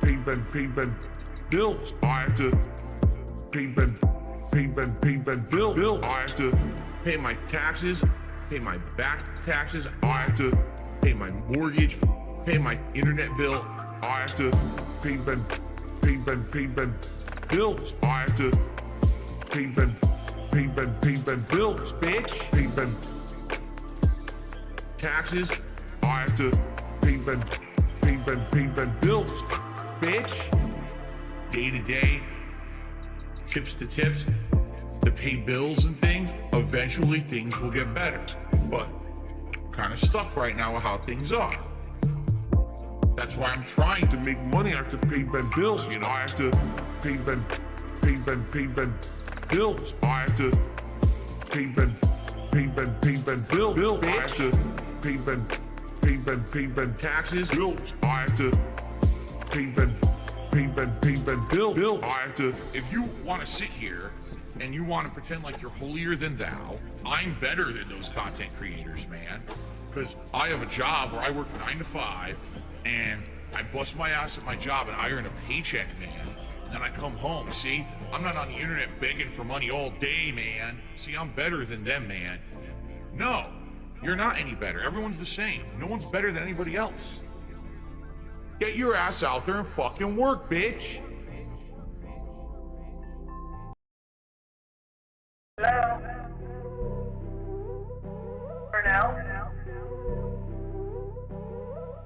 payment bills. I have to payment bill. I have to pay my taxes, pay my back taxes. I have to pay my mortgage, pay my internet bill. I have to payment bills. I have to payment bills, bitch. Payment taxes. I have to payment bills, bitch. Day to day, tips to tips, to pay bills and things. Eventually things will get better, but kind of stuck right now with how things are. That's why I'm trying to make money. I have to pay bills. You know, I have to pay bills. I have to payment bill. I have to payment taxes. Bills. I have to payment bill. I have to. If you want to sit here and you want to pretend like you're holier than thou, I'm better than those content creators, man. Because I have a job where I work 9 to 5 and I bust my ass at my job and I earn a paycheck, man. And then I come home. See, I'm not on the internet begging for money all day, man. See, I'm better than them, man. No, you're not any better. Everyone's the same. No one's better than anybody else. Get your ass out there and fucking work, bitch. Hello? For now?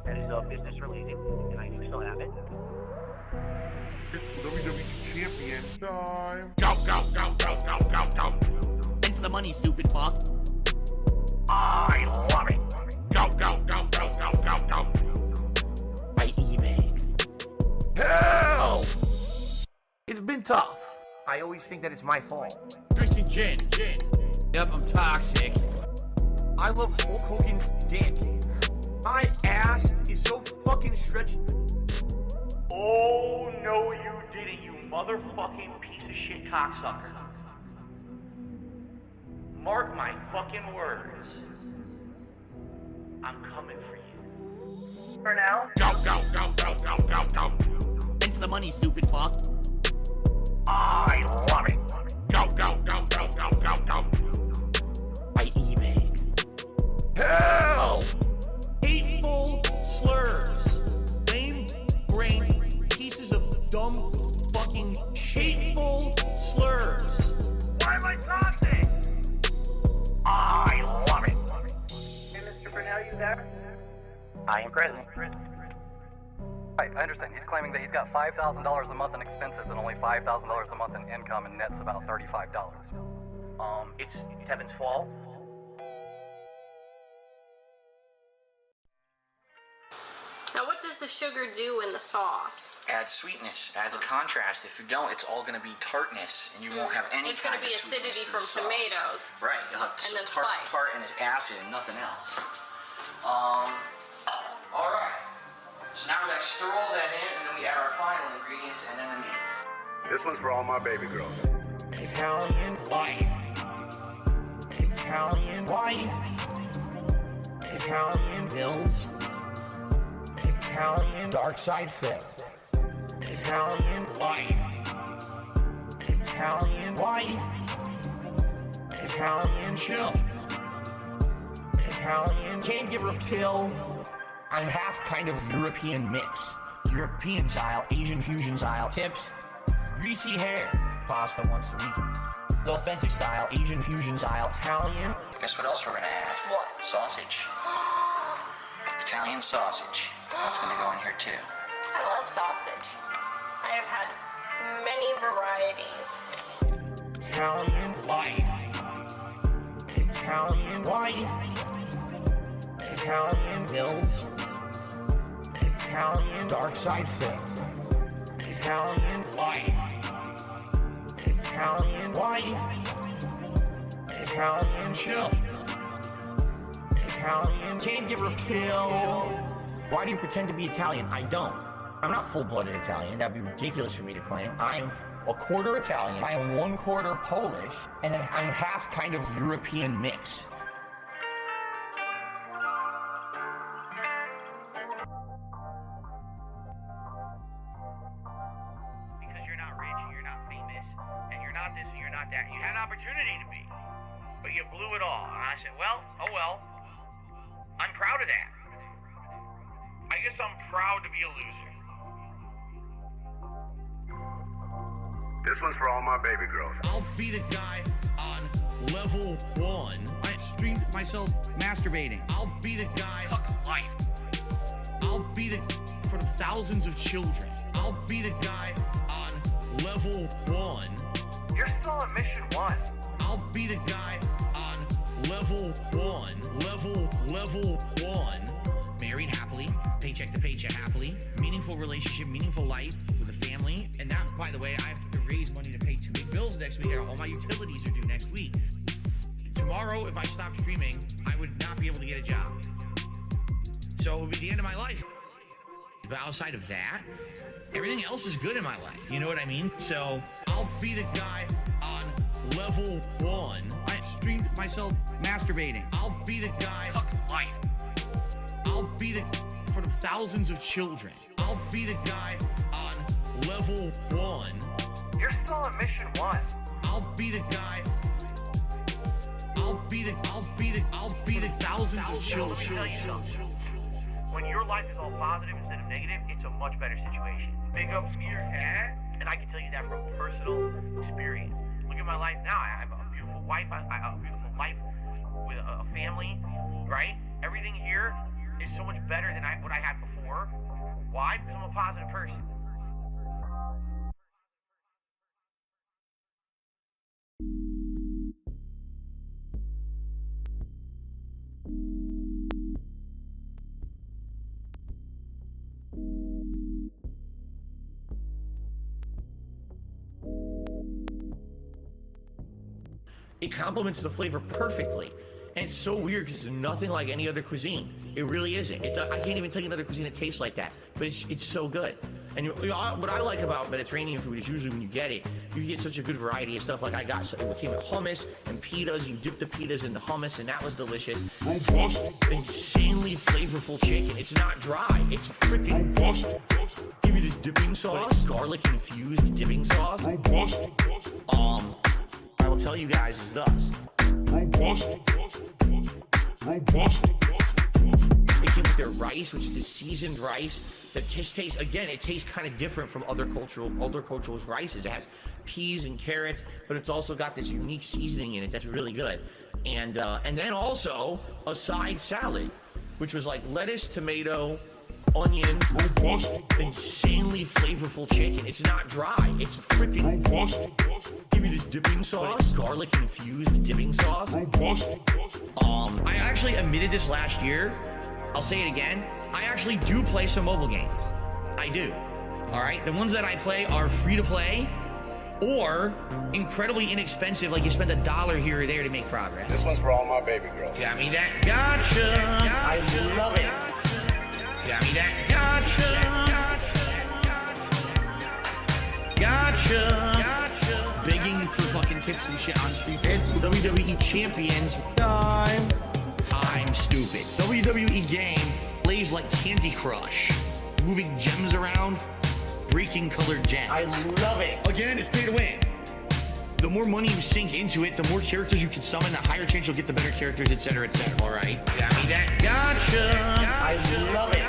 That is a business related, and I do still have it. It's WWE champion time. Go. Thanks for the money, stupid fuck. I love it. Go. By eBay. Hell! It's been tough. I always think that it's my fault. Drinking gin. Yep, I'm toxic. I love Hulk Hogan's dick. My ass is so fucking stretched. Oh, no you didn't, you motherfucking piece of shit cocksucker. Mark my fucking words. I'm coming for you. For now? Go. Thanks for the money, stupid fuck. I love it. Go. By eBay. Hell! Hateful slurs. Lame brain pieces of dumb fucking hateful slurs. Why am I toxic? I love it. Hey, Mr. Burnell, you there? I am present. Right, I understand. He's claiming that he's got $5,000 a month in expenses and only $5,000 a month in income, and net's about $35. It's Kevin's fault. Now, what does the sugar do in the sauce? Adds sweetness, adds a contrast. If you don't, it's all going to be tartness, and you won't have any It's going kind to be of sweetness acidity to from the sauce. tomatoes. Right, you'll have And then tart spice. and it's acid and nothing else. All right. So now we got to stir all that in, and then we add our final ingredients, and then the meat. This one's for all my baby girls. Italian wife. Italian wife. Italian bills. Italian dark side fit. Italian wife. Italian wife. Italian chill. Italian can't give her a pill. I'm half kind of European mix. European style, Asian fusion style tips. Greasy hair. Pasta once a week. The authentic style, Asian fusion style, Italian. Guess what else we're going to add? What? Sausage. Italian sausage. That's going to go in here too. I love sausage. I have had many varieties. Italian wife. Italian wife. Italian bills. Italian dark side fit. Italian wife. Italian wife. Italian chill. Italian can't give her a pill. Why do you pretend to be Italian? I don't. I'm not full-blooded Italian. That'd be ridiculous for me to claim. I'm a quarter Italian. I am 1/4 Polish, and then I'm half kind of European mix. this and you're not that. You had an opportunity to be, but you blew it all. And I said, well, oh well. I'm proud of that. I guess I'm proud to be a loser. This one's for all my baby girls. I'll be the guy on level 1. I streamed myself masturbating. I'll be the guy. Fuck life. I'll be the for thousands of children. I'll be the guy on level 1. You're still on mission 1. I'll be the guy on level 1. Level 1. Married happily, paycheck to paycheck happily, meaningful relationship, meaningful life with a family. And that, by the way, I have to raise money to pay 2 big bills next week. All my utilities are due next week. Tomorrow, if I stop streaming, I would not be able to get a job. So it would be the end of my life. But outside of that, everything else is good in my life. You know what I mean? So I'll be the guy on level 1. I streamed myself masturbating. I'll be the guy. Fuck life. I'll be the for the thousands of children. I'll be the guy on level 1. You're still on mission 1. I'll be the guy. I'll be the thousands of children. When your life is all positive instead of negative, it's a much better situation. Big ups to your dad, and I can tell you that from personal experience. Look at my life now. I have a beautiful wife. I have a beautiful life with a family, right? Everything here is so much better than what I had before. Why? Because I'm a positive person. It complements the flavor perfectly. And it's so weird because it's nothing like any other cuisine. It really isn't. I can't even tell you another cuisine that tastes like that, but it's so good. And what I like about Mediterranean food is usually when you get it, you get such a good variety of stuff. Like I got something that came with hummus and pitas. You dip the pitas in the hummus, and that was delicious. Robust. Insanely flavorful chicken. It's not dry. It's freaking Robust. Give me this dipping sauce, garlic infused dipping sauce. Robust. I will tell you guys is thus. Robust. Robust. They came with their rice, which is the seasoned rice. That just tastes, again, it tastes kind of different from other cultures' rices. It has peas and carrots, but it's also got this unique seasoning in it that's really good. And then also a side salad, which was like lettuce, tomato, onion, Robust. insanely flavorful chicken. It's not dry. It's freaking Robust. Give me this dipping sauce, garlic infused dipping sauce. Robust. I actually admitted this last year. I'll say it again. I actually do play some mobile games. I do. All right. The ones that I play are free to play or incredibly inexpensive. Like you spend $1 here or there to make progress. This one's for all my baby girls. Got me that gotcha. I love it. Got me that gotcha. Begging for fucking tips and shit on street. It's WWE Champions time. I'm stupid. WWE game plays like Candy Crush. Moving gems around, breaking colored gems. I love it. Again, it's pay to win. The more money you sink into it, the more characters you can summon, the higher chance you'll get the better characters, etc., etc. All right? Got me that gotcha. I love it.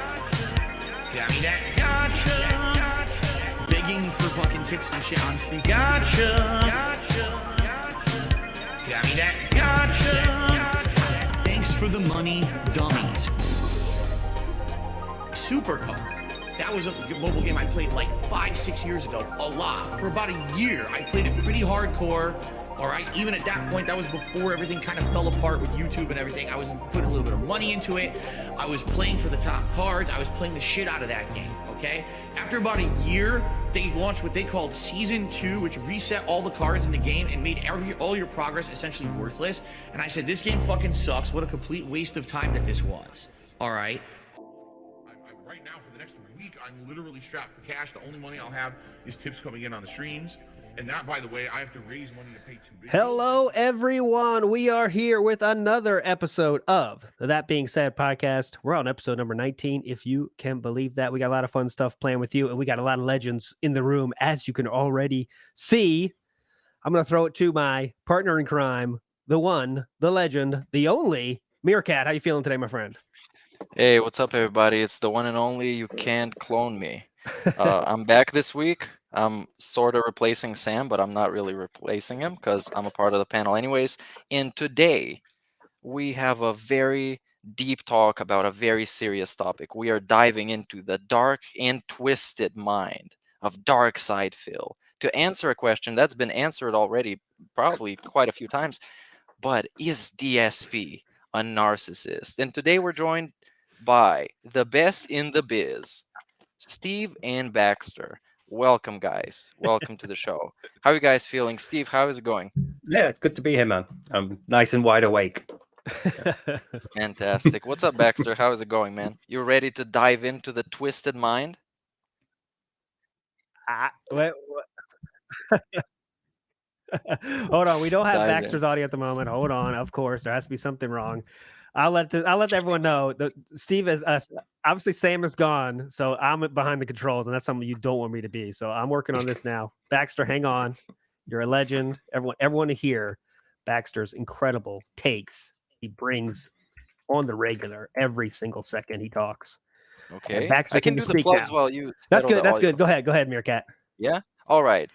Got me that gotcha. Begging for fucking tips and shit on street. Gotcha. Got me that gotcha. Thanks for the money, dummies. Supercar. That was a mobile game I played like 5-6 years ago, a lot. For about a year, I played it pretty hardcore. All right, even at that point, that was before everything kind of fell apart with YouTube and everything. I was putting a little bit of money into it. I was playing for the top cards. I was playing the shit out of that game, okay? After about a year, they launched what they called Season 2, which reset all the cards in the game and made all your progress essentially worthless. And I said, this game fucking sucks. What a complete waste of time that this was, all right? Right now, for the next week, I'm literally strapped for cash. The only money I'll have is tips coming in on the streams. And that, by the way, I have to raise money to pay 2 big. Hello, everyone. We are here with another episode of the That Being Said podcast. We're on episode number 19, if you can believe that. We got a lot of fun stuff playing with you, and we got a lot of legends in the room, as you can already see. I'm going to throw it to my partner in crime, the one, the legend, the only Meerkat. How you feeling today, my friend? Hey, what's up, everybody? It's the one and only. You can't clone me. I'm back this week. I'm sort of replacing Sam, but I'm not really replacing him because I'm a part of the panel anyways. And today, we have a very deep talk about a very serious topic. We are diving into the dark and twisted mind of Dark Side Phil to answer a question that's been answered already probably quite a few times. But is DSP a narcissist? And today we're joined by the best in the biz, Steve and Baxter. Welcome, guys. Welcome to the show. How are you guys feeling? Steve, how is it going? Yeah, it's good to be here, man. I'm nice and wide awake. Fantastic. What's up, Baxter? How is it going, man? You ready to dive into the twisted mind? Wait. Hold on, we don't have Dive Baxter's audio at the moment. Hold on, of course, there has to be something wrong. I'll let everyone know that Steve is obviously Sam is gone, so I'm behind the controls, and that's something you don't want me to be. So I'm working on this now. Baxter, hang on. You're a legend. Everyone to hear Baxter's incredible takes he brings on the regular every single second he talks. Okay. Baxter, I can do the speak plugs now. while you. That's settle good. the That's audio. good. Go ahead, Meerkat. Yeah. All right.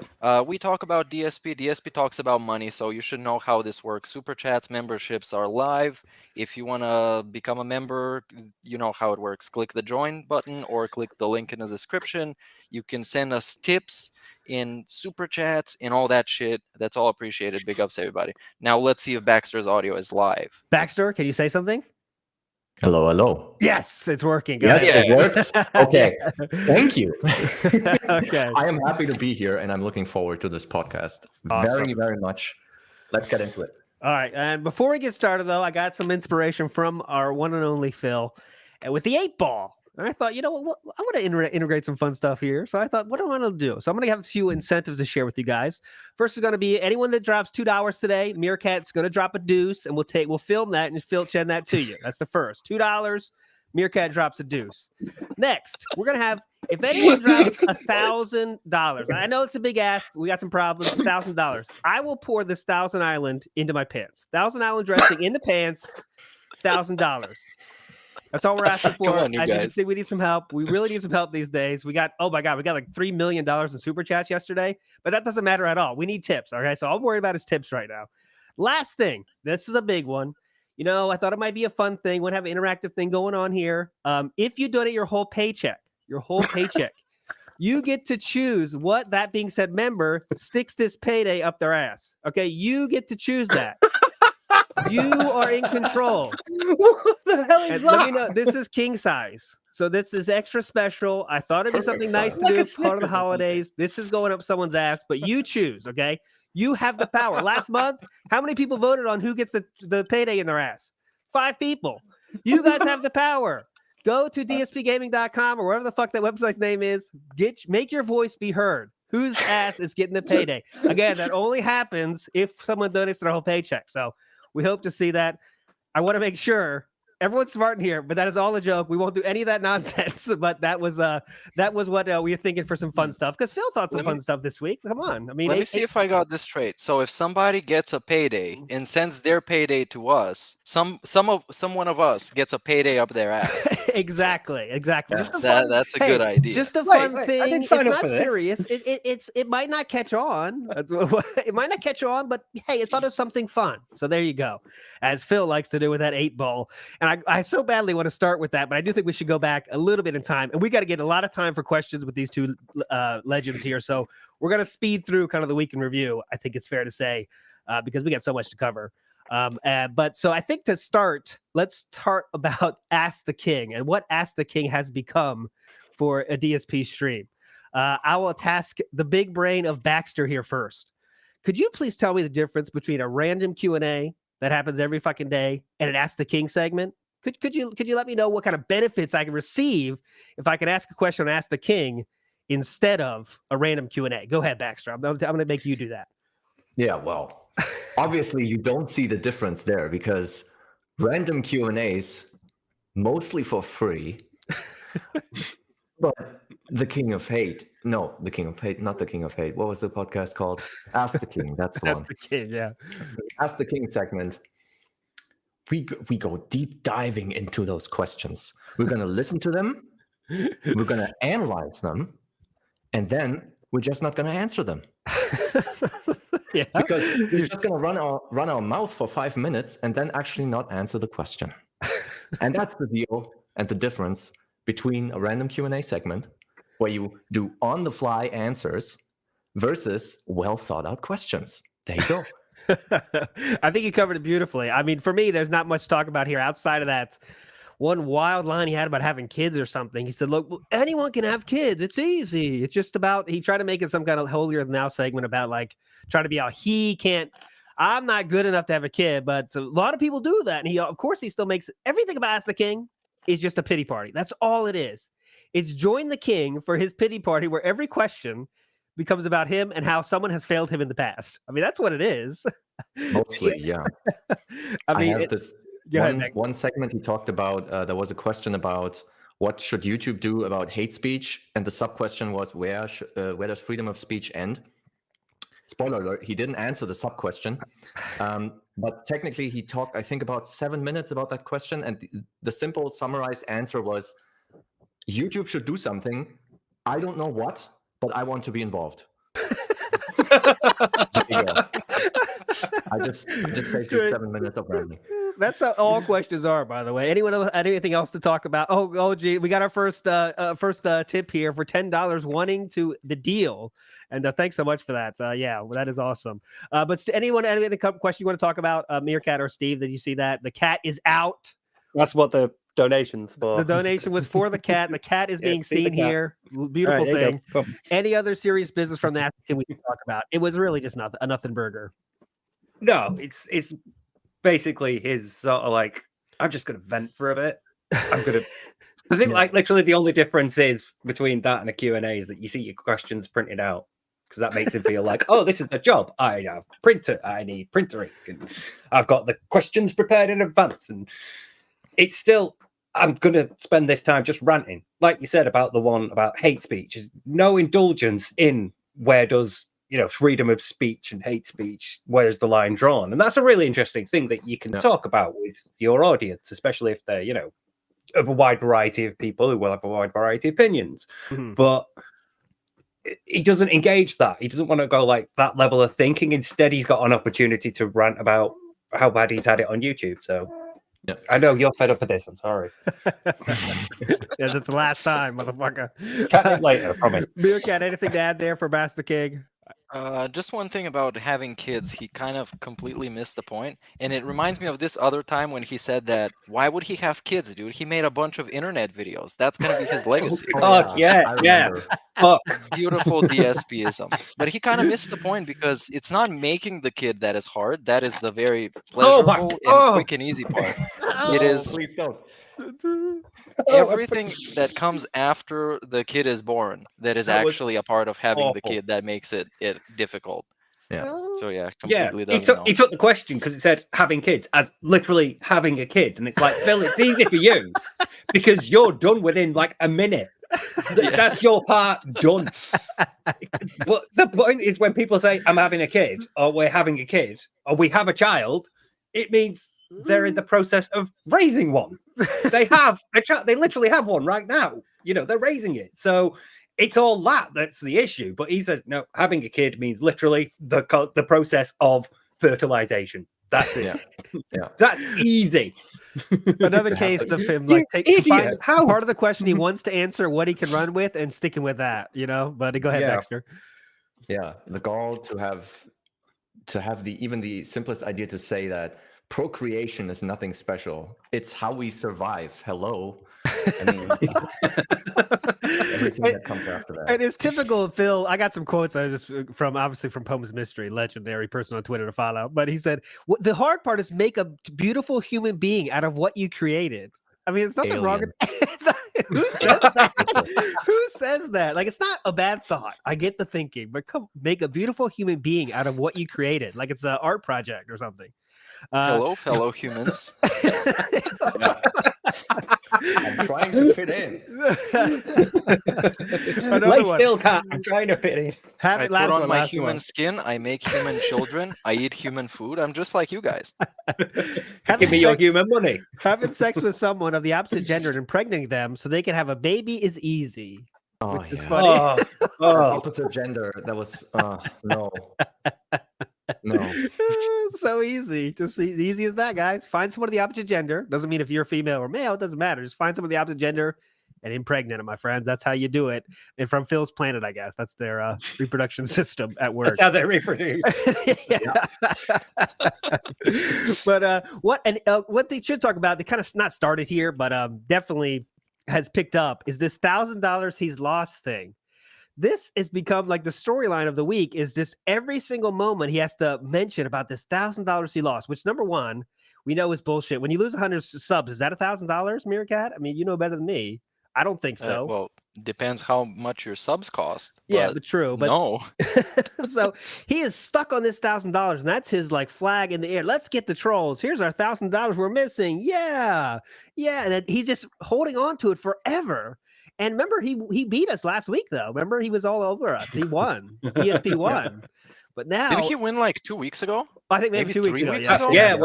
We talk about DSP. DSP talks about money, so you should know how this works. Super chats, memberships are live. If you want to become a member, you know how it works. Click the join button or click the link in the description. You can send us tips in super chats and all that shit. That's all appreciated. Big ups, everybody. Now let's see if Baxter's audio is live. Baxter, can you say something? Hello, hello. Yes, it's working. Go Yes, ahead. it works. Okay, thank you. Okay. I am happy to be here, and I'm looking forward to this podcast Awesome. very, very much. Let's get into it. All right. And before we get started, though, I got some inspiration from our one and only Phil with the 8-ball. And I thought, you know what? I want to integrate some fun stuff here. So I thought, what do I want to do? So I'm going to have a few incentives to share with you guys. First is going to be anyone that drops $2 today. Meerkat's going to drop a deuce, and we'll film that and send that to you. That's the first. $2. Meerkat drops a deuce. Next, we're going to have, if anyone drops $1,000, I know it's a big ask. We got some problems. $1,000. I will pour this Thousand Island into my pants. Thousand Island dressing in the pants. $1,000. That's all we're asking for. Come on, you As you can guys. see, we need some help. We really need some help these days. We got, oh my God, we got like $3 million in super chats yesterday, but that doesn't matter at all. We need tips. Okay. So all I'm worried about is tips right now. Last thing, this is a big one. You know, I thought it might be a fun thing. Want to have an interactive thing going on here. If you donate your whole paycheck, you get to choose what That Being Said member sticks this payday up their ass. Okay. You get to choose that. You are in control. What the hell is And that? let me know, this is king size. So this is extra special. I thought it'd be something nice to do. It's part of the holidays. This is going up someone's ass, but you choose, okay? You have the power. Last month, how many people voted on who gets the payday in their ass? 5 people. You guys have the power. Go to dspgaming.com or whatever the fuck that website's name is. Make your voice be heard. Whose ass is getting the payday? Again, that only happens if someone donates their whole paycheck. So we hope to see that. I want to make sure everyone's smart in here, but that is all a joke. We won't do any of that nonsense. But that was what we were thinking for some fun stuff, because Phil thought some fun stuff this week. Come on, I mean, Let me see if I got this straight. So if somebody gets a payday and sends their payday to us, someone of us gets a payday up their ass. Exactly. That's a good idea. Just a fun thing. I didn't It's sign up not for this. serious. It might not catch on. It might not catch on, but hey, I thought it was something fun. So there you go. As Phil likes to do with that 8-ball. And I so badly want to start with that, but I do think we should go back a little bit in time. And we got to get a lot of time for questions with these two legends here. So we're going to speed through kind of the week in review, I think it's fair to say, because we got so much to cover. But so I think to start, let's start about Ask the King and what Ask the King has become for a DSP stream. I will task the big brain of Baxter here first. Could you please tell me the difference between a random Q&A that happens every fucking day and an Ask the King segment? Could you let me know what kind of benefits I can receive if I can ask a question on Ask the King instead of a random Q&A? Go ahead, Baxter. I'm going to make you do that. Yeah, well, obviously you don't see the difference there because random Q&As, mostly for free, But the King of Hate. No, the King of Hate, not the King of Hate. What was the podcast called? Ask the King. That's the That's one. the king, yeah. Ask the King segment. We go deep diving into those questions. We're going to listen to them. We're going to analyze them. And then we're just not going to answer them. Yeah. Because we're just going to run our mouth for 5 minutes and then actually not answer the question. And that's the deal and the difference between a random Q&A segment where you do on-the-fly answers versus well-thought-out questions. There you go. I think you covered it beautifully. I mean, for me, there's not much to talk about here outside of that one wild line he had about having kids or something. He said, look, anyone can have kids. It's easy. It's just about, he tried to make it some kind of holier than thou segment about like trying to be out. He can't, I'm not good enough to have a kid, but a lot of people do that. And he, of course, he still makes everything about Ask the King is just a pity party. That's all it is. It's join the king for his pity party where every question becomes about him and how someone has failed him in the past. I mean, that's what it is. Mostly, yeah. I have this one segment he talked about. There was a question about what should YouTube do about hate speech, and the sub question was where does freedom of speech end? Spoiler alert: he didn't answer the sub question, but technically he talked, I think, about 7 minutes about that question, and the simple summarized answer was, YouTube should do something. I don't know what, but I want to be involved. There you go. I just saved you 7 minutes of rambling. That's how all questions are, by the way. Anyone else, anything else to talk about? Oh, gee, we got our first tip here for $10 wanting to the deal, and thanks so much for that. Yeah, well, that is awesome. But anyone, any question you want to talk about, Meerkat or Steve? Did you see that the cat is out? That's what the donation's for. The donation was for the cat. The cat is being seen here. Beautiful right, thing. Any other serious business from that can we talk about? It was really just a nothing burger. No, it's basically his sort of like, I'm just going to vent for a bit. I'm going to. I think like literally the only difference is between that and a Q&A is that you see your questions printed out, because that makes it feel like, oh, this is the job. I have printer. I need printer ink, and I've got the questions prepared in advance, and it's still. I'm going to spend this time just ranting. Like you said about the one about hate speech, is no indulgence in where does, freedom of speech and hate speech, where's the line drawn? And that's a really interesting thing that you can talk about with your audience, especially if they're, of a wide variety of people who will have a wide variety of opinions. Mm-hmm. But he doesn't engage that. He doesn't want to go like that level of thinking. Instead, he's got an opportunity to rant about how bad he's had it on YouTube. So yeah. I know you're fed up with this. I'm sorry. Yeah, that's the last time, motherfucker. Catch it later, I promise. Meerkat, anything to add there for Bass the King? Just one thing about having kids, he kind of completely missed the point. And it reminds me of this other time when he said that, why would he have kids, dude? He made a bunch of internet videos. That's going to be his legacy. Oh, yeah. Beautiful DSPism. But he kind of missed the point because it's not making the kid that is hard. That is the very pleasurable and quick and easy part. It is... Please don't. Everything that comes after the kid is born that is actually a part of having the kid that makes it difficult. Yeah. So yeah, completely he took the question because it said having kids as literally having a kid, and it's like, Phil, it's easy for you because you're done within like a minute. That's your part done. But the point is when people say I'm having a kid, or we're having a kid, or we have a child, it means they're in the process of raising one. They have a child. They literally have one right now. They're raising it. So it's all that's the issue. But he says, no, having a kid means literally the process of fertilization. That's it. Yeah. That's easy. Another case of him like part of the question he wants to answer, what he can run with, and sticking with that. But go ahead, Baxter. Yeah, the gall to have even the simplest idea to say that procreation is nothing special. It's how we survive. Hello. I mean, everything that comes after that. And it's typical of Phil. I got some quotes obviously from Poems Mystery, legendary person on Twitter to follow. But he said, the hard part is make a beautiful human being out of what you created. I mean, it's nothing wrong with who says that? Who says that? Like, it's not a bad thought. I get the thinking, but make a beautiful human being out of what you created. Like it's an art project or something. Hello, fellow humans. I'm trying to fit in. Lay still, cat. I'm trying to fit in. I put on my human skin. I make human children. I eat human food. I'm just like you guys. Give me your human money. Having sex with someone of the opposite gender and impregnating them so they can have a baby is easy. Oh, which is yeah. funny. Opposite gender. That was no. So easy. Just easy as that, guys. Find someone of the opposite gender. Doesn't mean if you're female or male, it doesn't matter. Just find someone of the opposite gender and impregnate them, my friends. That's how you do it. And from Phil's Planet, I guess that's their reproduction system at work. That's how they reproduce. But what they should talk about, they kind of not started here, but definitely has picked up, is this $1,000 he's lost thing. This has become like the storyline of the week. Is just every single moment he has to mention about this $1,000 he lost, which, number one, we know is bullshit. When you lose 100 subs, is that $1,000, Meerkat? I mean, you know better than me. I don't think so. Well, depends how much your subs cost. Yeah, but true. But no. So he is stuck on this $1,000, and that's his like flag in the air. Let's get the trolls. Here's our $1,000 we're missing. Yeah. And he's just holding on to it forever. And remember, he beat us last week, though. Remember, he was all over us. He won. DSP won. But now, didn't he win like 2 weeks ago? I think maybe 2 weeks ago. Yeah,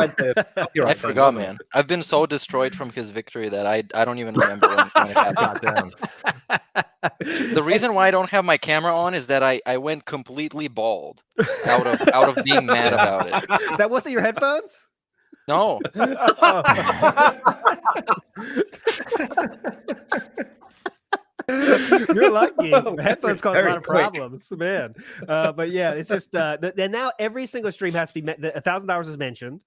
I forgot, man. I've been so destroyed from his victory that I don't even remember when it happened. The reason why I don't have my camera on is that I went completely bald out of being mad about it. That wasn't your headphones? No. You're lucky. Headphones cause a lot of problems, man. But yeah, it's just then now every single stream has to be $1,000 is mentioned,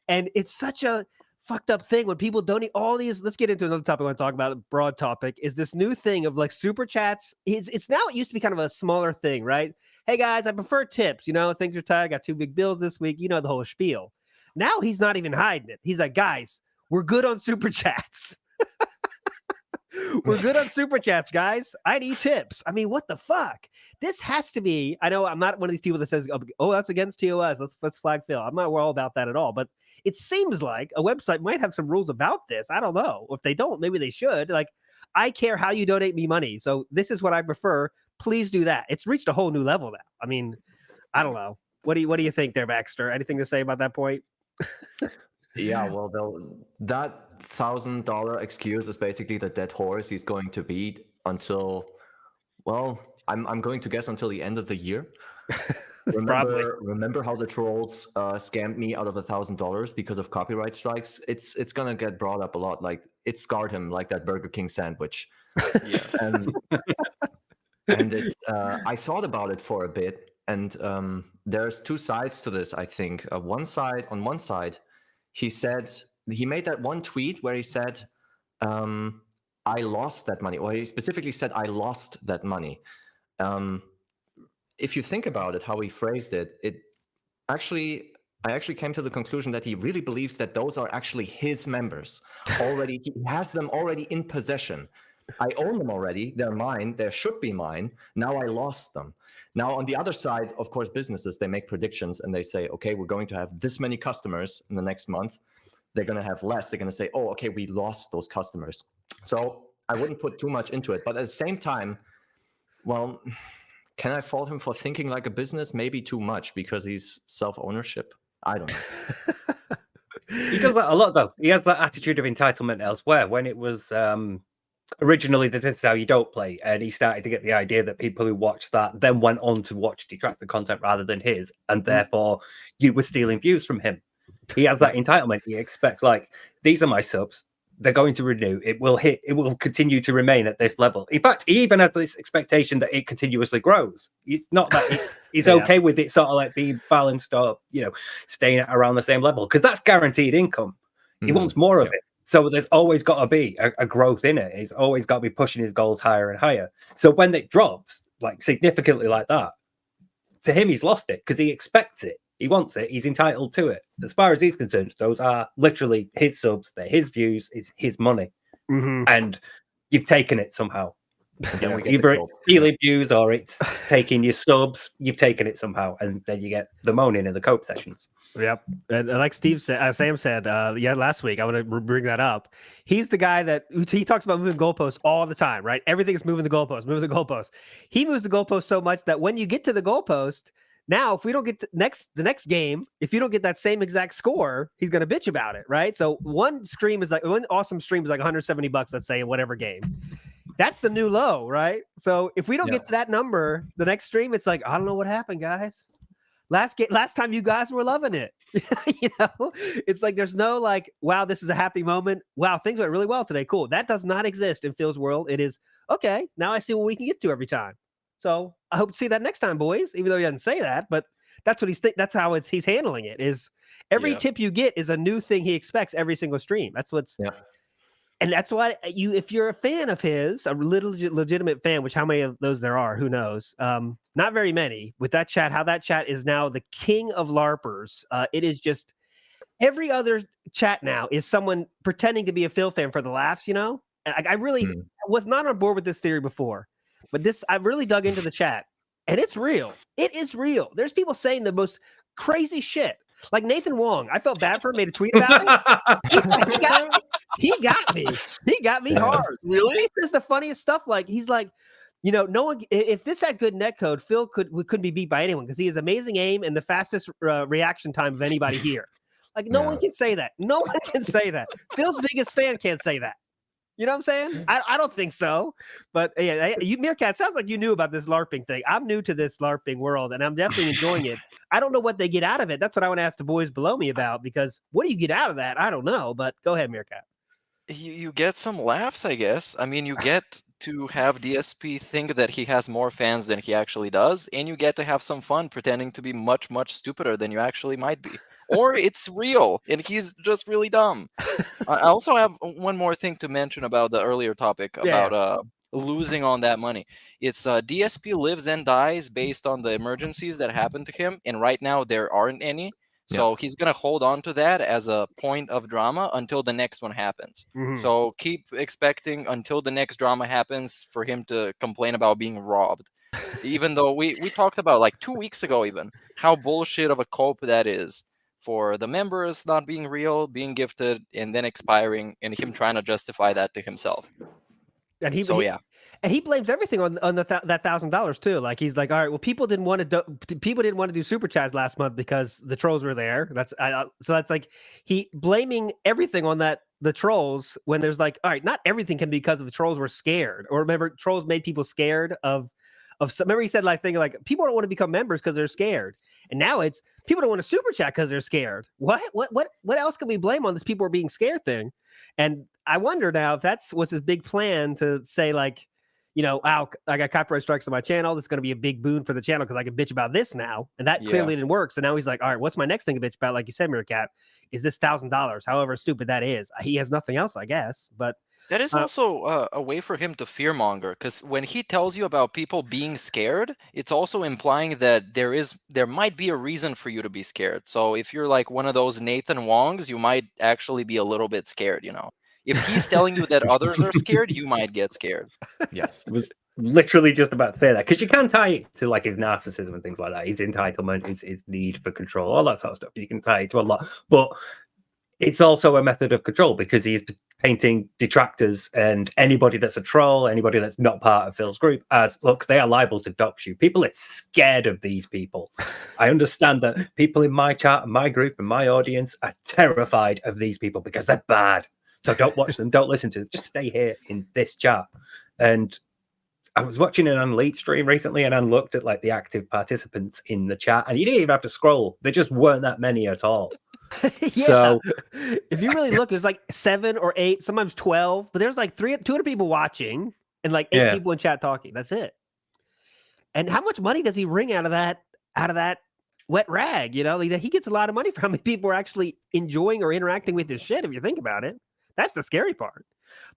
and it's such a fucked up thing when people donate all these. Let's get into another topic I want to talk about. A broad topic is this new thing of like super chats. It's now, it used to be kind of a smaller thing, right? Hey guys, I prefer tips. You know, things are tight. I got 2 big bills this week. You know the whole spiel. Now he's not even hiding it. He's like, guys, we're good on super chats. We're good on super chats, guys. I need tips. I mean, what the fuck? This has to be. I know I'm not one of these people that says, "Oh, that's against TOS. Let's flag Phil." I'm not all about that at all. But it seems like a website might have some rules about this. I don't know. If they don't, maybe they should. Like, I care how you donate me money, so this is what I prefer. Please do that. It's reached a whole new level now. I mean, I don't know. What do you think there, Baxter? Anything to say about that point? Yeah, well, that $1,000 excuse is basically the dead horse he's going to beat until, well, I'm going to guess until the end of the year. Remember how the trolls scammed me out of $1,000 because of copyright strikes? It's gonna get brought up a lot. Like, it scarred him like that Burger King sandwich. Yeah. And it's I thought about it for a bit, and there's 2 sides to this. I think on one side, he made that one tweet where he said, I lost that money. Or he specifically said, I lost that money. If you think about it, how he phrased it, I actually came to the conclusion that he really believes that those are actually his members. Already, he has them already in possession. I own them already. They're mine. They should be mine. Now I lost them. Now, on the other side, of course, businesses, they make predictions and they say, okay, we're going to have this many customers in the next month. They're going to have less. They're going to say, oh, okay, we lost those customers. So I wouldn't put too much into it. But at the same time, well, can I fault him for thinking like a business? Maybe too much because he's self-ownership. I don't know. He does that a lot, though. He has that attitude of entitlement elsewhere. When it was originally This Is How You Don't Play, and he started to get the idea that people who watched that then went on to watch detractor content rather than his, and therefore you were stealing views from him. He has that entitlement. He expects, like, these are my subs. They're going to renew. It will continue to remain at this level. In fact, he even has this expectation that it continuously grows. It's not that he's okay with it sort of like being balanced or, staying at around the same level, because that's guaranteed income. He wants more of it. So there's always got to be a growth in it. He's always got to be pushing his goals higher and higher. So when it drops like significantly like that, to him, he's lost it because he expects it. He wants it. He's entitled to it. As far as he's concerned, those are literally his subs. They're his views. It's his money. And you've taken it somehow. Then we get either it's stealing views or it's taking your subs. You've taken it somehow, and then you get the moaning in the cope sessions. Yep, and like Steve said, Sam said, last week. I want to bring that up. He's the guy that he talks about moving goalposts all the time, right? Everything is moving the goalpost, moving the goalpost. He moves the goalpost so much that when you get to the goalpost, now if we don't get the next game, if you don't get that same exact score, he's gonna bitch about it, right? So one awesome stream is like $170, let's say, in whatever game. That's the new low, right? So if we don't get to that number, the next stream, it's like, I don't know what happened, guys. Last time you guys were loving it. It's like there's no like, wow, this is a happy moment. Wow, things went really well today. Cool. That does not exist in Phil's world. It is okay. Now I see what we can get to every time. So I hope to see that next time, boys. Even though he doesn't say that, but that's what that's how he's handling it. Is every tip you get is a new thing he expects every single stream. That's what's. Yeah. And that's why if you're a fan of his, a little legitimate fan, which how many of those there are, who knows? Not very many. With that chat, how that chat is now the king of LARPers. It is just every other chat now is someone pretending to be a Phil fan for the laughs. I really was not on board with this theory before, but I really dug into the chat, and it's real. It is real. There's people saying the most crazy shit. Like Nathan Wong, I felt bad for him. Made a tweet about it. He got me. He got me hard. Really? He says the funniest stuff. Like he's like, no one. If this had good netcode, Phil couldn't be beat by anyone because he has amazing aim and the fastest reaction time of anybody here. Like no one can say that. No one can say that. Phil's biggest fan can't say that. You know what I'm saying? I don't think so. But yeah, Meerkat, sounds like you knew about this LARPing thing. I'm new to this LARPing world, and I'm definitely enjoying it. I don't know what they get out of it. That's what I want to ask the boys below me about, because what do you get out of that? I don't know, but go ahead, Meerkat. You get some laughs, I guess. I mean, you get to have DSP think that he has more fans than he actually does, and you get to have some fun pretending to be much, much stupider than you actually might be. Or it's real, and he's just really dumb. I also have one more thing to mention about the earlier topic about losing on that money. It's DSP lives and dies based on the emergencies that happen to him, and right now there aren't any. So he's going to hold on to that as a point of drama until the next one happens. So keep expecting until the next drama happens for him to complain about being robbed. Even though we talked about like 2 weeks ago even how bullshit of a cope that is for the members not being real, being gifted, and then expiring, and him trying to justify that to himself. And he blames everything on that $1,000 too. Like he's like, all right, well, people didn't want to do super chats last month because the trolls were there. So that's like he blaming everything on the trolls when there's like, all right, not everything can be because of the trolls were scared, or remember trolls made people scared of. Remember he said like people don't want to become members because they're scared, and now it's people don't want to super chat because they're scared. What else can we blame on this people are being scared thing? And I wonder now if was his big plan to say like, I got copyright strikes on my channel. This is going to be a big boon for the channel because I can bitch about this now, and that clearly didn't work. So now he's like, all right, what's my next thing to bitch about? Like you said, Meerkat, is this $1,000? However stupid that is, he has nothing else, I guess, but. That is also a way for him to fearmonger, because when he tells you about people being scared, it's also implying that there might be a reason for you to be scared. So if you're like one of those Nathan Wongs, you might actually be a little bit scared, If he's telling you that others are scared, you might get scared. Yes. It was literally just about to say that, because you can tie it to like his narcissism and things like that, his entitlement, his need for control, all that sort of stuff. You can tie it to a lot, but it's also a method of control because he's painting detractors and anybody that's a troll, anybody that's not part of Phil's group as, look, they are liable to dox you. People are scared of these people. I understand that people in my chat and my group and my audience are terrified of these people because they're bad. So don't watch them, don't listen to them, just stay here in this chat. And I was watching an Unleashed stream recently and I looked at like the active participants in the chat, and you didn't even have to scroll. There just weren't that many at all. So if you really look, there's like 7 or 8, sometimes 12, but there's like 200 people watching and like 8 people in chat talking. That's it. And how much money does he wring out of that wet rag? He gets a lot of money for how many people are actually enjoying or interacting with his shit. If you think about it, that's the scary part.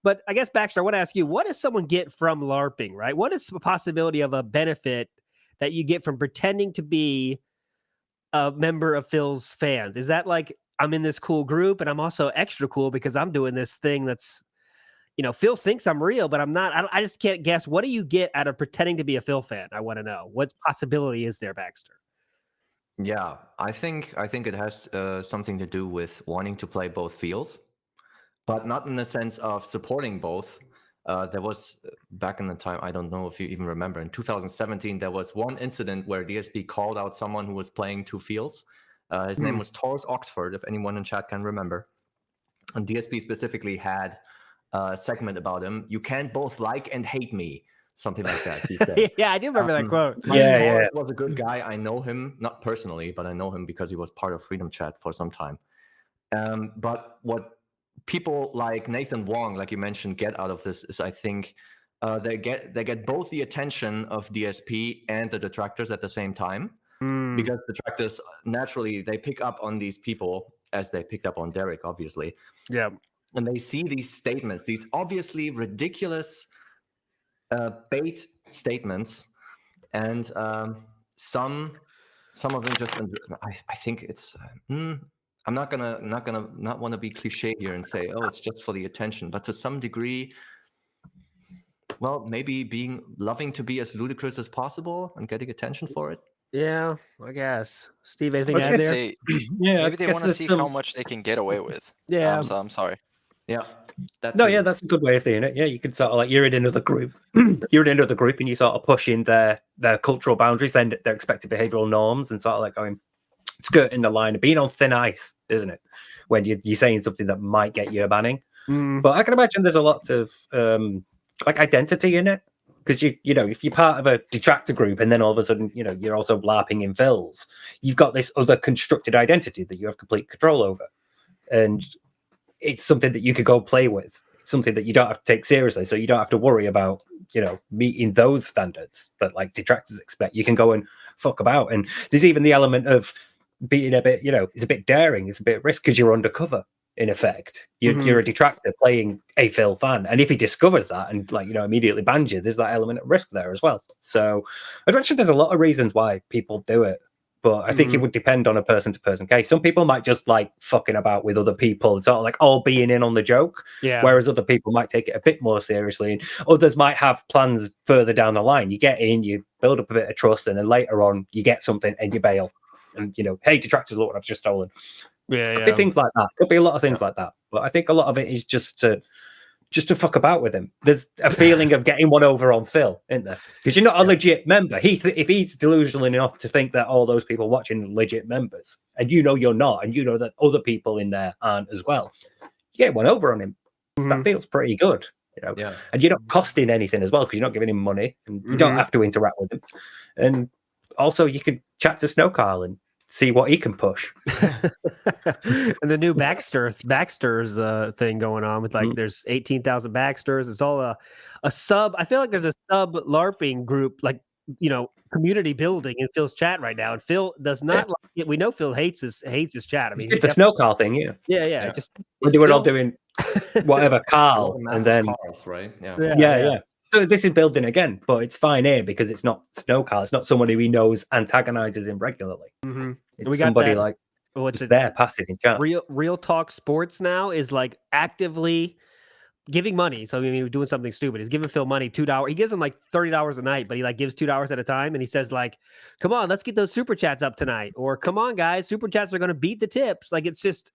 But I guess, Baxter, I want to ask you, what does someone get from LARPing, right? What is the possibility of a benefit that you get from pretending to be a member of Phil's fans? Is that like, I'm in this cool group and I'm also extra cool because I'm doing this thing that's, Phil thinks I'm real, but I'm not. I just can't guess. What do you get out of pretending to be a Phil fan? I want to know. What possibility is there, Baxter? Yeah, I think it has something to do with wanting to play both fields, but not in the sense of supporting both. There was back in the time, I don't know if you even remember, in 2017, there was one incident where DSP called out someone who was playing two fields. His name was Taurus Oxford, if anyone in chat can remember. And DSP specifically had a segment about him. You can't both like and hate me. Something like that, he said. Yeah, I do remember that quote. Taurus was a good guy. I know him, not personally, but I know him because he was part of Freedom Chat for some time. But what people like Nathan Wong, like you mentioned, get out of this is, I think, they get both the attention of DSP and the detractors at the same time, because detractors naturally they pick up on these people as they picked up on Derek, obviously. Yeah, and they see these statements, these obviously ridiculous bait statements, and some of them just. I think it's. I'm not gonna want to be cliche here and say, oh, it's just for the attention, but to some degree, well, maybe loving to be as ludicrous as possible and getting attention for it. Yeah, I guess. Steve, anything to add there? Maybe they want to see how much they can get away with. Yeah, I'm sorry. Yeah. Yeah, that's a good way of seeing it. Yeah, you can sort of like, you're in another group, and you sort of push in their cultural boundaries, then their expected behavioral norms, and sort of like going skirting the line of being on thin ice, isn't it? When you're saying something that might get you a banning. But I can imagine there's a lot of like identity in it, because you know, if you're part of a detractor group and then all of a sudden, you know, you're also LARPing in Phil's, you've got this other constructed identity that you have complete control over, and it's something that you could go play with. It's something that you don't have to take seriously, so you don't have to worry about, you know, meeting those standards that like detractors expect. You can go and fuck about, and there's even the element of being a bit, you know, it's a bit daring, it's a bit risk, because you're undercover in effect. You're a detractor playing a Phil fan, and if he discovers that and, like, you know, immediately bans you, there's that element of risk there as well. So I'd mention there's a lot of reasons why people do it, but I think it would depend on a person-to-person case. Some people might just like fucking about with other people and sort of like all being in on the joke, whereas other people might take it a bit more seriously, and others might have plans further down the line. You get in, you build up a bit of trust, and then later on you get something and you bail, and, you know, hey, detractors, look what I've just stolen. Yeah. Things like that. Could be a lot of things like that, but I think a lot of it is just to fuck about with him. There's a feeling of getting one over on Phil, isn't there? Because you're not a legit member. If he's delusional enough to think that all those people watching are legit members, and you know you're not, and you know that other people in there aren't as well, you get one over on him. That feels pretty good, you know. Yeah. And you're not costing anything as well, because you're not giving him money, and you don't have to interact with him. And also, you could chat to Snow Carl and see what he can push. And the new Baxter's thing going on with, like, there's 18,000 Baxters. It's all a sub. I feel like there's a sub LARPing group, like, you know, community building in Phil's chat right now. And Phil does not like it. We know Phil hates his chat. I mean, the Snow Carl thing, yeah. Just when they were all doing whatever Carl, and then Carls, right? Yeah. So this is building again, but it's fine here because it's not Snow Carl. It's not somebody we knows antagonizes him regularly. It's we got somebody that, like what's just there passive in chat. Real Talk Sports now is like actively giving money. So I mean, we're doing something stupid. He's giving Phil money, $2. He gives him like $30 a night, but he like gives $2 at a time, and he says like, "Come on, let's get those super chats up tonight," or "Come on, guys, super chats are going to beat the tips." Like, it's just.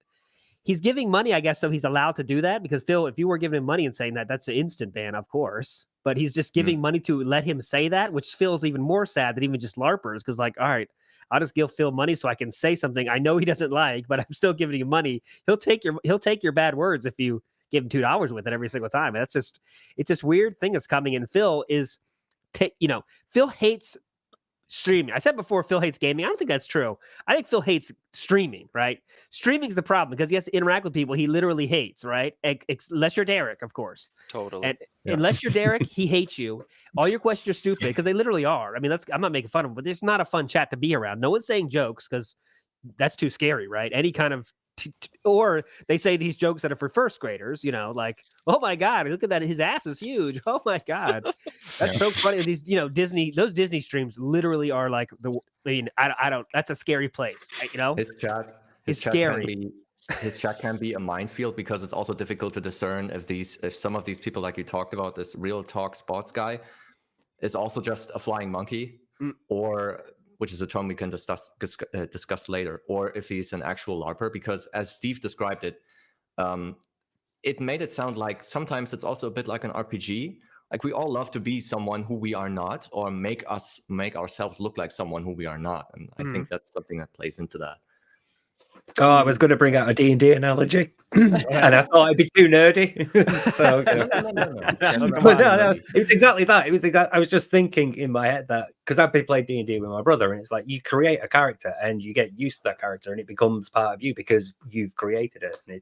He's giving money, I guess, so he's allowed to do that, because Phil, if you were giving him money and saying that, that's an instant ban, of course. But he's just giving money to let him say that, which feels even more sad than even just LARPers, because, like, all right, I'll just give Phil money so I can say something I know he doesn't like, but I'm still giving him money. He'll take your bad words if you give him $2 with it every single time. And it's this weird thing that's coming. And Phil is, Phil hates streaming. I said before, Phil hates gaming. I don't think that's true. I think Phil hates streaming, right? Streaming's the problem, because he has to interact with people he literally hates, right? Unless you're Derek, of course. Totally. And unless you're Derek, he hates you. All your questions are stupid, because they literally are. I mean, I'm not making fun of him, but it's not a fun chat to be around. No one's saying jokes, because that's too scary, right? Any kind of or they say these jokes that are for first graders, like, "Oh my God, look at that, his ass is huge. Oh my God." That's so funny. These, those Disney streams literally are like I don't, that's a scary place. His chat it's scary. his chat can be a minefield because it's also difficult to discern if some of these people, like you talked about, this real talk sports guy, is also just a flying monkey, or which is a term we can discuss later, or if he's an actual LARPer. Because as Steve described it, it made it sound like sometimes it's also a bit like an RPG. Like we all love to be someone who we are not, or make ourselves look like someone who we are not, and I think that's something that plays into that. Oh, I was going to bring out a D&D analogy, and I thought it'd be too nerdy. So, no, it was exactly that. I was just thinking in my head that, because I've been playing D&D with my brother, and it's like you create a character and you get used to that character, and it becomes part of you because you've created it. And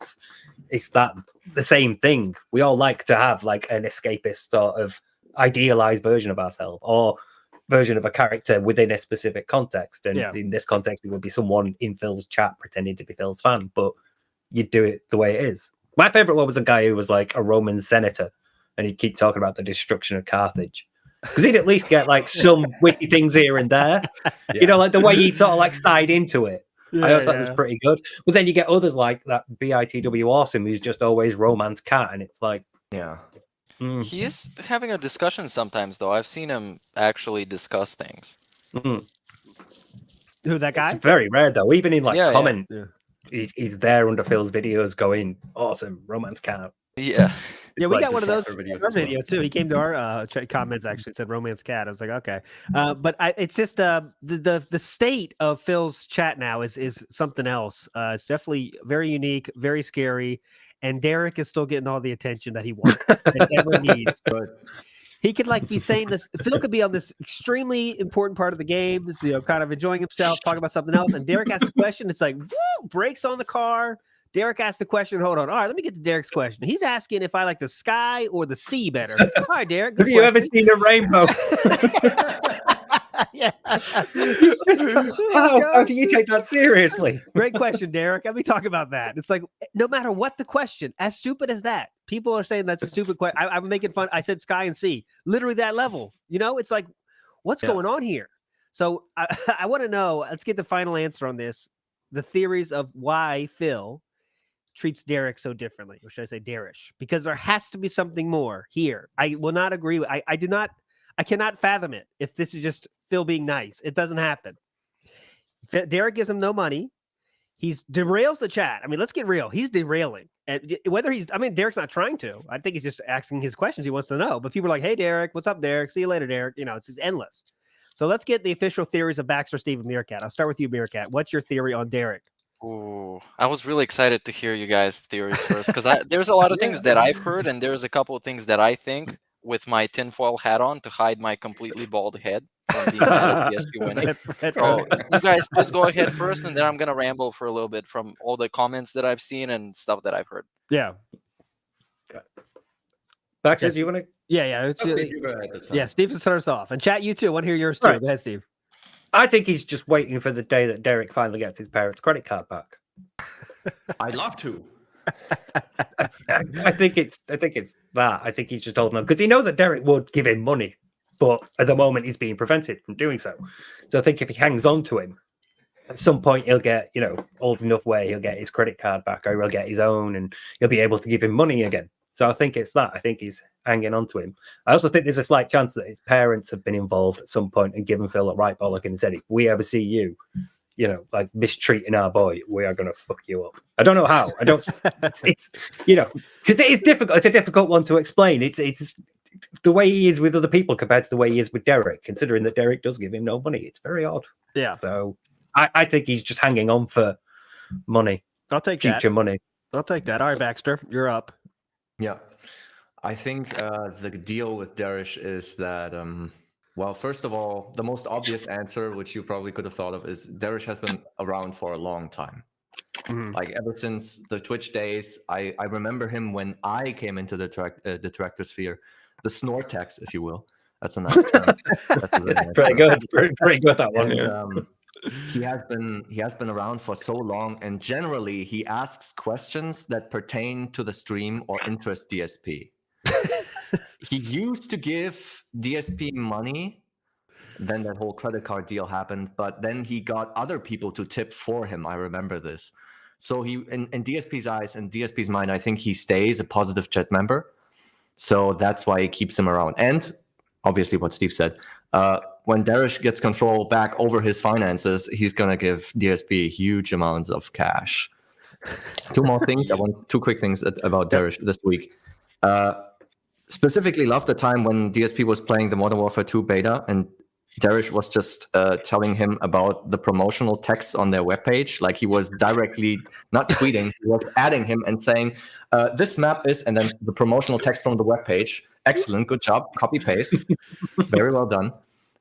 it's that the same thing. We all like to have like an escapist sort of idealized version of ourselves, or version of a character within a specific context, and in this context it would be someone in Phil's chat pretending to be Phil's fan, but you do it the way it is. My favorite one was a guy who was like a Roman senator, and he'd keep talking about the destruction of Carthage, because he'd at least get like some witty things here and there. You know, like the way he sort of like side into it. I always thought it was pretty good. But then you get others like that BITW Awesome, who's just always romance cat, and it's like, he is having a discussion sometimes, though. I've seen him actually discuss things. Who, that guy? It's very rare, though. Even in like comment, he's there under Phil's videos going, awesome, romance cat. Yeah. Yeah, we like got one of those videos in our video too. He came to our comments, actually said romance cat. I was like, okay. But it's just the state of Phil's chat now is something else. It's definitely very unique, very scary. And Derek is still getting all the attention that he wants and ever needs. He could like be saying this. Phil could be on this extremely important part of the game, kind of enjoying himself, talking about something else. And Derek asks a question. It's like, woo, brakes on the car. Derek asked a question. Hold on. All right, let me get to Derek's question. He's asking if I like the sky or the sea better. All right, Derek. Have you ever seen a rainbow? Yeah. How do you take that seriously? Great question, Derek. Let me talk about that. It's like, no matter what the question, as stupid as that, people are saying that's a stupid question. I'm making fun. I said sky and sea, literally that level. You know, it's like, what's going on here? So I want to know, let's get the final answer on this. The theories of why Phil treats Derek so differently, or should I say Derish? Because there has to be something more here. I will not agree with, I cannot fathom it if this is just Phil being nice. It doesn't happen. Derek gives him no money. He's derails the chat. I mean, let's get real. He's derailing. And whether Derek's not trying to. I think he's just asking his questions he wants to know. But people are like, hey, Derek, what's up, Derek? See you later, Derek. You know, it's just endless. So let's get the official theories of Baxter, Steve, and Meerkat. I'll start with you, Meerkat. What's your theory on Derek? Ooh, I was really excited to hear you guys' theories first, because there's a lot of things that I've heard, and there's a couple of things that I think, with my tinfoil hat on to hide my completely bald head from being mad at DSP winning. So you guys please go ahead first, and then I'm gonna ramble for a little bit from all the comments that I've seen and stuff that I've heard. Yeah. Baxter, do you want to? Yeah. Yeah, Steve can start us off. And chat, you too. I want to hear yours too. Go ahead, Steve. I think he's just waiting for the day that Derek finally gets his parents' credit card back. I'd love to. I think it's that. I think he's just holding on because he knows that Derek would give him money, but at the moment he's being prevented from doing so. So I think if he hangs on to him, at some point he'll get, old enough where he'll get his credit card back, or he'll get his own, and he'll be able to give him money again. So I think it's that. I think he's hanging on to him. I also think there's a slight chance that his parents have been involved at some point and given Phil a right bollock and said, if we ever see you, like mistreating our boy, we are going to fuck you up. I don't know how. I don't. It's because it is difficult. It's a difficult one to explain. It's the way he is with other people compared to the way he is with Derek. Considering that Derek does give him no money, it's very odd. Yeah. So I think he's just hanging on for money. I'll take future money. I'll take that. All right, Baxter, you're up. Yeah, I think the deal with Derish is that. Well, first of all, the most obvious answer, which you probably could have thought of, is Derish has been around for a long time. Like ever since the Twitch days. I remember him when I came into the director sphere, the Snortex, if you will. That's a nice term. That's a really nice pretty term. good. Pretty good that one. And, he has been around for so long, and generally he asks questions that pertain to the stream or interest DSP. He used to give DSP money, then that whole credit card deal happened, but then he got other people to tip for him. I remember this. So he, in DSP's eyes and DSP's mind, I think he stays a positive chat member. So that's why he keeps him around. And obviously what Steve said, when Darish gets control back over his finances, he's going to give DSP huge amounts of cash. Two more things. I want two quick things about Darish this week. Specifically, loved the time when DSP was playing the Modern Warfare 2 beta and Darish was just telling him about the promotional text on their webpage. Like he was directly, not tweeting, he was adding him and saying, this map is, and then the promotional text from the webpage. Excellent, good job, copy paste. Very well done.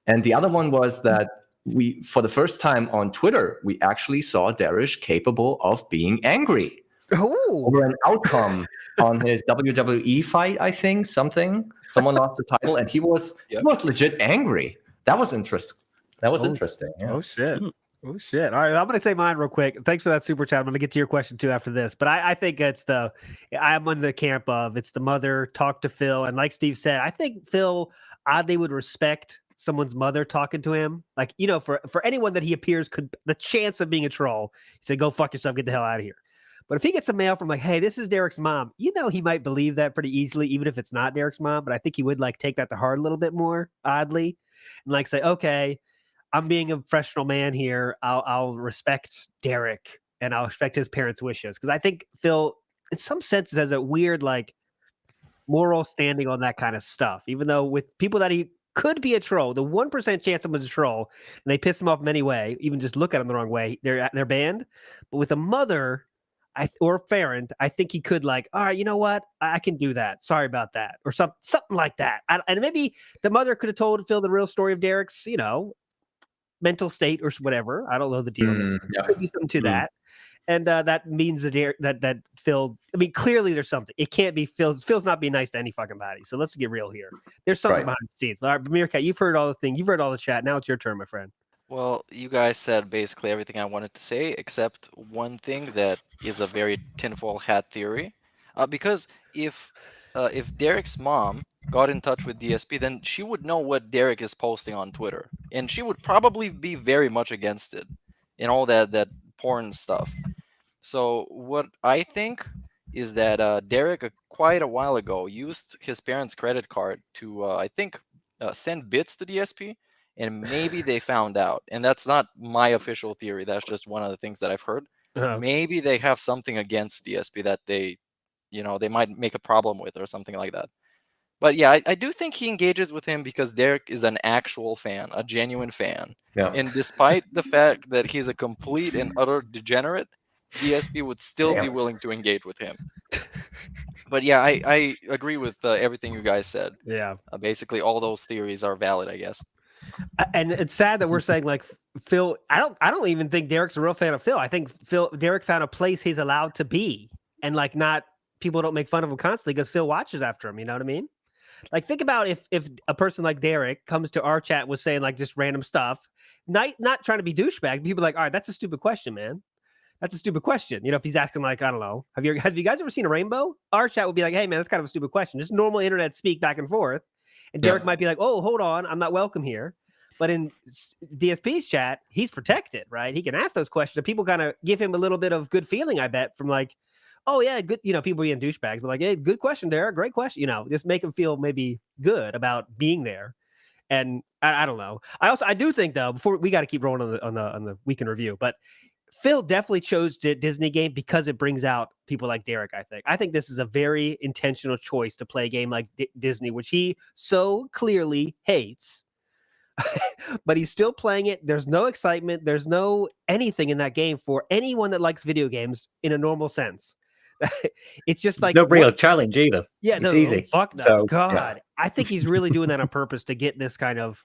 And the other one was that we, for the first time on Twitter, we actually saw Darish capable of being angry. Over an outcome on his WWE fight, I think, something. Someone lost the title and he was legit angry. That was interesting. Interesting. Yeah. Oh shit. Oh shit. All right, I'm gonna say mine real quick. Thanks for that super chat. I'm gonna get to your question too after this. But I think I'm on the camp of it's the mother talk to Phil, and like Steve said, I think Phil oddly would respect someone's mother talking to him. Like, you know, for anyone that he appears could the chance of being a troll, he said, "Go fuck yourself, get the hell out of here." But if he gets a mail from like, "Hey, this is Derek's mom," you know, he might believe that pretty easily, even if it's not Derek's mom. But I think he would like take that to heart a little bit more, oddly. And like say, okay, I'm being a professional man here. I'll respect Derek and I'll respect his parents' wishes. Because I think Phil, in some senses, has a weird like moral standing on that kind of stuff. Even though with people that he could be a troll, the 1% chance someone's a troll, and they piss him off in any way, even just look at him the wrong way, they're banned. But with a mother or parent, I think he could like, all right, you know what? I can do that. Sorry about that. Or something like that. And maybe the mother could have told Phil the real story of Derek's, you know, mental state or whatever. I don't know the deal. There could be something to that. And that means that Phil, I mean, clearly there's something. It can't be Phil's not being nice to any fucking body. So let's get real here. There's something behind the scenes. All right, Meerkat, you've heard all the things. You've heard all the chat. Now it's your turn, my friend. Well, you guys said basically everything I wanted to say, except one thing that is a very tinfoil hat theory. Because if Derek's mom got in touch with DSP, then she would know what Derek is posting on Twitter, and she would probably be very much against it and all that porn stuff. So what I think is that Derek quite a while ago used his parents' credit card to I think send bits to DSP. And maybe they found out. And that's not my official theory. That's just one of the things that I've heard. Maybe they have something against DSP that they might make a problem with or something like that. But yeah, I do think he engages with him because Derek is an actual fan, a genuine fan. Yeah. And despite the fact that he's a complete and utter degenerate, DSP would still be willing to engage with him. But yeah, I agree with everything you guys said. Yeah. Basically, all those theories are valid, I guess. And it's sad that we're saying like Phil. I don't even think Derek's a real fan of Phil. I think Derek found a place he's allowed to be, and like not people don't make fun of him constantly because Phil watches after him. You know what I mean? Like think about if a person like Derek comes to our chat was saying like just random stuff, not trying to be douchebag. People are like, all right, that's a stupid question, man. That's a stupid question. You know, if he's asking like, I don't know, have you guys ever seen a rainbow? Our chat would be like, hey man, that's kind of a stupid question. Just normal internet speak back and forth. And Derek might be like, oh, hold on, I'm not welcome here. But in DSP's chat, he's protected, right? He can ask those questions. And people kind of give him a little bit of good feeling, I bet, from like, oh, yeah, good. You know, people being douchebags, but like, hey, good question, Derek. Great question. You know, just make him feel maybe good about being there. And I don't know. I do think, though, before we got to keep rolling on the weekend review, but Phil definitely chose the Disney game because it brings out people like Derek, I think this is a very intentional choice to play a game like Disney, which he so clearly hates. But he's still playing it. There's no excitement. There's no anything in that game for anyone that likes video games in a normal sense. It's just like no real challenge either. Yeah, it's easy. Fuck no. So, God. Yeah. I think he's really doing that on purpose to get this kind of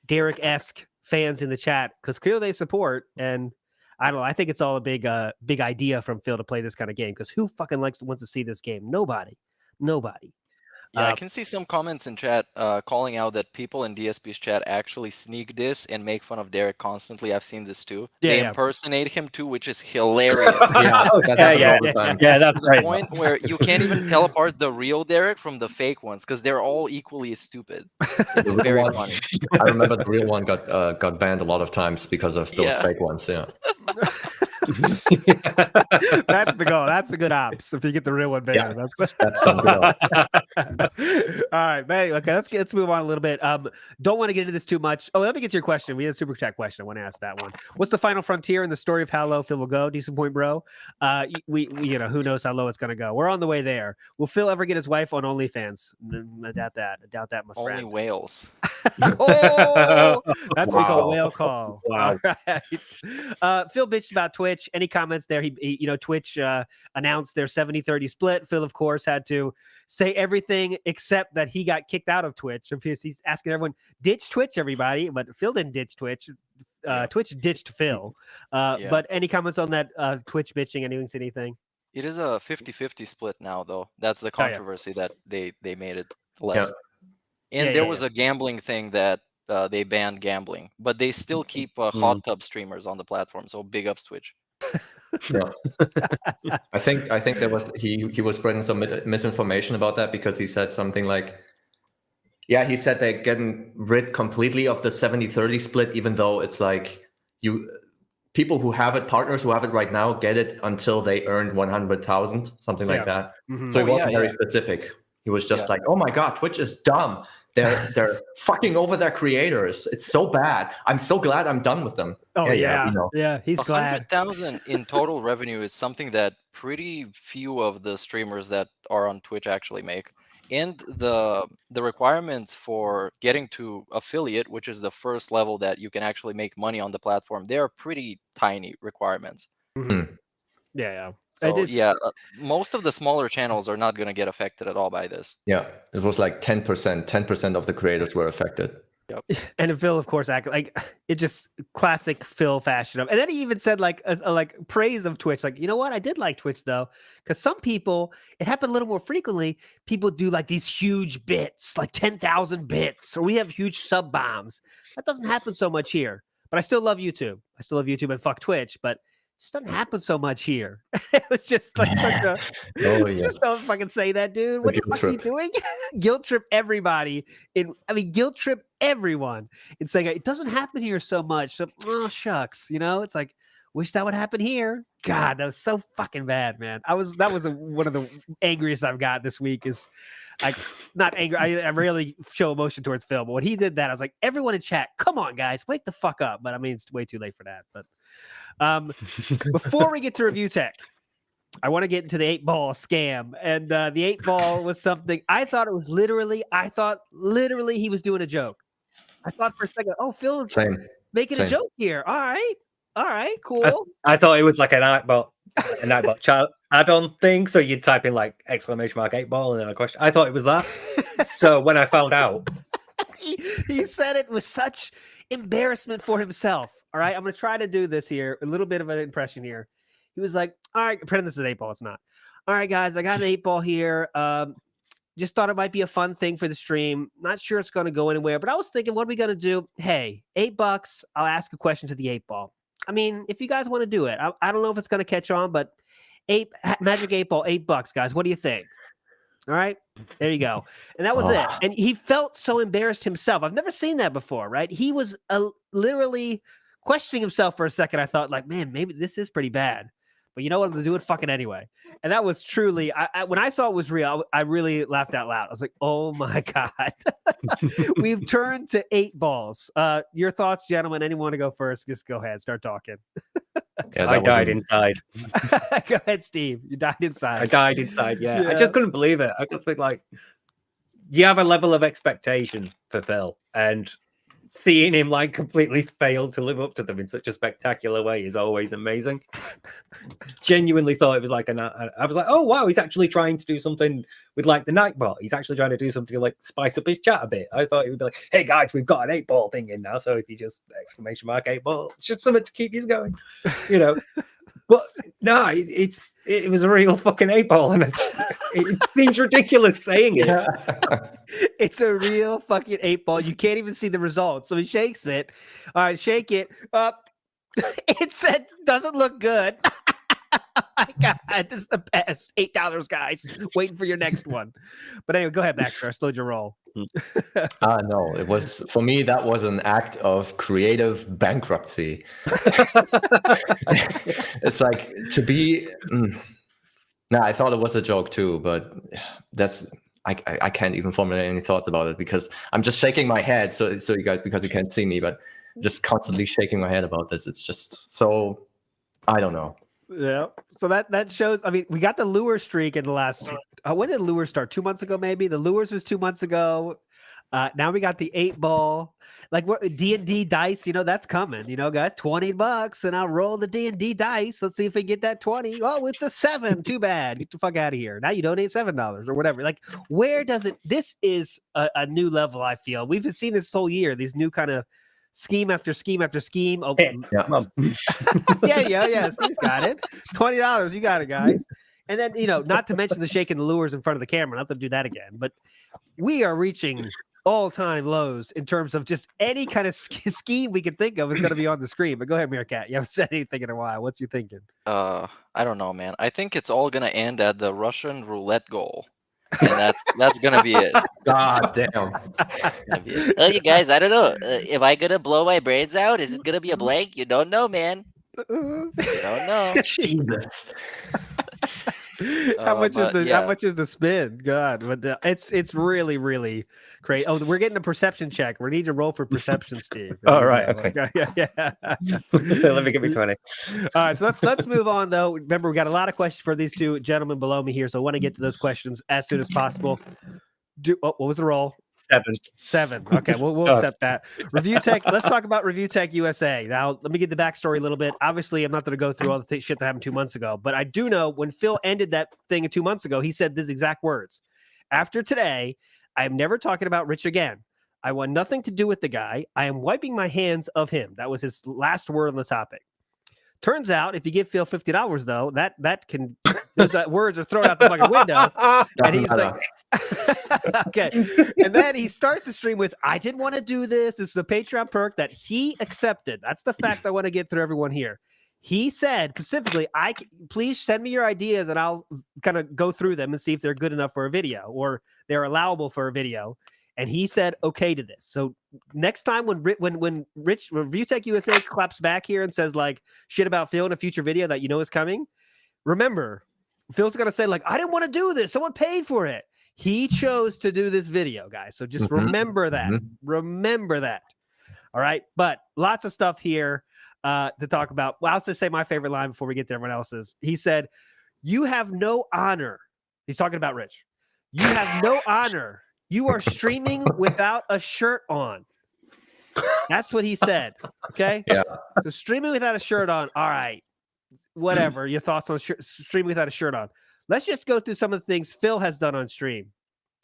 Derek-esque fans in the chat because clearly they support. And I don't know. I think it's all a big idea from Phil to play this kind of game because who fucking wants to see this game? Nobody. Yeah, I can see some comments in chat calling out that people in DSP's chat actually sneak diss and make fun of Derek constantly. I've seen this too. They impersonate him too, which is hilarious. That's right. Point where you can't even tell apart the real Derek from the fake ones because they're all equally stupid. It's very funny. I remember the real one got banned a lot of times because of those fake ones. Yeah. That's the goal. That's the good ops. If you get the real one bigger, that's some good ops. All right, man. Okay, let's move on a little bit. Don't want to get into this too much. Oh, let me get to your question. We had a super chat question. I want to ask that one. What's the final frontier in the story of how low Phil will go? Decent point, bro. We who knows how low it's gonna go. We're on the way there. Will Phil ever get his wife on OnlyFans? I doubt that. I doubt that, my friend. Only whales. Oh, that's what we call a whale call. Wow. All right. Phil bitched about Twitch. Any comments there? He Twitch announced their 70-30 split. Phil, of course, had to say everything except that he got kicked out of Twitch. So he's asking everyone, ditch Twitch, everybody. But Phil didn't ditch Twitch. Twitch ditched Phil. But any comments on that Twitch bitching? Anything? It is a 50-50 split now, though. That's the controversy that they made it less. And there was a gambling thing that they banned gambling, but they still keep hot tub streamers on the platform. So big ups Twitch. I think there was he was spreading some misinformation about that, because he said something like, he said they're getting rid completely of the 70-30 split, even though it's like people who have it, partners who have it right now, get it until they earn 100,000, something like that. So he wasn't very specific. He was just like, "Oh my God, Twitch is dumb. They're fucking over their creators. It's so bad. I'm so glad I'm done with them." Oh he's glad. 100,000 in total revenue is something that pretty few of the streamers that are on Twitch actually make. And the requirements for getting to affiliate, which is the first level that you can actually make money on the platform, they are pretty tiny requirements. So most of the smaller channels are not going to get affected at all by this. Yeah, it was like 10% of the creators were affected. Yep. And Phil, of course, acted like it, just classic Phil fashion. And then he even said like praise of Twitch. Like, you know what? I did like Twitch though, because some people, it happened a little more frequently. People do like these huge bits, like 10,000 bits, or we have huge sub bombs. That doesn't happen so much here. But I still love YouTube. I still love YouTube and fuck Twitch. But it just doesn't happen so much here. It was just like such a. Just don't fucking say that, dude. What the fuck are you doing? Guilt trip everybody. Guilt trip everyone in saying it doesn't happen here so much. So, oh shucks, it's like, wish that would happen here. God, that was so fucking bad, man. That was one of the angriest I've got this week. Is like not angry. I rarely show emotion towards Phil, but when he did that, I was like, everyone in chat, come on, guys, wake the fuck up. But I mean, it's way too late for that. But before we get to review tech, I want to get into the 8-ball scam. And the 8-ball was something I thought literally he was doing a joke. I thought for a second, oh, Phil's making a joke here. All right, cool. I thought it was like an Nightbot child add-on thing. So you'd type in like exclamation mark 8-ball and then a question. I thought it was that. So when I found out, he said it with such embarrassment for himself. All right, I'm going to try to do this here. A little bit of an impression here. He was like, all right, pretend this is an 8-ball. It's not. All right, guys, I got an 8-ball here. Just thought it might be a fun thing for the stream. Not sure it's going to go anywhere, but I was thinking, what are we going to do? Hey, $8. I'll ask a question to the 8-ball. I mean, if you guys want to do it, I don't know if it's going to catch on, but Magic 8-ball, $8, guys. What do you think? All right, there you go. And that was it. And he felt so embarrassed himself. I've never seen that before, right? He was literally questioning himself for a second. I thought, like, man, maybe this is pretty bad. But you know what? I'm going to do it fucking anyway. And that was truly, when I saw it was real, I really laughed out loud. I was like, oh my God. We've turned to 8 balls. Your thoughts, gentlemen? Anyone want to go first? Just go ahead. Start talking. I died inside. Go ahead, Steve. You died inside. I died inside, yeah. I just couldn't believe it. I just think like, you have a level of expectation for Phil, and seeing him like completely fail to live up to them in such a spectacular way is always amazing. Genuinely thought it was like I was like, oh wow, he's actually trying to do something with like the Nightbot. He's actually trying to do something to like spice up his chat a bit. I thought he would be like, hey guys, we've got an 8-ball thing in now. So if you just exclamation mark 8-ball, it's just something to keep you going, you know. But no, it was a real fucking 8-ball, and it seems ridiculous saying it. Yeah. It's a real fucking 8-ball. You can't even see the results. So he shakes it. All right, shake it up. It said doesn't look good. Oh my God, this is the best. $8, guys. Waiting for your next one. But anyway, go ahead, Baxter. I slowed your roll. No, it was for me. That was an act of creative bankruptcy. It's like to be. No, I thought it was a joke too, but I can't even formulate any thoughts about it because I'm just shaking my head. So you guys, because you can't see me, but just constantly shaking my head about this. It's just so. I don't know. Yeah. So that shows. I mean, we got the lure streak in the last. When did lure start? 2 months ago, maybe. The lures was 2 months ago. Now we got the 8-ball. Like what D&D dice, that's coming. Guys, $20, and I'll roll the D&D dice. Let's see if we get that 20. Oh, it's a 7. Too bad. Get the fuck out of here. Now you donate $7 or whatever. Like, where does it? This is a new level. I feel we've been seeing this whole year. These new kind of scheme after scheme after scheme. Oh, yeah. Steve's got it. $20. You got it, guys. And then, not to mention the shaking the lures in front of the camera. Not to do that again. But we are reaching all-time lows in terms of just any kind of scheme we can think of is going to be on the screen. But go ahead, Meerkat. You haven't said anything in a while. What's you thinking? I don't know, man. I think it's all going to end at the Russian roulette goal. And that's going to be it. God damn. That's going to be it. Well, you guys, I don't know. Am I going to blow my brains out? Is it going to be a blank? You don't know, man. You don't know. Jesus. How much is the spin? God, but it's really, really crazy. Oh, we're getting a perception check. We need to roll for perception, Steve. All right, okay. Yeah. So let me give me 20. All right, so let's move on though. Remember, we got a lot of questions for these two gentlemen below me here, so I want to get to those questions as soon as possible. What was the roll? 7. Okay, we'll accept that. Review Tech. Let's talk about Review Tech USA. Now, let me get the backstory a little bit. Obviously, I'm not going to go through all the shit that happened 2 months ago, but I do know when Phil ended that thing 2 months ago, he said these exact words. After today, I am never talking about Rich again. I want nothing to do with the guy. I am wiping my hands of him. That was his last word on the topic. Turns out, if you give Phil $50, though, that can those words are thrown out the fucking window. And he's like, okay. And then he starts the stream with, I didn't want to do this. This is a Patreon perk that he accepted. That's the fact I want to get through everyone here. He said specifically, please send me your ideas and I'll kind of go through them and see if they're good enough for a video or they're allowable for a video. And he said okay to this. So next time when Review Tech USA claps back here and says like shit about Phil in a future video that is coming, remember, Phil's gonna say like, I didn't want to do this. Someone paid for it. He chose to do this video, guys. So just remember that. Remember that. All right. But lots of stuff here to talk about. Well, I'll just say my favorite line before we get to everyone else's. He said, "You have no honor." He's talking about Rich. You have no honor. You are streaming without a shirt on. That's what he said. Okay. Yeah. So streaming without a shirt on. All right. Whatever. Your thoughts on streaming without a shirt on. Let's just go through some of the things Phil has done on stream.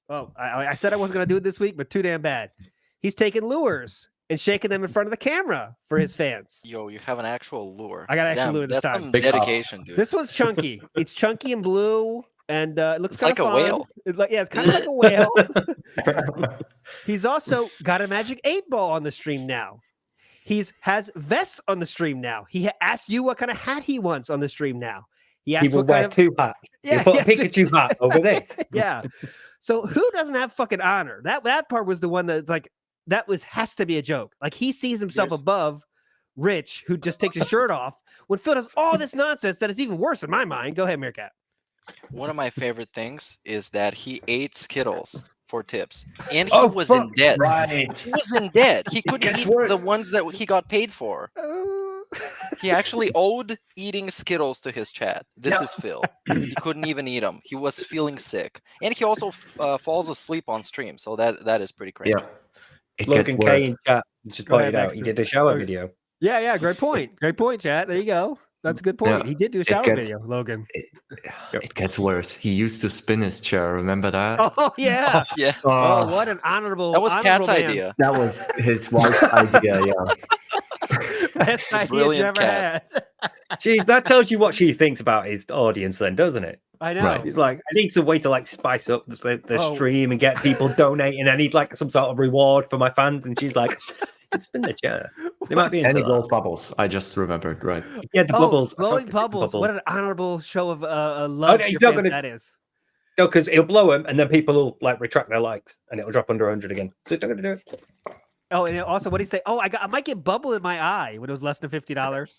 Oh, I said I wasn't going to do it this week, but too damn bad. He's taking lures and shaking them in front of the camera for his fans. Yo, you have an actual lure. I got an actual lure this that's time. Some dedication, dude. This one's chunky. It's chunky and blue. And it looks like fun. A whale. It's kind of like a whale. He's also got a magic 8-ball on the stream now. Has vests on the stream now. He asked you what kind of hat he wants on the stream now. He will wear 2 hats. Yeah, put a Pikachu hat over this. Yeah. So who doesn't have fucking honor? That part was the one that's like has to be a joke. Like he sees himself above Rich, who just takes his shirt off. When Phil does all this nonsense, that is even worse in my mind. Go ahead, Meerkat. One of my favorite things is that he ate Skittles for tips, and he was in debt. Right, he was in debt. He couldn't eat the ones that he got paid for. He actually owed eating Skittles to his chat. This is Phil. He couldn't even eat them. He was feeling sick, and he also falls asleep on stream. So that is pretty crazy. Yeah. Logan K in chat just pointed out he did a shower video. Yeah. Great point. Great point, chat. There you go. That's a good point. Yeah, he did do a shower video, Logan. It gets worse. He used to spin his chair. Remember that? Oh, yeah. Yeah. Oh, what an honorable. That was Kat's idea. That was his wife's idea, yeah. Best idea you ever had. Jeez, that tells you what she thinks about his audience then, doesn't it? I know. Right. He's like, I need some way to like spice up the stream and get people donating. I need like some sort of reward for my fans. And she's like, spin the chair. They might be into those bubbles. I just remembered, right? Yeah, the bubbles. Blowing bubbles. What an honorable show of love that is. No, because it'll blow them, and then people will like retract their likes, and it'll drop under 100 again. Just not gonna do it. Oh, and also, what did he say? Oh, I might get bubble in my eye when it was less than $50.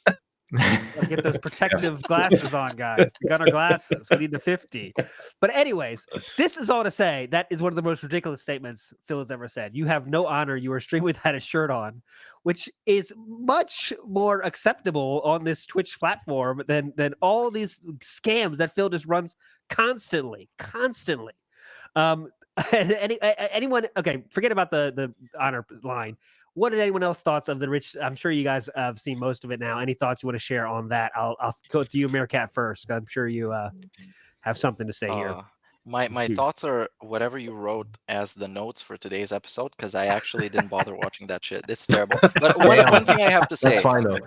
Get those protective glasses on, guys. The Gunner glasses. We need the 50. But anyways, this is all to say that is one of the most ridiculous statements Phil has ever said. You have no honor. You are streaming without a shirt on, which is much more acceptable on this Twitch platform than all these scams that Phil just runs constantly. Anyone? Okay, forget about the honor line. What did anyone else thoughts of the Rich? I'm sure you guys have seen most of it now. Any thoughts you want to share on that? I'll go to you, Meerkat, first. I'm sure you have something to say here. My thoughts are whatever you wrote as the notes for today's episode, because I actually didn't bother watching that shit. It's terrible. But one thing I have to say, that's fine though.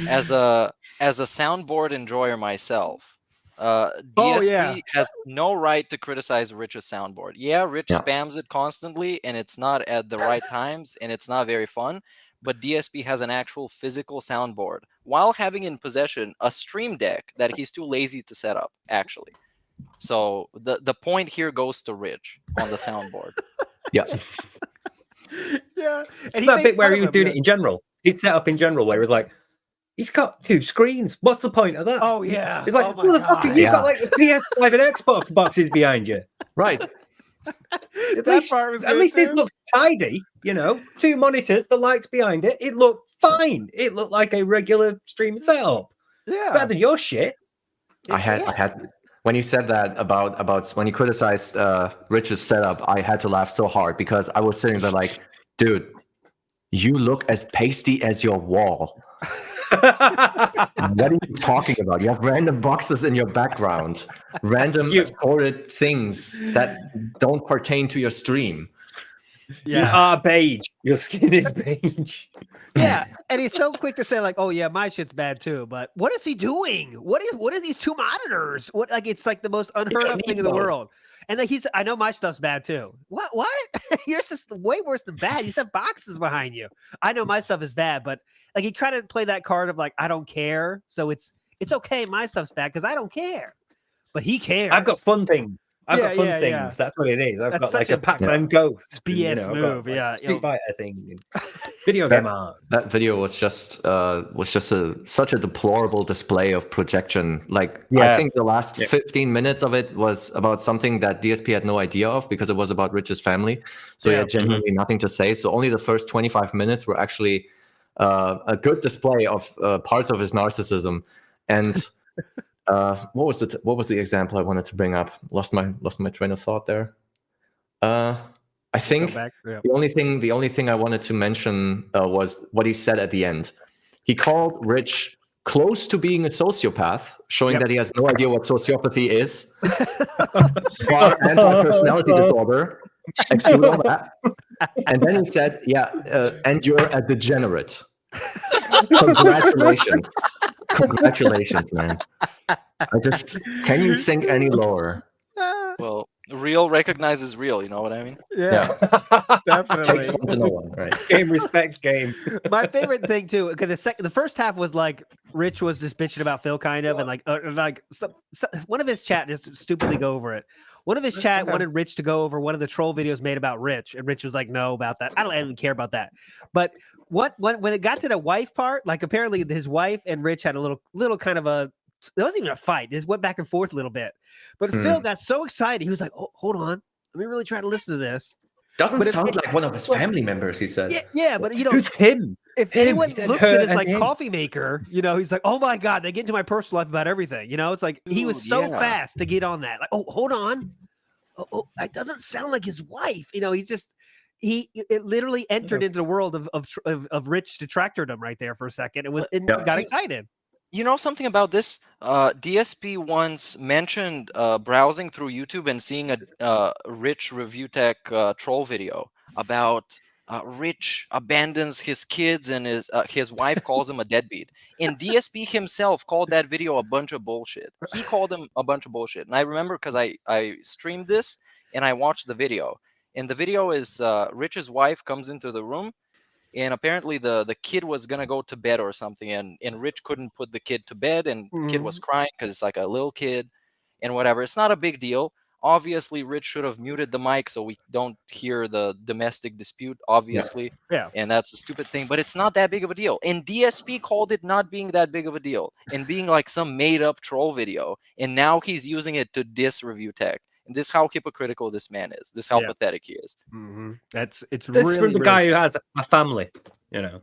As a soundboard enjoyer myself, DSP has no right to criticize Rich's soundboard. Yeah, Rich spams it constantly, and it's not at the right times, and it's not very fun. But DSP has an actual physical soundboard while having in possession a stream deck that he's too lazy to set up, actually. So the point here goes to Rich on the soundboard. Yeah. And that bit where he was doing it in general. He'd set up in general where he was like, he's got 2 screens. What's the point of that? Oh, yeah. He's like, what the fuck? You've got like the PS5 and Xbox boxes behind you. Right. At least it looked tidy, 2 monitors, the lights behind it. It looked fine. It looked like a regular stream setup. Yeah. Better than your shit. I had when you said that about when you criticized Rich's setup, I had to laugh so hard because I was sitting there like, dude, you look as pasty as your wall. What are you talking about? You have random boxes in your background, random assorted things that don't pertain to your stream. You are beige. Your skin is beige. Yeah, and he's so quick to say like, "Oh yeah, my shit's bad too." But what is he doing? What is these 2 monitors? What it's like the most unheard of thing in the world. And like I know my stuff's bad too. What? Yours is way worse than bad. You just have boxes behind you. I know my stuff is bad, but like he tried to play that card of like I don't care, so it's okay. My stuff's bad because I don't care, but he cares. I've got fun things. I've got fun things. Yeah. That's what it is. I've got like a Pac-Man Ghost BS move. Got, like, Street Fighter thing. Video game art. That video was just such a deplorable display of projection. Like I think the last 15 minutes of it was about something that DSP had no idea of because it was about Rich's family. So he had genuinely nothing to say. So only the first 25 minutes were actually a good display of parts of his narcissism. And what was the example I wanted to bring up? Lost my train of thought there. I think the only thing I wanted to mention was what he said at the end. He called Rich close to being a sociopath, showing that he has no idea what sociopathy is. Anti-personality disorder. Exclude all that. And then he said, and you're a degenerate. Congratulations, man. Can you sink any lower? Well, real recognizes real, you know what I mean? Yeah. Definitely. Takes one to know one, right? Game respects game. My favorite thing too, because the first half was like Rich was just bitching about Phil kind of, and like one of his chat just stupidly go over it. One of his chat wanted Rich to go over one of the troll videos made about Rich, and Rich was like, "No, about that. I don't even care about that." But when it got to the wife part, like apparently his wife and Rich had a little kind of a. There wasn't even a fight. It just went back and forth a little bit. But Phil got so excited. He was like, "Oh, hold on. Let me really try to listen to this." Doesn't sound like one of his family members, he said. Yeah, but who's him? If anyone looks at his like coffee maker, he's like, "Oh my God, they get into my personal life about everything." It's like he was so fast to get on that. Like, "Oh, hold on. Oh, that doesn't sound like his wife." He's just it literally entered into the world of Rich detractordom right there for a second. It got excited. You know something about this? DSP once mentioned browsing through YouTube and seeing a Rich Review Tech troll video about Rich abandons his kids and his wife calls him a deadbeat. And DSP himself called that video a bunch of bullshit. He called him a bunch of bullshit. And I remember because I streamed this and I watched the video. And the video is Rich's wife comes into the room. And apparently the kid was going to go to bed or something. And Rich couldn't put the kid to bed. And the kid was crying because it's like a little kid and whatever. It's not a big deal. Obviously, Rich should have muted the mic so we don't hear the domestic dispute, obviously. Yeah. And that's a stupid thing, but it's not that big of a deal. And DSP called it not being that big of a deal and being like some made-up troll video. And now he's using it to diss Review Tech. And this is how hypocritical this man is. This is how pathetic he is. It's This really, from the guy who has a family, you know.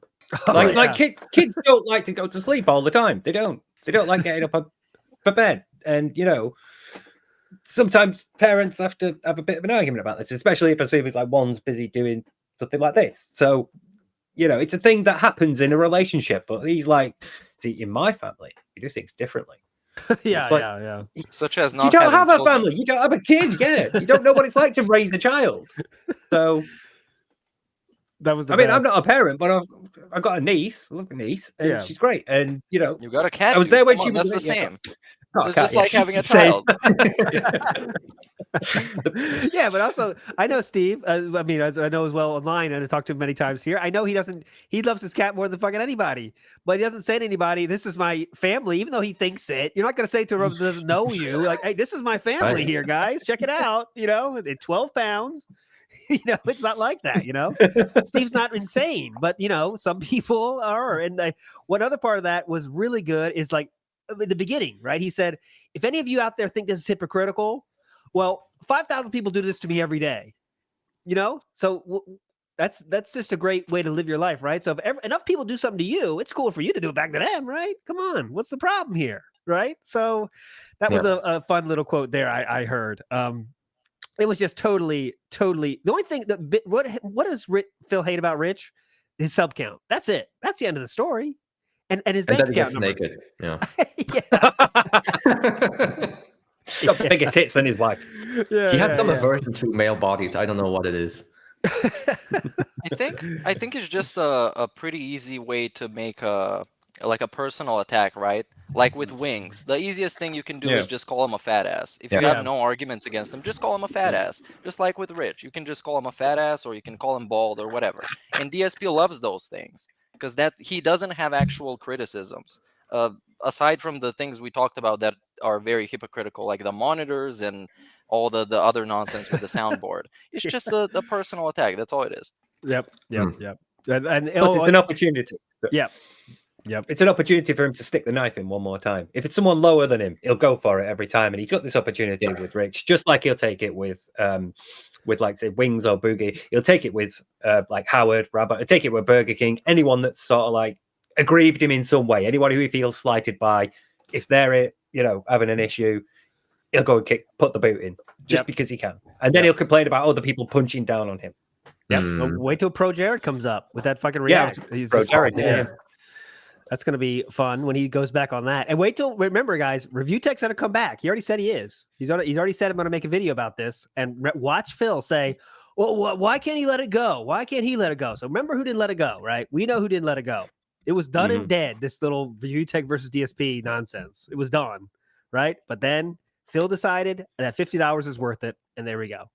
Like kids don't like to go to sleep all the time. They don't like getting up for bed. And you know, sometimes parents have to have a bit of an argument about this, especially if assuming like one's busy doing something like this. So, you know, it's a thing that happens in a relationship. But he's like, see, in my family, we do things differently. Yeah. Such as You not don't have having a children. family. You don't have a kid. Yeah, you don't know what it's like to raise a child. So that was. I mean, I'm not a parent, but I've got a niece. I love a niece, and she's great. And you know, You got a cat. I was dude. there when Come she on, was. that's the same. Not a It's cat, just like yes. having a Same. child. Yeah, but also I know Steve. I mean, as I know as well online, and I talked to him many times here. I know he doesn't. He loves his cat more than fucking anybody, but he doesn't say to anybody, "This is my family," even though he thinks it. You're not going to say to him that doesn't know you, like, "Hey, this is my family here, guys. Check it out." You know, at 12 pounds. You know, it's not like that. You know, Steve's not insane, but you know, some people are. And one other part of that was really good is like in the beginning, right? He said, "If any of you out there think this is hypocritical, well, 5,000 people do this to me every day." You know, so that's just a great way to live your life, right? So if enough people do something to you, it's cool for you to do it back to them, right? Come on, what's the problem here, right? So that was a fun little quote there I heard. It was just totally. The only thing that what does Phil hate about Rich? His sub count. That's it. That's the end of the story. And his bank then he account gets number. naked. Yeah. He's got bigger tits than his wife. He had some aversion to male bodies. I don't know what it is. I think it's just a pretty easy way to make a personal attack, right? Like with Wings, the easiest thing you can do is just call him a fat ass. If you have no arguments against him, just call him a fat ass. Just like with Rich, you can just call him a fat ass, or you can call him bald or whatever. And DSP loves those things because that he doesn't have actual criticisms. Aside from the things we talked about that are very hypocritical, like the monitors and all the other nonsense with the soundboard. It's just a personal attack. That's all it is. Yep. And Plus, it's an opportunity. Yep. It's an opportunity for him to stick the knife in one more time. If it's someone lower than him, he'll go for it every time. And he took this opportunity with Rich, just like he'll take it with like say Wings or Boogie. He'll take it with like Howard, Rabbit. He'll take it with Burger King. Anyone that's sort of like aggrieved him in some way. Anyone who he feels slighted by, if they're having an issue, he'll go and put the boot in just because he can. And then he'll complain about other people punching down on him. Yep. Wait till Pro Jared comes up with that fucking react. He's Pro Jared. That's going to be fun when he goes back on that. And wait till, remember, guys, Review Tech's going to come back. He already said he is. He's already said I'm going to make a video about this. And watch Phil say, well, why can't he let it go? Why can't he let it go? So remember who didn't let it go, right? We know who didn't let it go. It was done and dead, this little Review Tech versus DSP nonsense. It was done, right? But then Phil decided that $50 is worth it. And there we go.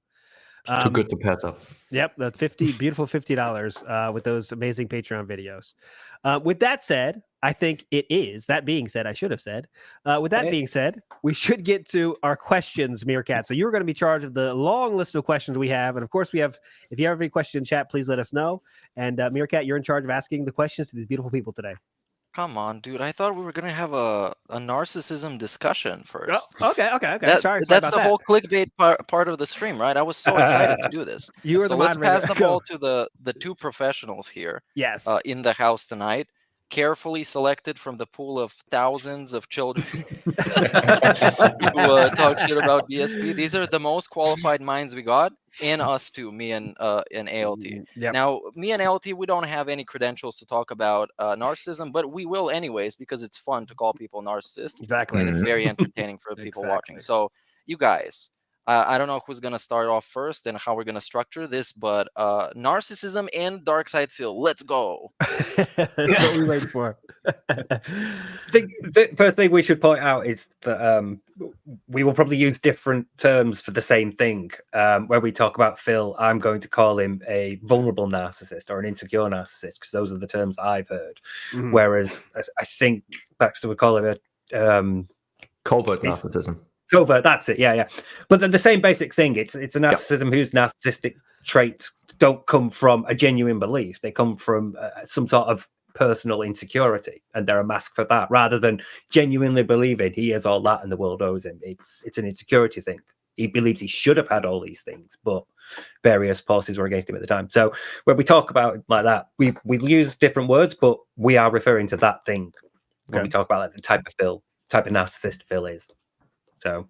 It's too good to pass up. Yep, that's beautiful $50 with those amazing Patreon videos. With that said, I think it is. That being said, I should have said. With that being said, we should get to our questions, Meerkat. So you're going to be charged of the long list of questions we have, and of course we have. If you have any questions in chat, please let us know. And Meerkat, you're in charge of asking the questions to these beautiful people today. Come on, dude. I thought we were going to have a narcissism discussion first. Oh, okay. Sorry that's about the whole clickbait part of the stream, right? I was so excited to do this. So let's pass the ball to the two professionals here. Yes. In the house tonight. Carefully selected from the pool of thousands of children who talk shit about DSP. These are the most qualified minds we got, and us too, me and ALT. Yep. Now, me and ALT, we don't have any credentials to talk about narcissism, but we will anyways because it's fun to call people narcissists. Exactly. And it's very entertaining for people watching. So, you guys, I don't know who's going to start off first and how we're going to structure this, but narcissism and dark side Phil, let's go. That's what we wait for. The first thing we should point out is that we will probably use different terms for the same thing. When we talk about Phil, I'm going to call him a vulnerable narcissist or an insecure narcissist because those are the terms I've heard. Whereas I think Baxter would call it a covert narcissism. Covert, that's it. Yeah. But the same basic thing. It's a narcissism whose narcissistic traits don't come from a genuine belief. They come from some sort of personal insecurity, and they're a mask for that, rather than genuinely believing he has all that and the world owes him. It's an insecurity thing. He believes he should have had all these things, but various forces were against him at the time. So when we talk about it like that, we use different words, but we are referring to that thing when we talk about like the type of narcissist Phil is. So,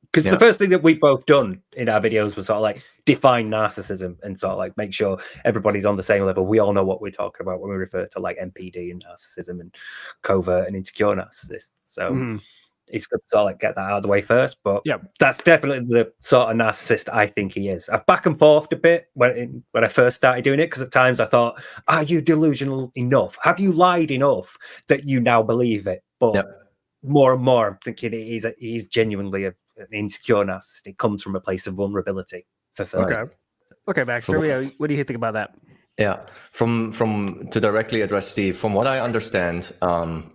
because the first thing that we've both done in our videos was sort of like define narcissism and sort of like make sure everybody's on the same level. We all know what we're talking about when we refer to like NPD and narcissism and covert and insecure narcissists. So it's good to sort of like get that out of the way first. But that's definitely the sort of narcissist I think he is. I've back and forth a bit when I first started doing it, because at times I thought, are you delusional enough? Have you lied enough that you now believe it? But more and more I'm thinking he's genuinely an insecure narcissist. It comes from a place of vulnerability for Phil. Okay, Baxter, what do you think about that? Yeah, from to directly address Steve, from what I understand,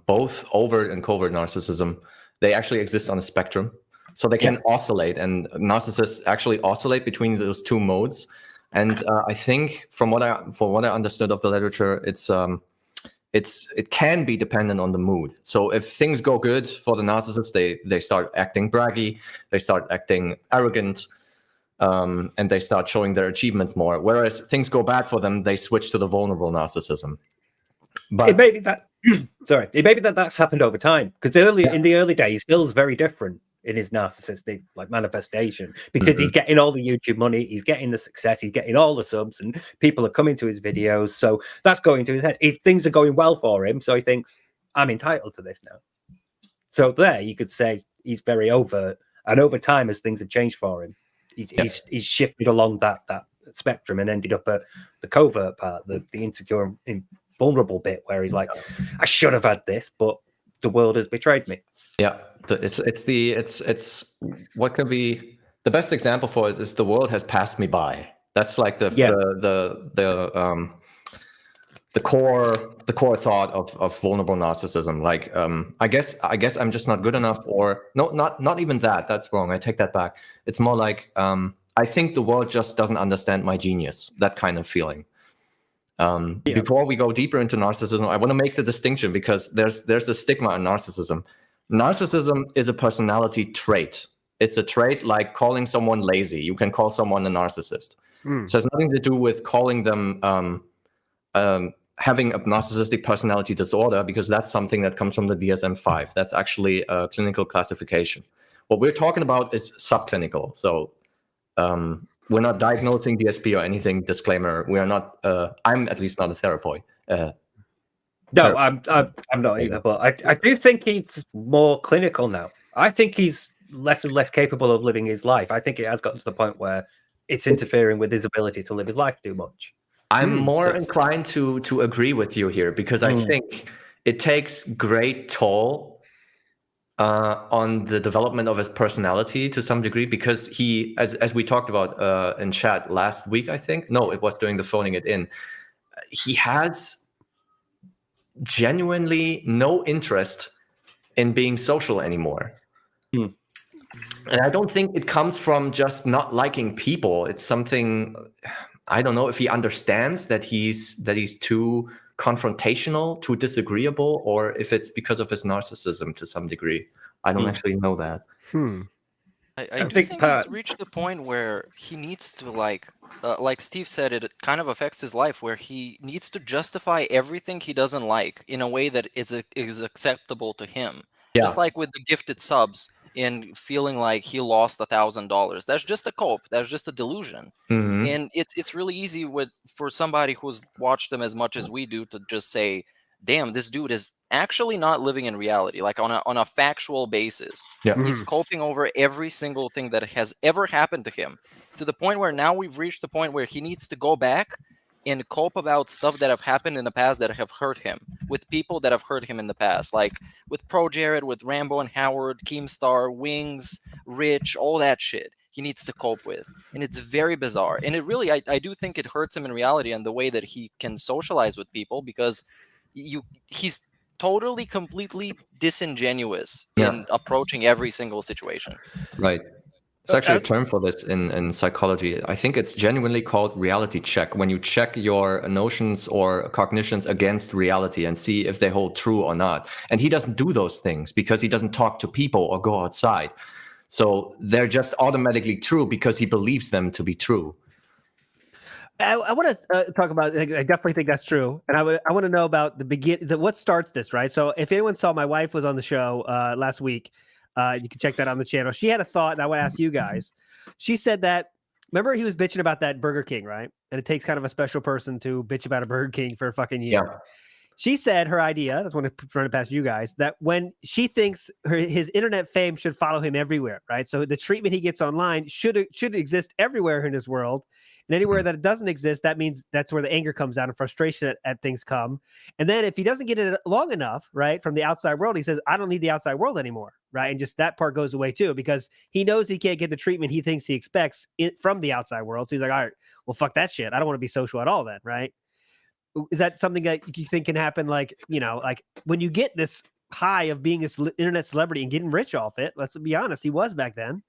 both overt and covert narcissism, they actually exist on a spectrum, so they can oscillate, and narcissists actually oscillate between those two modes. And I think from what I understood of the literature, it can be dependent on the mood. So if things go good for the narcissist, they start acting braggy, they start acting arrogant, and they start showing their achievements more. Whereas things go bad for them, they switch to the vulnerable narcissism. But it may be that it may be that's happened over time, because in the early days, Phil's very different in his narcissistic like manifestation, because he's getting all the YouTube money, he's getting the success, he's getting all the subs, and people are coming to his videos. So that's going to his head. Things are going well for him, so he thinks, I'm entitled to this now. So there you could say he's very overt, and over time, as things have changed for him, he's shifted along that spectrum and ended up at the covert part, the insecure and vulnerable bit, where he's like, I should have had this, but the world has betrayed me. Yeah, it's what could be the best example for it is the world has passed me by. That's like the core thought of vulnerable narcissism. Like, I guess I'm just not good enough, or no, not even that. That's wrong. I take that back. It's more like I think the world just doesn't understand my genius. That kind of feeling. Before we go deeper into narcissism, I want to make the distinction, because there's a stigma in narcissism. Narcissism is a personality trait. It's a trait like calling someone lazy. You can call someone a narcissist. So it has nothing to do with calling them having a narcissistic personality disorder, because that's something that comes from the DSM-5. That's actually a clinical classification. What we're talking about is subclinical. So we're not diagnosing DSP or anything. Disclaimer: we are not. I'm at least not a therapist. No, I'm not either. But I do think he's more clinical now. I think he's less and less capable of living his life. I think it has gotten to the point where it's interfering with his ability to live his life too much. I'm more inclined to agree with you here, because I think it takes great toll on the development of his personality to some degree, because he, as we talked about in chat last week, I think. No, it was during the phoning it in. He has genuinely no interest in being social anymore. And I don't think it comes from just not liking people. It's something, I don't know if he understands that he's too confrontational, too disagreeable, or if it's because of his narcissism to some degree. I don't actually know that. I do think he's reached the point where he needs to, like Steve said, it kind of affects his life, where he needs to justify everything he doesn't like in a way that is acceptable to him. Yeah. Just like with the gifted subs, and feeling like he lost $1,000. That's just a cope. That's just a delusion. And it's really easy for somebody who's watched them as much as we do to just say, damn, this dude is actually not living in reality, like on a factual basis. He's coping over every single thing that has ever happened to him, to the point where now we've reached the point where he needs to go back and cope about stuff that have happened in the past that have hurt him, with people that have hurt him in the past, like with Pro Jared, with Rambo and Howard, Keemstar, Wings, Rich, all that shit he needs to cope with. And it's very bizarre. And it really, I do think it hurts him in reality and the way that he can socialize with people, because he's totally, completely disingenuous in approaching every single situation. Right. It's actually a term for this in psychology. I think it's genuinely called reality check, when you check your notions or cognitions against reality and see if they hold true or not. And he doesn't do those things because he doesn't talk to people or go outside. So they're just automatically true because he believes them to be true. I want to talk about. I definitely think that's true, and I want to know about what starts this, right? So, if anyone saw, my wife was on the show last week. You can check that on the channel. She had a thought, and I want to ask you guys. She said that, remember, he was bitching about that Burger King, right? And it takes kind of a special person to bitch about a Burger King for a fucking year. Yeah. She said her idea, I just want to run it past you guys, that when she thinks his internet fame should follow him everywhere, right? So the treatment he gets online should exist everywhere in his world. And anywhere that it doesn't exist, that means that's where the anger comes out and frustration at things come. And then if he doesn't get it long enough, right, from the outside world, he says, I don't need the outside world anymore, right? And just that part goes away too, because he knows he can't get the treatment he thinks he expects from the outside world. So he's like, all right, well, fuck that shit. I don't want to be social at all then, right? Is that something that you think can happen? Like, you know, like when you get this high of being this internet celebrity and getting rich off it, let's be honest, he was back then.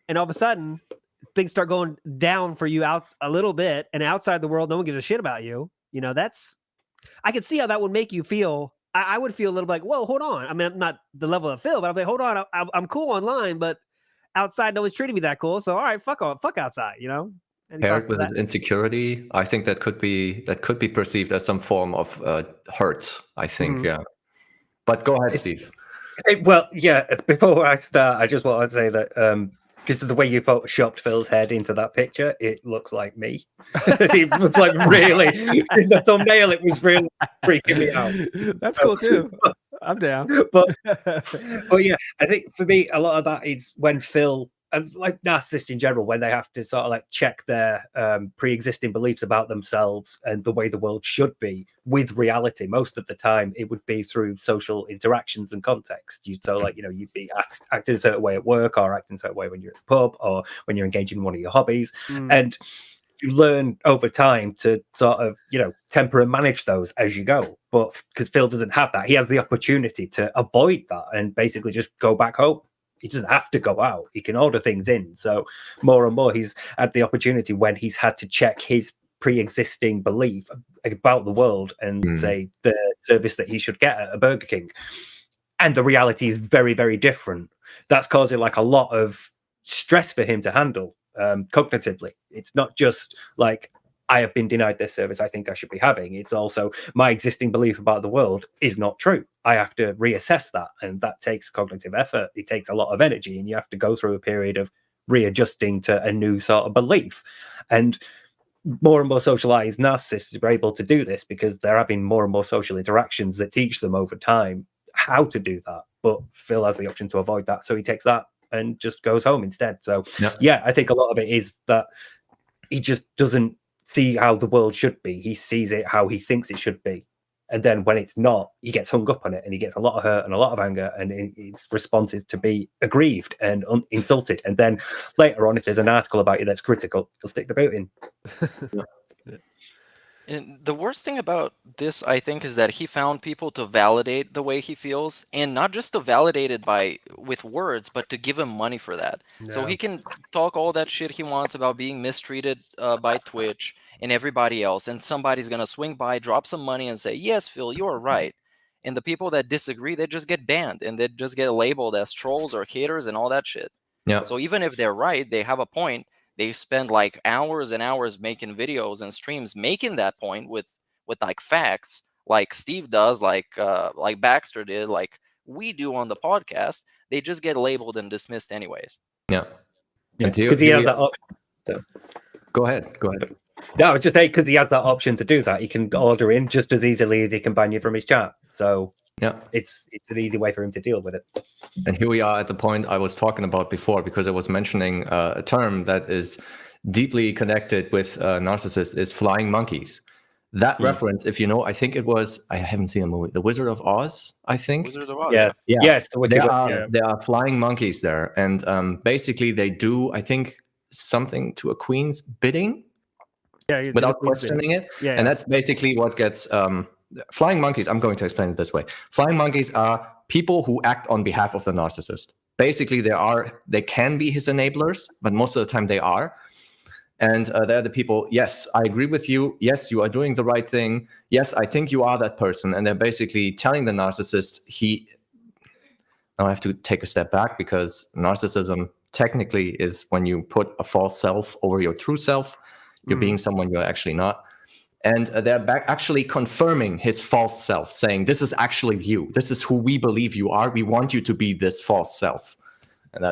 And all of a sudden, things start going down for you out a little bit, and outside the world, no one gives a shit about you. You know, I can see how that would make you feel. I would feel a little like, whoa, hold on. I mean, I'm not the level of Phil, but I'm like, hold on, I'm cool online, but outside, no one's treating me that cool. So, all right, fuck outside, you know? Paired with insecurity, I think that could be perceived as some form of hurt, I think, yeah. But go ahead, Steve. Well, yeah, before I start, I just want to say that because of the way you photoshopped Phil's head into that picture, it looks like me. It looks like really, in the thumbnail, it was really freaking me out. That's cool too. I'm down. But yeah, I think for me, a lot of that is when Phil, like narcissists in general, when they have to sort of like check their pre-existing beliefs about themselves and the way the world should be with reality. Most of the time it would be through social interactions and context. You'd be acting a certain way at work, or acting a certain way when you're at the pub, or when you're engaging in one of your hobbies. And you learn over time to sort of, temper and manage those as you go. But because Phil doesn't have that, he has the opportunity to avoid that and basically just go back home. He doesn't have to go out. He can order things in. So more and more, he's had the opportunity when he's had to check his pre-existing belief about the world and say the service that he should get at a Burger King. And the reality is very, very different. That's causing like a lot of stress for him to handle cognitively. It's not just like, I have been denied this service I think I should be having. It's also my existing belief about the world is not true. I have to reassess that, and that takes cognitive effort. It takes a lot of energy, and you have to go through a period of readjusting to a new sort of belief. And more socialized narcissists are able to do this because they're having more and more social interactions that teach them over time how to do that. But Phil has the option to avoid that, so he takes that and just goes home instead. So yeah, I think a lot of it is that he just doesn't see how the world should be. He sees it how he thinks it should be, and then when it's not, he gets hung up on it, and he gets a lot of hurt and a lot of anger, and his response is to be aggrieved and insulted. And then later on, if there's an article about you that's critical, he'll stick the boot in. And the worst thing about this, I think, is that he found people to validate the way he feels, and not just to validate it with words, but to give him money for that. So he can talk all that shit he wants about being mistreated by Twitch and everybody else, and somebody's gonna swing by, drop some money, and say, "Yes, Phil, you're right." And the people that disagree, they just get banned, and they just get labeled as trolls or haters and all that shit. Yeah. So even if they're right, they have a point. They spend like hours and hours making videos and streams making that point with like facts, like Steve does, like Baxter did, like we do on the podcast. They just get labeled and dismissed anyways. Yeah. Because he has that option. Go ahead. No, I was just saying, because he has that option to do that. He can order in just as easily as he can ban you from his chat. So yeah, it's an easy way for him to deal with it. And here we are at the point I was talking about before, because I was mentioning a term that is deeply connected with narcissists, is flying monkeys. That reference, if you know, I think it was, I haven't seen a movie, The Wizard of Oz, I think. Wizard of Oz. Yeah. Yes. There are flying monkeys there. And basically they do, I think, something to a queen's bidding without questioning it. Yeah, and that's basically what gets flying monkeys, I'm going to explain it this way. Flying monkeys are people who act on behalf of the narcissist. Basically, they can be his enablers, but most of the time they are. And they're the people, yes, I agree with you. Yes, you are doing the right thing. Yes, I think you are that person. And they're basically telling the narcissist, now I have to take a step back, because narcissism technically is when you put a false self over your true self. You're being someone you're actually not. And they're actually confirming his false self, saying, this is actually you. This is who we believe you are. We want you to be this false self. And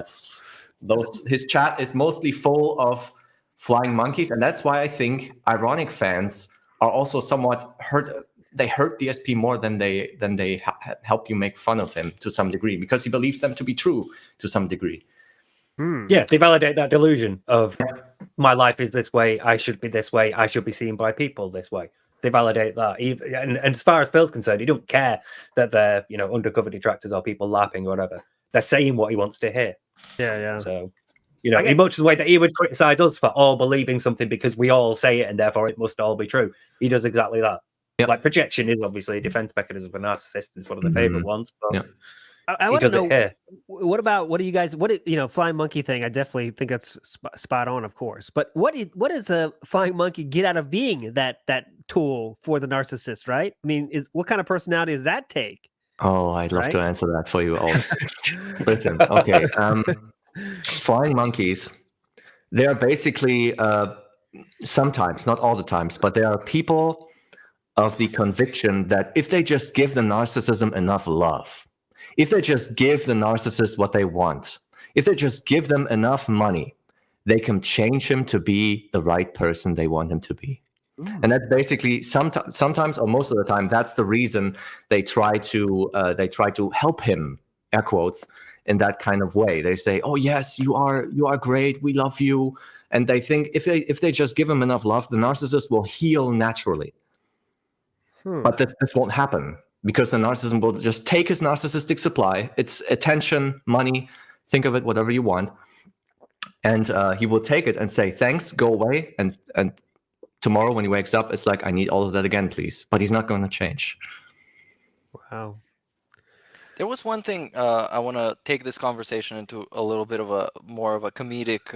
his chat is mostly full of flying monkeys. And that's why I think ironic fans are also somewhat hurt. They hurt DSP more than they help you make fun of him to some degree, because he believes them to be true to some degree. Yeah, they validate that delusion of my life is this way, I should be this way, I should be seen by people this way. They validate that. And as far as Phil's concerned, he don't care that they're, undercover detractors or people laughing or whatever. They're saying what he wants to hear. Yeah. So, in much the way that he would criticize us for all believing something because we all say it and therefore it must all be true. He does exactly that. Yep. Like, projection is obviously a defense mechanism for narcissists. It's one of the favorite ones. But I want to know, what do you guys, flying monkey thing? I definitely think that's spot on, of course. But what does a flying monkey get out of being that tool for the narcissist, right? I mean, what kind of personality does that take? Oh, I'd love to answer that for you all. Listen, okay. Flying monkeys, they're basically, sometimes, not all the times, but there are people of the conviction that if they just give the narcissism enough love, if they just give the narcissist what they want, if they just give them enough money, they can change him to be the right person they want him to be. And that's basically sometimes or most of the time, that's the reason they try to help him, air quotes, in that kind of way. They say, "Oh yes, you are great. We love you." And they think if they just give him enough love, the narcissist will heal naturally. But this won't happen, because the narcissism will just take his narcissistic supply. It's attention, money, think of it whatever you want, and he will take it and say, "Thanks, go away." And tomorrow when he wakes up, it's like, "I need all of that again, please." But he's not going to change. Wow. There was one thing I want to take this conversation into a little bit of more of a comedic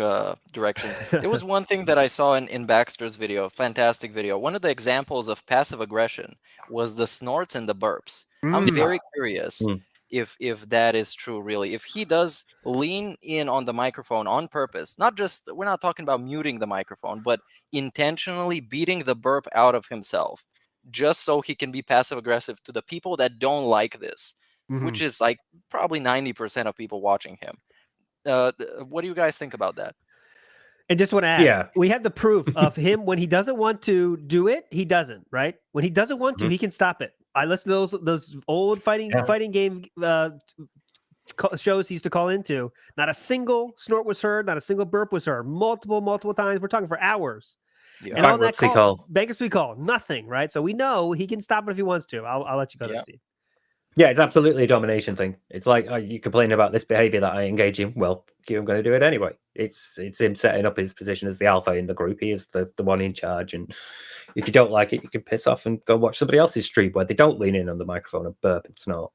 direction. There was one thing that I saw in Baxter's video, fantastic video. One of the examples of passive aggression was the snorts and the burps. I'm very curious if that is true, really. If he does lean in on the microphone on purpose, we're not talking about muting the microphone, but intentionally beating the burp out of himself, just so he can be passive aggressive to the people that don't like this. Which is like probably 90% of people watching him. What do you guys think about that? And just want to add, we have the proof of him when he doesn't want to do it, he doesn't, right? When he doesn't want to, he can stop it. I listen to those old fighting game shows he used to call into. Not a single snort was heard, not a single burp was heard. Multiple times. We're talking for hours. Yeah. And on that bankruptcy call, nothing, right? So we know he can stop it if he wants to. I'll let you go there, Steve. Yeah, it's absolutely a domination thing. It's like, you complain about this behavior that I engage in. Well, I'm going to do it anyway. It's him setting up his position as the alpha in the group. He is the one in charge. And if you don't like it, you can piss off and go watch somebody else's stream where they don't lean in on the microphone and burp and snort.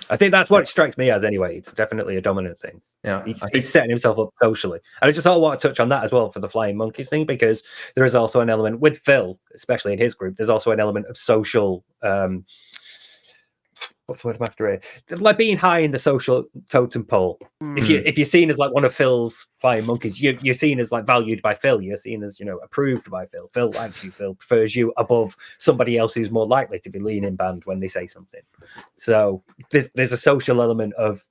I think that's what it strikes me as anyway. It's definitely a dominant thing. Yeah, he's setting himself up socially. And I just want to touch on that as well for the flying monkeys thing, because there is also an element with Phil, especially in his group, there's also an element of social... what's the word I'm after here? Like being high in the social totem pole. If you're seen as like one of Phil's flying monkeys, you're seen as like valued by Phil. You're seen as approved by Phil. Phil likes you. Phil prefers you above somebody else who's more likely to be leaning band when they say something. So there's a social element of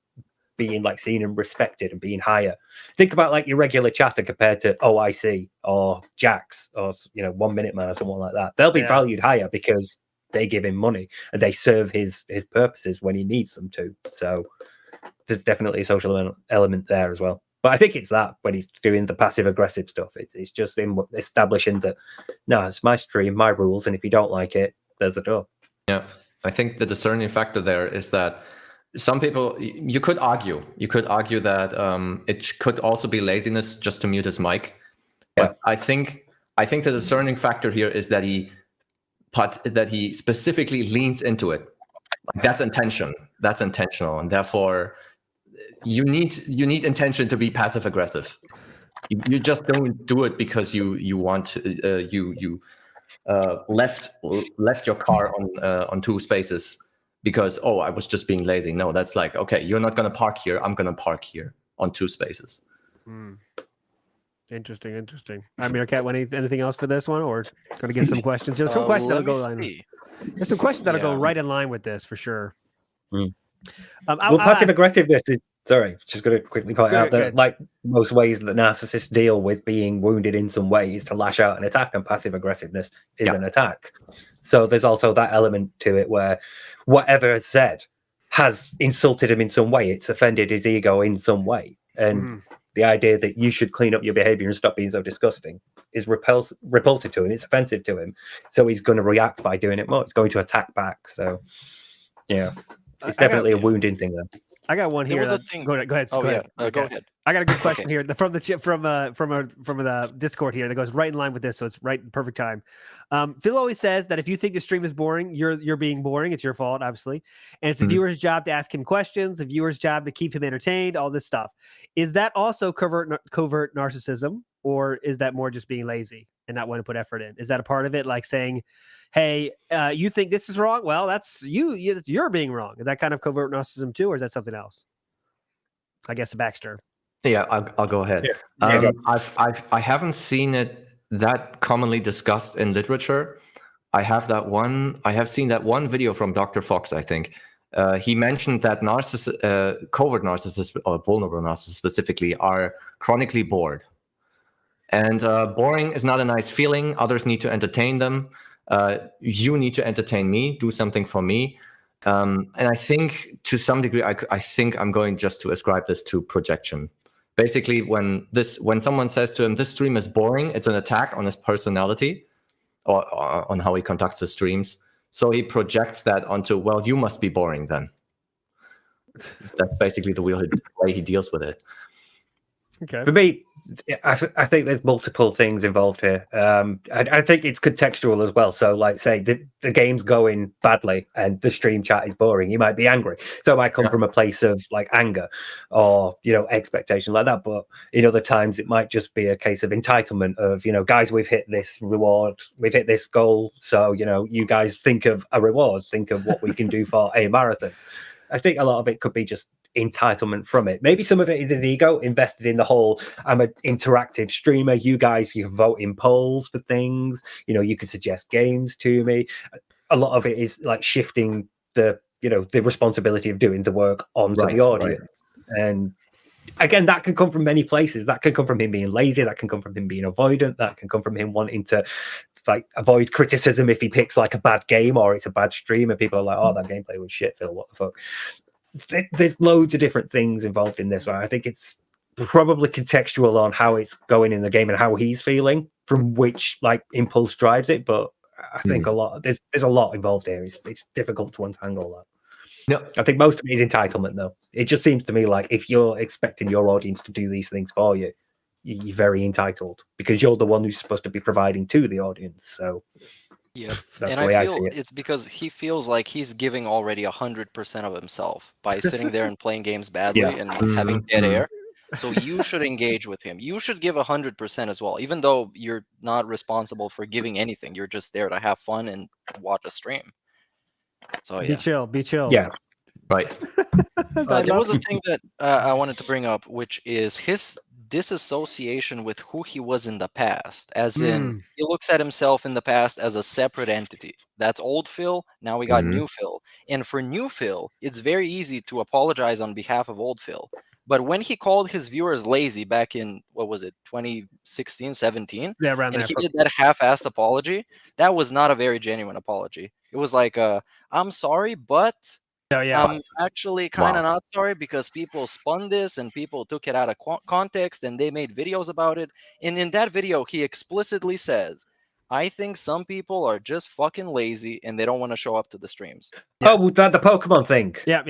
being like seen and respected and being higher. Think about like your regular chatter compared to OIC or Jax or 1 Minute Man or someone like that. They'll be valued higher because they give him money and they serve his purposes when he needs them to. So there's definitely a social element there as well. But I think it's that when he's doing the passive aggressive stuff, it's just him establishing that, no, it's my stream, my rules, and if you don't like it, there's a door. Yeah, I think the discerning factor there is that some people, you could argue that it could also be laziness just to mute his mic. But I think the discerning factor here is that he that he specifically leans into it. Like, that's intention. That's intentional, and therefore you need intention to be passive aggressive. You just don't do it because you want to, you left your car on 2 spaces because I was just being lazy. No, that's like, okay, you're not going to park here. I'm going to park here on 2 spaces. Interesting. I mean, Cat, anything else for this one, or going to get some questions? There's some questions that'll go There's some questions that'll go right in line with this for sure. Well, passive aggressiveness is just going to quickly point out that, like most ways that narcissists deal with being wounded in some way is to lash out and attack, and passive aggressiveness is an attack. So there's also that element to it where whatever it's said has insulted him in some way. It's offended his ego in some way. And the idea that you should clean up your behavior and stop being so disgusting is repulsive to him. It's offensive to him. So he's going to react by doing it more. It's going to attack back. So, yeah, it's definitely a wounding thing there. I got one here. There was a thing. Go ahead. Go ahead. I got a good question here from the Discord here that goes right in line with this, so it's right in perfect time. Phil always says that if you think the stream is boring, you're being boring. It's your fault, obviously, and it's the viewer's job to ask him questions. The viewer's job to keep him entertained. All this stuff. Is that also covert narcissism, or is that more just being lazy and not wanting to put effort in? Is that a part of it, like saying, hey, you think this is wrong? Well, that's you're being wrong. Is that kind of covert narcissism too, or is that something else? I guess Baxter. Yeah, I'll go ahead. Yeah. I haven't seen it that commonly discussed in literature. I have seen that one video from Dr. Fox, I think. He mentioned that covert narcissists, or vulnerable narcissists specifically, are chronically bored. And boring is not a nice feeling. Others need to entertain them. You need to entertain me, do something for me. And I think to some degree, I think I'm going just to ascribe this to projection. Basically, when someone says to him, this stream is boring, it's an attack on his personality or on how he conducts his streams. So he projects that onto, well, you must be boring then. That's basically the way he deals with it. Okay. For me, I think there's multiple things involved here. I think it's contextual as well. So, like, say the game's going badly and the stream chat is boring, you might be angry. So it might come from a place of like anger or expectation like that. But in other times, it might just be a case of entitlement of guys, we've hit this reward, we've hit this goal. So you guys think of a reward, think of what we can do for a marathon. I think a lot of it could be just entitlement from it. Maybe some of it is his ego invested in the whole, I'm an interactive streamer. You guys, you can vote in polls for things. You can suggest games to me. A lot of it is like shifting the responsibility of doing the work onto the audience. Right. And again, that can come from many places. That can come from him being lazy. That can come from him being avoidant. That can come from him wanting to avoid criticism if he picks like a bad game or it's a bad stream and people are like, oh, that gameplay was shit, Phil, what the fuck. There's loads of different things involved in this one. I think it's probably contextual on how it's going in the game and how he's feeling, from which like impulse drives it. But I think there's a lot involved here. It's difficult to untangle that. No, I think most of it is entitlement, though. It just seems to me like if you're expecting your audience to do these things for you, you're very entitled because you're the one who's supposed to be providing to the audience. So yeah, that's and the way I I feel see it. it's because he feels like he's giving already 100% of himself by sitting there and playing games badly and having dead air. So you should engage with him. You should give 100% as well, even though you're not responsible for giving anything. You're just there to have fun and watch a stream. So be chill. Yeah, right. There was a thing that I wanted to bring up, which is his disassociation with who he was in the past, as in he looks at himself in the past as a separate entity. That's old Phil. Now we got new Phil. And for new Phil, it's very easy to apologize on behalf of old Phil. But when he called his viewers lazy back in, what was it, 2016, 17? Yeah, around there. And he did that half-assed apology. That was not a very genuine apology. It was like, I'm sorry, but I'm actually kind of not sorry because people spun this and people took it out of context and they made videos about it. And in that video, he explicitly says, I think some people are just fucking lazy and they don't want to show up to the streams. Yeah. Oh, the Pokemon thing. Yeah.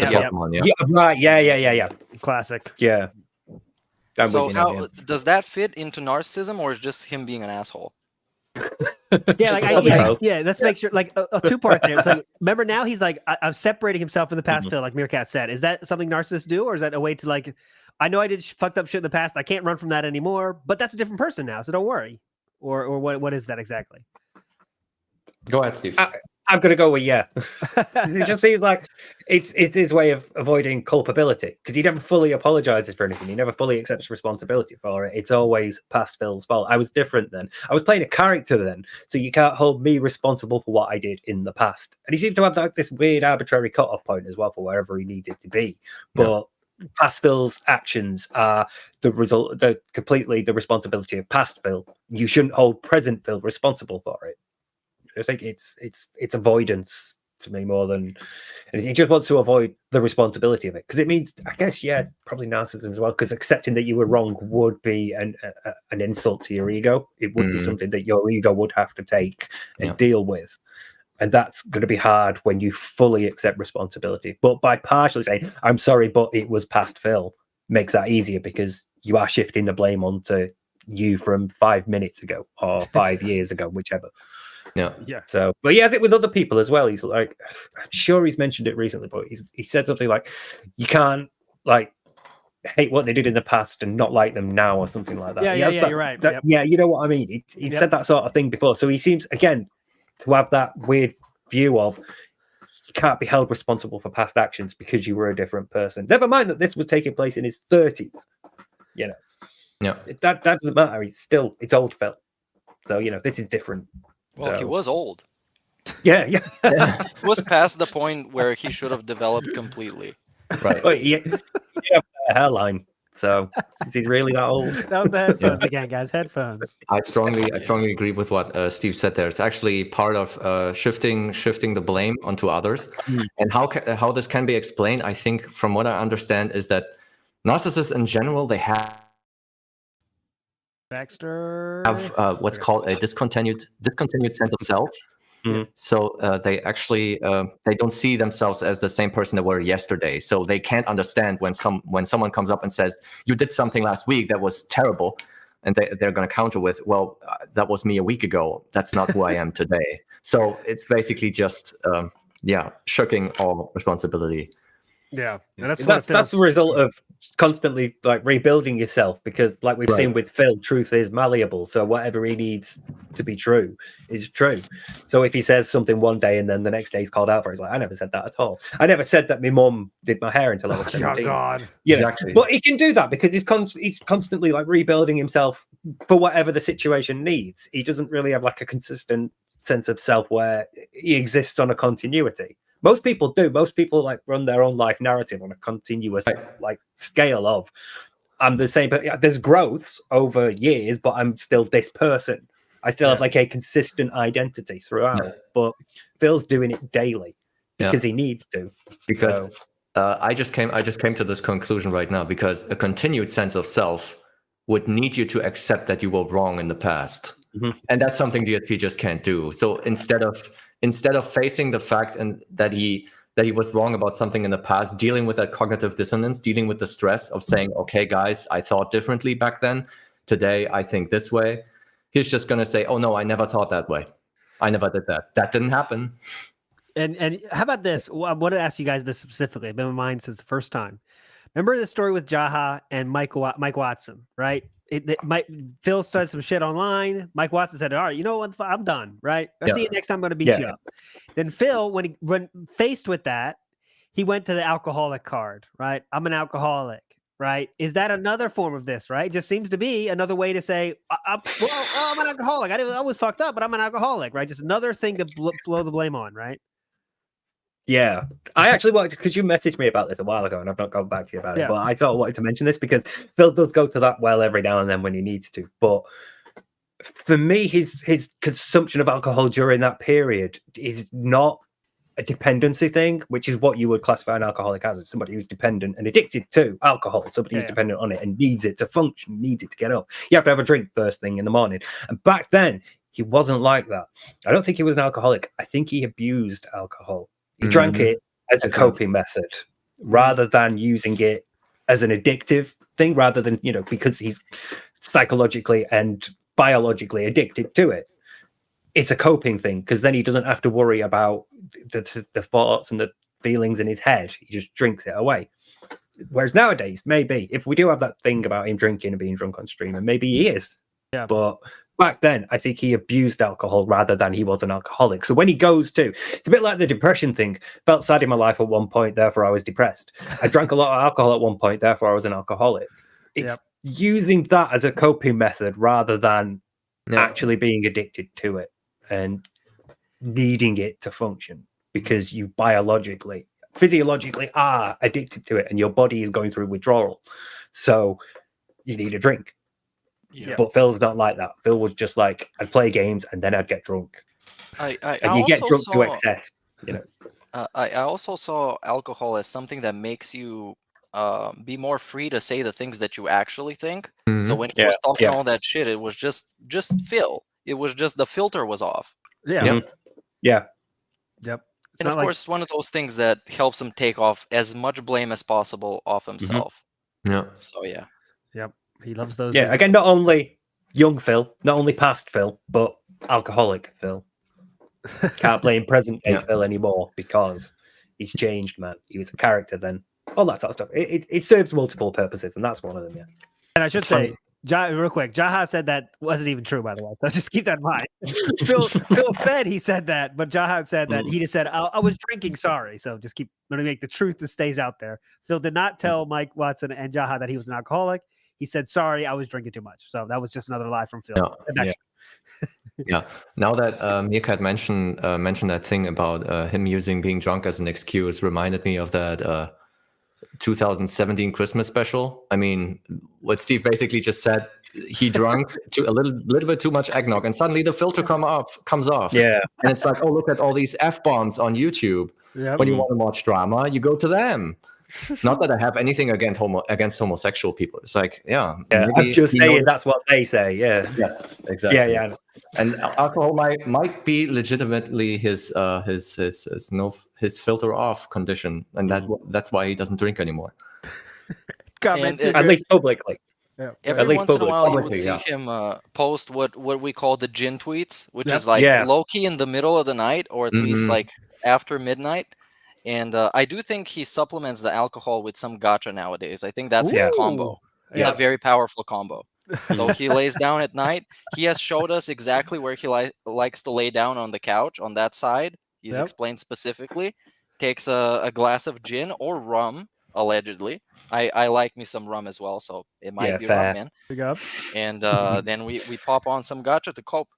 Right. Yeah. Classic. Yeah. So how does that fit into narcissism, or is just him being an asshole? Yeah, let's make sure, like a two-part there. It's like, remember now he's like, I'm separating himself from the past, Phil, like Meerkat said. Is that something narcissists do, or is that a way to like, I know I did fucked up shit in the past, I can't run from that anymore, but that's a different person now, so don't worry. Or what is that exactly? Go ahead, Steve. I'm going to go with yeah. It just seems like it's his way of avoiding culpability, because he never fully apologizes for anything. He never fully accepts responsibility for it. It's always past Phil's fault. I was different then. I was playing a character then, so you can't hold me responsible for what I did in the past. And he seems to have like this weird arbitrary cutoff point as well for wherever he needs it to be. But past Phil's actions are completely the responsibility of past Phil. You shouldn't hold present Phil responsible for it. I think it's avoidance to me more than anything. He just wants to avoid the responsibility of it, because it means, I guess, probably narcissism as well, because accepting that you were wrong would be an insult to your ego. It would be something that your ego would have to take and deal with. And that's going to be hard when you fully accept responsibility. But by partially saying, I'm sorry, but it was past Phil, makes that easier, because you are shifting the blame onto you from 5 minutes ago or 5 years ago, whichever. Yeah. So, but he has it with other people as well. He's like, I'm sure he's mentioned it recently, but he said something like, you can't like hate what they did in the past and not like them now, or something like that. You're right. Yeah, you know what I mean. He said that sort of thing before. So he seems, again, to have that weird view of you can't be held responsible for past actions because you were a different person. Never mind that this was taking place in his 30s. You know, that doesn't matter. It's old Phil. So this is different. Well, he was old. Yeah. He was past the point where he should have developed completely. Right. Well, he had a hairline. So is he really that old? That was the headphones again, guys. Headphones. I strongly agree with what Steve said there. It's actually part of shifting the blame onto others. And how this can be explained, I think, from what I understand, is that narcissists in general, they have Baxter what's called a discontinued sense of self. So they actually they don't see themselves as the same person they were yesterday. So they can't understand when someone comes up and says, you did something last week that was terrible, and they're going to counter with, well, that was me a week ago. That's not who I am today. So it's basically just shirking all responsibility. Yeah, and that's the result of constantly like rebuilding yourself, because like we've seen with Phil, truth is malleable. So whatever he needs to be true is true. So if he says something one day and then the next day he's called out for it, he's like, I never said that at all. I never said that my mum did my hair until I was 17. Oh God. Exactly. But he can do that because he's constantly like rebuilding himself for whatever the situation needs. He doesn't really have like a consistent sense of self where he exists on a continuity. Most people do. Most people like run their own life narrative on a continuous like scale of I'm the same, but there's growths over years, but I'm still this person. I still have like a consistent identity throughout. But Phil's doing it daily because he needs to. Because I just came to this conclusion right now, because a continued sense of self would need you to accept that you were wrong in the past. And that's something DSP just can't do. So instead of facing the fact and that he was wrong about something in the past, dealing with that cognitive dissonance, dealing with the stress of saying, okay, guys, I thought differently back then. Today, I think this way. He's just going to say, oh, no, I never thought that way. I never did that. That didn't happen. And how about this? Well, I want to ask you guys this specifically. I've been in mind since the first time. Remember the story with Jaha and Mike Watson, right? Phil started some shit online. Mike Watson said, all right, you know what? I'm done, right? I'll see you next time. I'm going to beat you up. Then Phil, when faced with that, he went to the alcoholic card, right? I'm an alcoholic, right? Is that another form of this, right? It just seems to be another way to say, I'm an alcoholic. I was fucked up, but I'm an alcoholic, right? Just another thing to blow the blame on, right? Yeah, I actually wanted to, because you messaged me about this a while ago and I've not gone back to you about it, but I sort of wanted to mention this because Phil does go to that well every now and then when he needs to. But for me, his consumption of alcohol during that period is not a dependency thing, which is what you would classify an alcoholic as. It's somebody who's dependent and addicted to alcohol, somebody who's dependent on it and needs it to function, needs it to get up. You have to have a drink first thing in the morning. And back then, he wasn't like that. I don't think he was an alcoholic. I think he abused alcohol. He drank it as a coping method rather than using it as an addictive thing, rather than, because he's psychologically and biologically addicted to it. it's a coping thing because then he doesn't have to worry about the thoughts and the feelings in his head. He just drinks it away. Whereas nowadays, maybe if we do have that thing about him drinking and being drunk on stream, and maybe he is. Yeah. But back then, I think he abused alcohol rather than he was an alcoholic. So when he goes to, it's a bit like the depression thing. Felt sad in my life at one point, therefore I was depressed. I drank a lot of alcohol at one point, therefore I was an alcoholic. It's using that as a coping method rather than actually being addicted to it and needing it to function because you physiologically are addicted to it and your body is going through withdrawal. So you need a drink. Yeah. But Phil's not like that. Phil was just like, I'd play games and then I'd get drunk. And you get drunk to excess, you know. I also saw alcohol as something that makes you be more free to say the things that you actually think. So when he was talking all that shit, it was just Phil. It was just the filter was off. Yeah. Yep. And of course, one of those things that helps him take off as much blame as possible off himself. Yeah. So yeah. Yep. He loves those. Yeah. Again, not only young Phil, not only past Phil, but alcoholic Phil. Can't blame present day Phil anymore because he's changed, man. He was a character then. All that sort of stuff. It serves multiple purposes, and that's one of them. Yeah. And I should say, real quick, Jaha said that wasn't even true, by the way. So just keep that in mind. Phil said he said that, but Jaha said that he just said, I was drinking, sorry. So just keep going to make the truth that stays out there. Phil did not tell Mike Watson and Jaha that he was an alcoholic. He said, sorry, I was drinking too much. So that was just another lie from Phil. Yeah. Now that Meerkat mentioned that thing about him using being drunk as an excuse, reminded me of that 2017 Christmas special. I mean, what Steve basically just said, he drank a little bit too much eggnog, and suddenly the filter comes off. Yeah, and it's like, oh, look at all these F-bombs on YouTube. Yep. When you want to watch drama, you go to them. Not that I have anything against homosexual people. It's like, I'm just saying that's what they say. Yeah. Yes, exactly. Yeah. And alcohol might be legitimately his filter off condition, and that's why he doesn't drink anymore. At least publicly. Yeah. Every once in a while, you would see him post what we call the gin tweets, which is like low key in the middle of the night, or at least like after midnight. And I do think he supplements the alcohol with some gacha nowadays. I think that's his combo. It's a very powerful combo. So he lays down at night. He has showed us exactly where he likes to lay down on the couch, on that side. He's explained specifically. Takes a glass of gin or rum, allegedly. I like me some rum as well, so it might be rum, man. Big up. And then we pop on some gacha to cope.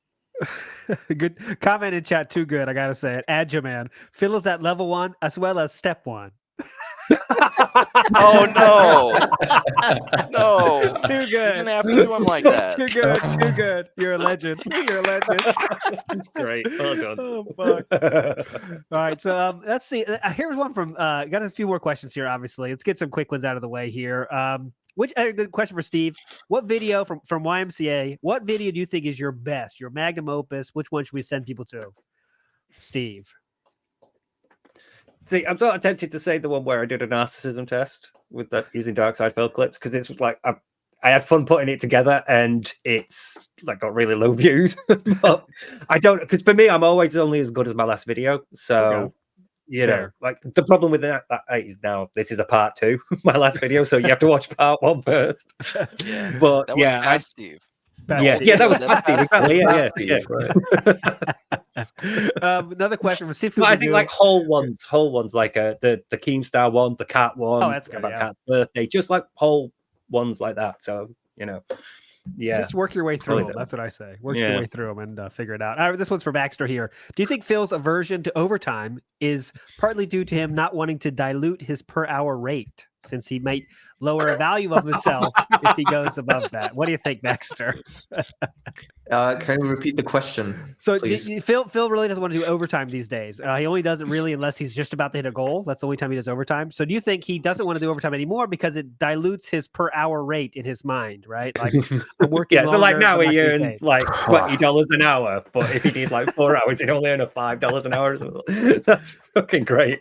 Good comment in chat, too good, I gotta say it. Adjaman. Phil is at level 1 as well as step 1. Oh no. Too good. You didn't have to do him like that. Too good. You're a legend. That's great. Well done. Oh fuck. All right, so let's see. Here's one from got a few more questions here, obviously. Let's get some quick ones out of the way here. Good question for Steve. What video from YMCA, what video do you think is your best, your magnum opus? Which one should we send people to? Steve. See, I'm sort of tempted to say the one where I did a narcissism test with that using Dark Side Phil clips, because it's like I had fun putting it together, and it's like got really low views. But I don't, because for me, I'm always only as good as my last video. So you know, like the problem with that is now this is a part 2, my last video, so you have to watch part 1 first. But that was past Steve. That was past Steve. Exactly. Another question from Sifu. I think like whole ones like the Keemstar one, the cat one, that's good, about Cat's birthday, just like whole ones like that. So just work your way through them. That's what I say. Work your way through them and figure it out. All right, this one's for Baxter here. Do you think Phil's aversion to overtime is partly due to him not wanting to dilute his per hour rate, since he might lower a value of himself if he goes above that? What do you think, Baxter? Can you repeat the question? So Phil really doesn't want to do overtime these days. He only does it really unless he's just about to hit a goal. That's the only time he does overtime. So do you think he doesn't want to do overtime anymore because it dilutes his per hour rate in his mind, right? Like I'm working so like now he earns like $20 an hour, but if he did like 4 hours, he'd only earn $5 an hour. That's fucking great.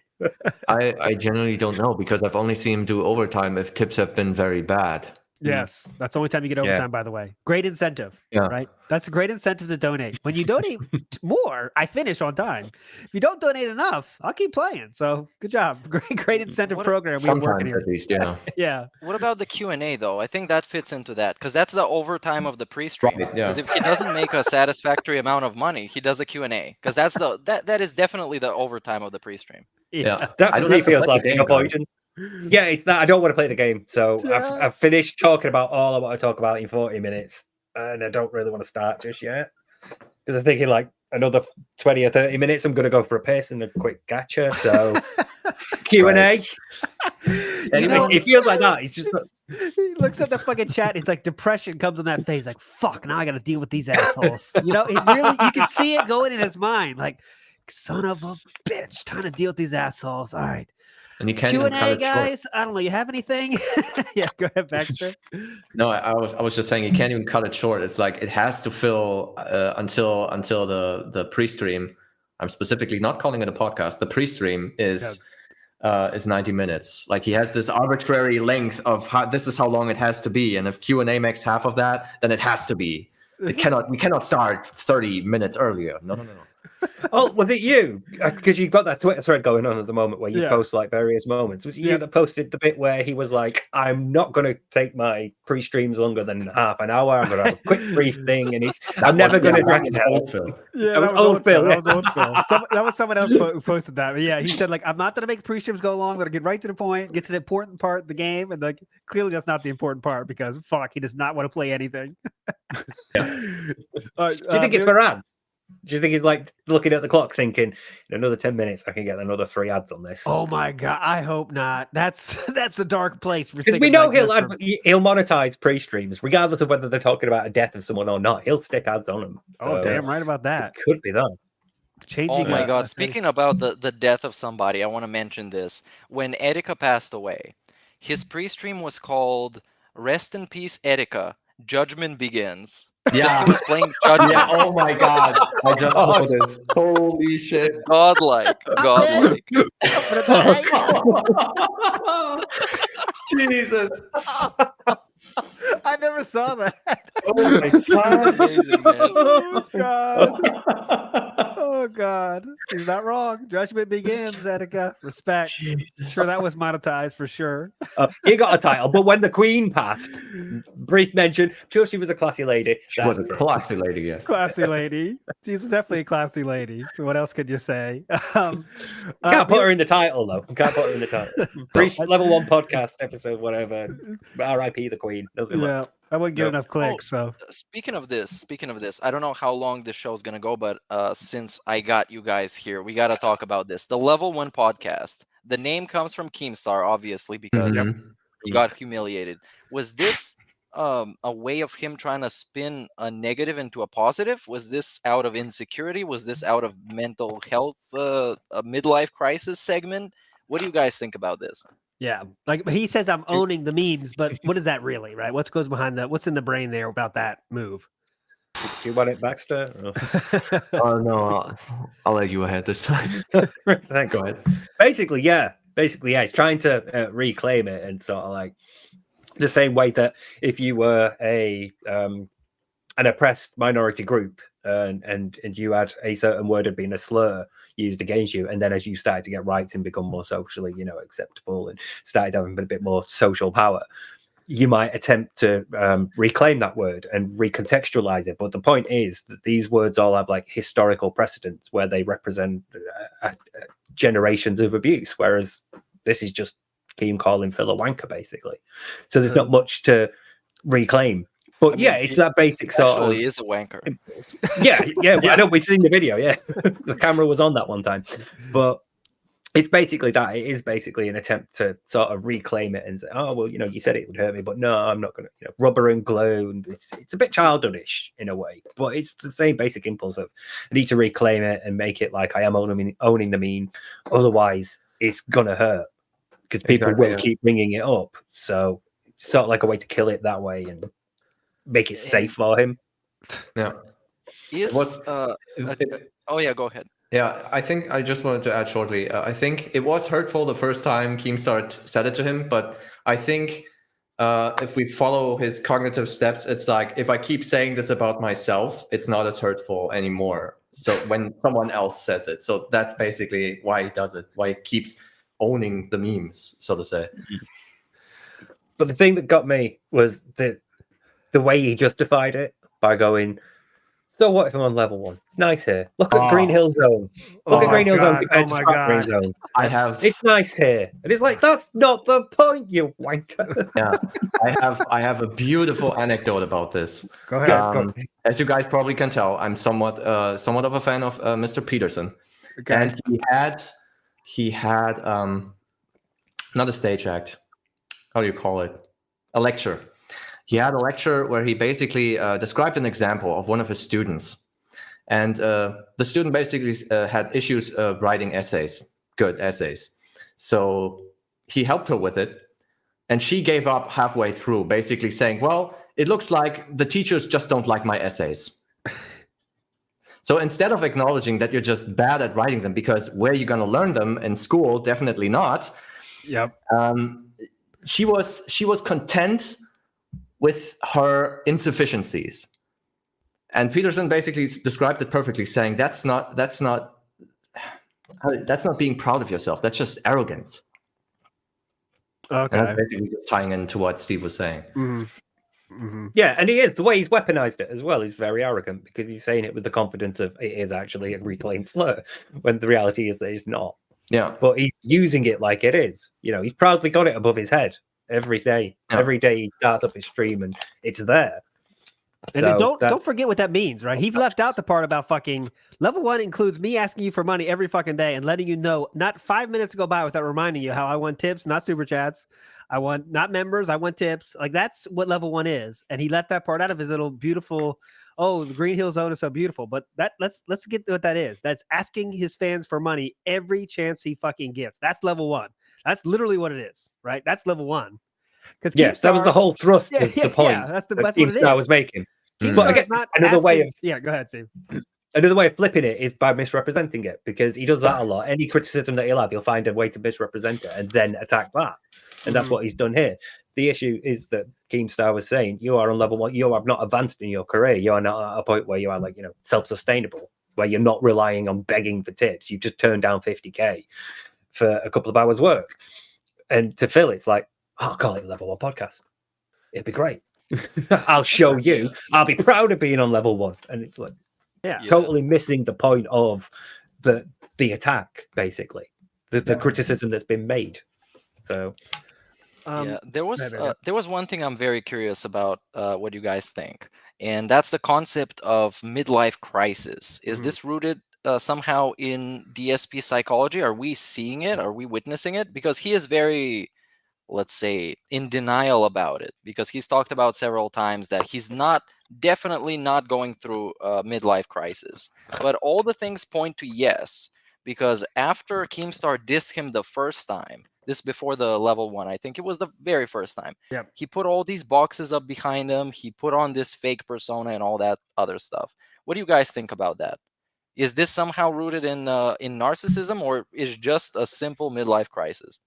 I generally don't know, because I've only seen him do overtime if tips have been very bad. Yes, that's the only time you get overtime, by the way. Great incentive, right? That's a great incentive to donate. When you donate more, I finish on time. If you don't donate enough, I'll keep playing. So good job. Great incentive program. Sometimes at least, yeah. Yeah. What about the Q&A, though? I think that fits into that, because that's the overtime of the pre-stream. Right, Because if he doesn't make a satisfactory amount of money, he does a Q&A, because that is definitely the overtime of the pre-stream. Yeah. That for me feels like an avoidance. Yeah, it's that I don't want to play the game. So I've finished talking about all I want to talk about in 40 minutes, and I don't really want to start just yet. Because I'm thinking like another 20 or 30 minutes, I'm going to go for a piss and a quick gacha. So Q&A. Anyway, it feels like that. It's just... He looks at the fucking chat. It's like depression comes on that face. Like, fuck, now I got to deal with these assholes. You know, it really, you can see it going in his mind. Like, son of a bitch, trying to deal with these assholes. All right. And you can't Q&A, guys. I don't know. You have anything? Yeah, go ahead, Baxter. No, I was just saying you can't even cut it short. It's like it has to fill until the pre-stream. I'm specifically not calling it a podcast. The pre-stream is 90 minutes. Like he has this arbitrary length of this is how long it has to be. And if Q&A makes half of that, then it has to be. We cannot start 30 minutes earlier. No. Oh, was it you? Because you've got that Twitter thread going on at the moment where you post like various moments. Was it you that posted the bit where he was like, I'm not going to take my pre-streams longer than half an hour. I'm going to have a quick brief thing, and I'm never going to drag it out. Yeah, that was old Phil. That was old Phil. That was someone else who posted that. But yeah, he said like, I'm not going to make pre-streams go long. I'm going to get right to the point, get to the important part of the game, and like clearly that's not the important part because fuck, he does not want to play anything. Do you think it's for ads? Do you think he's like looking at the clock thinking, in another 10 minutes, I can get another 3 ads on this? Oh my God. I hope not. That's a dark place. Because we know he'll monetize pre-streams, regardless of whether they're talking about a death of someone or not. He'll stick ads on them. Oh, damn right about that. It could be that. Changing. Oh my God. Speaking about the death of somebody, I want to mention this. When Erika passed away, his pre-stream was called Rest in Peace, Erika. Judgment Begins. Yeah, he was playing Judgment. Yeah, oh my God. I just saw this. Holy shit. Godlike. Jesus. I never saw that. Oh my God. Amazing, man. Oh God. Oh God. He's not wrong. Judgment Begins, Erika. Respect. Sure, that was monetized for sure. He got a title, but when the Queen passed, brief mention, sure, she was a classy lady. She was a classy lady, yes. Classy lady. She's definitely a classy lady. What else could you say? Can't put her in the title, though. Can't put her in the title. Level 1 podcast episode, whatever. R.I.P. the Queen. Yeah, I wouldn't get enough clicks. So speaking of this, I don't know how long this show is gonna go, but since I got you guys here, we gotta talk about this. The Level 1 podcast. The name comes from Keemstar, obviously, because he got humiliated. Was this a way of him trying to spin a negative into a positive? Was this out of insecurity? Was this out of mental health, a midlife crisis segment? What do you guys think about this? Yeah, like he says, I'm owning the memes, but what is that really, right? What goes behind that? What's in the brain there about that move? Do you want it, Baxter? Oh no, I'll let you ahead this time. Thanks. Go ahead. Basically, yeah. He's trying to reclaim it and sort of like the same way that if you were an oppressed minority group and you had a certain word had been a slur used against you, and then as you started to get rights and become more socially, acceptable and started having a bit more social power, you might attempt to reclaim that word and recontextualize it. But the point is that these words all have like historical precedents where they represent generations of abuse, whereas this is just Keem calling Phil a wanker, basically. So there's not much to reclaim. But it's that basic sort of. Actually, is a wanker. Yeah. I know we've seen the video. Yeah, the camera was on that one time, but it's basically that. It is basically an attempt to sort of reclaim it and say, "Oh, well, you said it would hurt me, but no, I'm not going to." Rubber and glue, and it's a bit childish in a way, but it's the same basic impulse of I need to reclaim it and make it like I am owning the meme. Otherwise, it's gonna hurt because people will keep bringing it up. So, sort of like a way to kill it that way and make it safe for him. Yeah. Oh yeah, go ahead. Yeah, I think I just wanted to add shortly. I think it was hurtful the first time Keemstar said it to him, but I think if we follow his cognitive steps, it's like, if I keep saying this about myself, it's not as hurtful anymore. So when someone else says it, so that's basically why he does it, why he keeps owning the memes, so to say. But the thing that got me was the way he justified it by going, so what if I'm on level 1? It's nice here. Look at Green Hill Zone. Look at Green Hill Zone compared to Green Zone. It's nice here. And it's like, that's not the point, you wanker. Yeah, I have a beautiful anecdote about this. Go ahead. As you guys probably can tell, I'm somewhat of a fan of Mr. Peterson. Okay. And he had not a stage act. How do you call it? A lecture. He had a lecture where he basically described an example of one of his students. And the student basically had issues writing essays, good essays. So he helped her with it. And she gave up halfway through, basically saying, well, it looks like the teachers just don't like my essays. So instead of acknowledging that you're just bad at writing them, because where you're going to learn them in school, definitely not. Yep. She was content with her insufficiencies, and Peterson basically described it perfectly, saying that's not being proud of yourself. That's just arrogance. Okay. And that's basically just tying into what Steve was saying. Mm-hmm. Mm-hmm. Yeah, and he is. The way he's weaponized it as well is very arrogant, because he's saying it with the confidence of it is actually a reclaimed slur, when the reality is that it's not. Yeah. But he's using it like it is. You know, he's proudly got it above his head every day. Yeah. Every day he starts up his stream and it's there. And so don't forget what that means, right? He left out the part about fucking level 1 includes me asking you for money every fucking day and letting you know not 5 minutes go by without reminding you how I want tips, not super chats. I want not members, I want tips. Like, that's what level 1 is. And he left that part out of his little beautiful, oh, the Green Hill Zone is so beautiful. But that let's get to what that is. That's asking his fans for money every chance he fucking gets. That's level 1. That's literally what it is, right? That's level 1. Because yes, that was the whole thrust of the point. Yeah, that's what Keemstar was making. But again, another way of go ahead, Steve. Another way of flipping it is by misrepresenting it, because he does that a lot. Any criticism that he'll have, he'll find a way to misrepresent it and then attack that. And that's what he's done here. The issue is that Keemstar was saying, you are on level 1, you have not advanced in your career. You are not at a point where you are, like, you know, self-sustainable, where you're not relying on begging for tips. You just turned down 50k for a couple of hours work. And to Phil, it's like, I'll call it a level 1 podcast. It'd be great. I'll show you. I'll be proud of being on level 1. And it's like, totally missing the point of the attack, basically, the criticism that's been made. So, there was one thing I'm very curious about. What you guys think, and that's the concept of midlife crisis. Is this rooted somehow in DSP psychology? Are we seeing it? Are we witnessing it? Because he is very, let's say, in denial about it, because he's talked about several times that he's definitely not going through a midlife crisis. But all the things point to yes, because after Keemstar dissed him the first time, this before the level 1, I think it was the very first time, he put all these boxes up behind him, he put on this fake persona and all that other stuff. What do you guys think about that? Is this somehow rooted in narcissism, or is just a simple midlife crisis?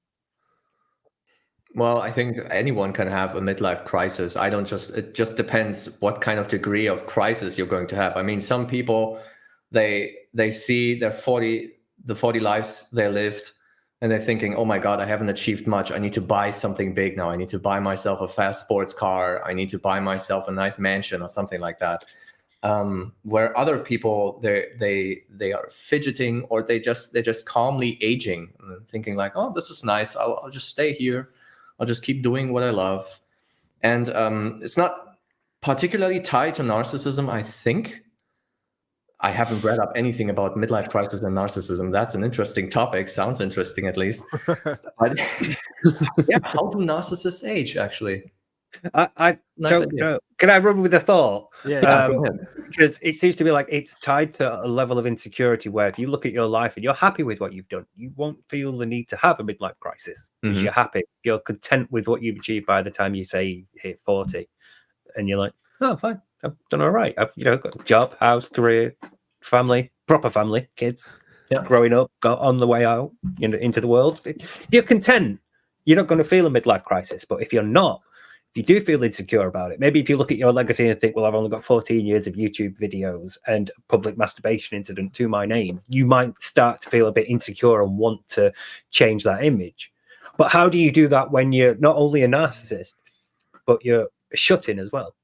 Well, I think anyone can have a midlife crisis. It just depends what kind of degree of crisis you're going to have. I mean, some people, they see the 40 lives they lived, and they're thinking, oh my God, I haven't achieved much. I need to buy something big now. I need to buy myself a fast sports car. I need to buy myself a nice mansion or something like that. Where other people, they are fidgeting, or they're just calmly aging, thinking like, oh, this is nice. I'll just stay here. I'll just keep doing what I love. And it's not particularly tied to narcissism, I think. I haven't read up anything about midlife crisis and narcissism. That's an interesting topic. Sounds interesting, at least. But yeah, how do narcissists age, actually? I don't know. Can I run with a thought? Yeah, because it seems to be like it's tied to a level of insecurity where if you look at your life and you're happy with what you've done, you won't feel the need to have a midlife crisis because you're happy. You're content with what you've achieved by the time you say you hit 40. And you're like, oh, fine. I've done all right. I've got a job, house, career, family, proper family, kids, growing up, got on the way out into the world. If you're content, you're not going to feel a midlife crisis. But if you're not, if you do feel insecure about it, maybe if you look at your legacy and think, well, I've only got 14 years of YouTube videos and a public masturbation incident to my name, you might start to feel a bit insecure and want to change that image. But how do you do that when you're not only a narcissist, but you're a shut-in as well?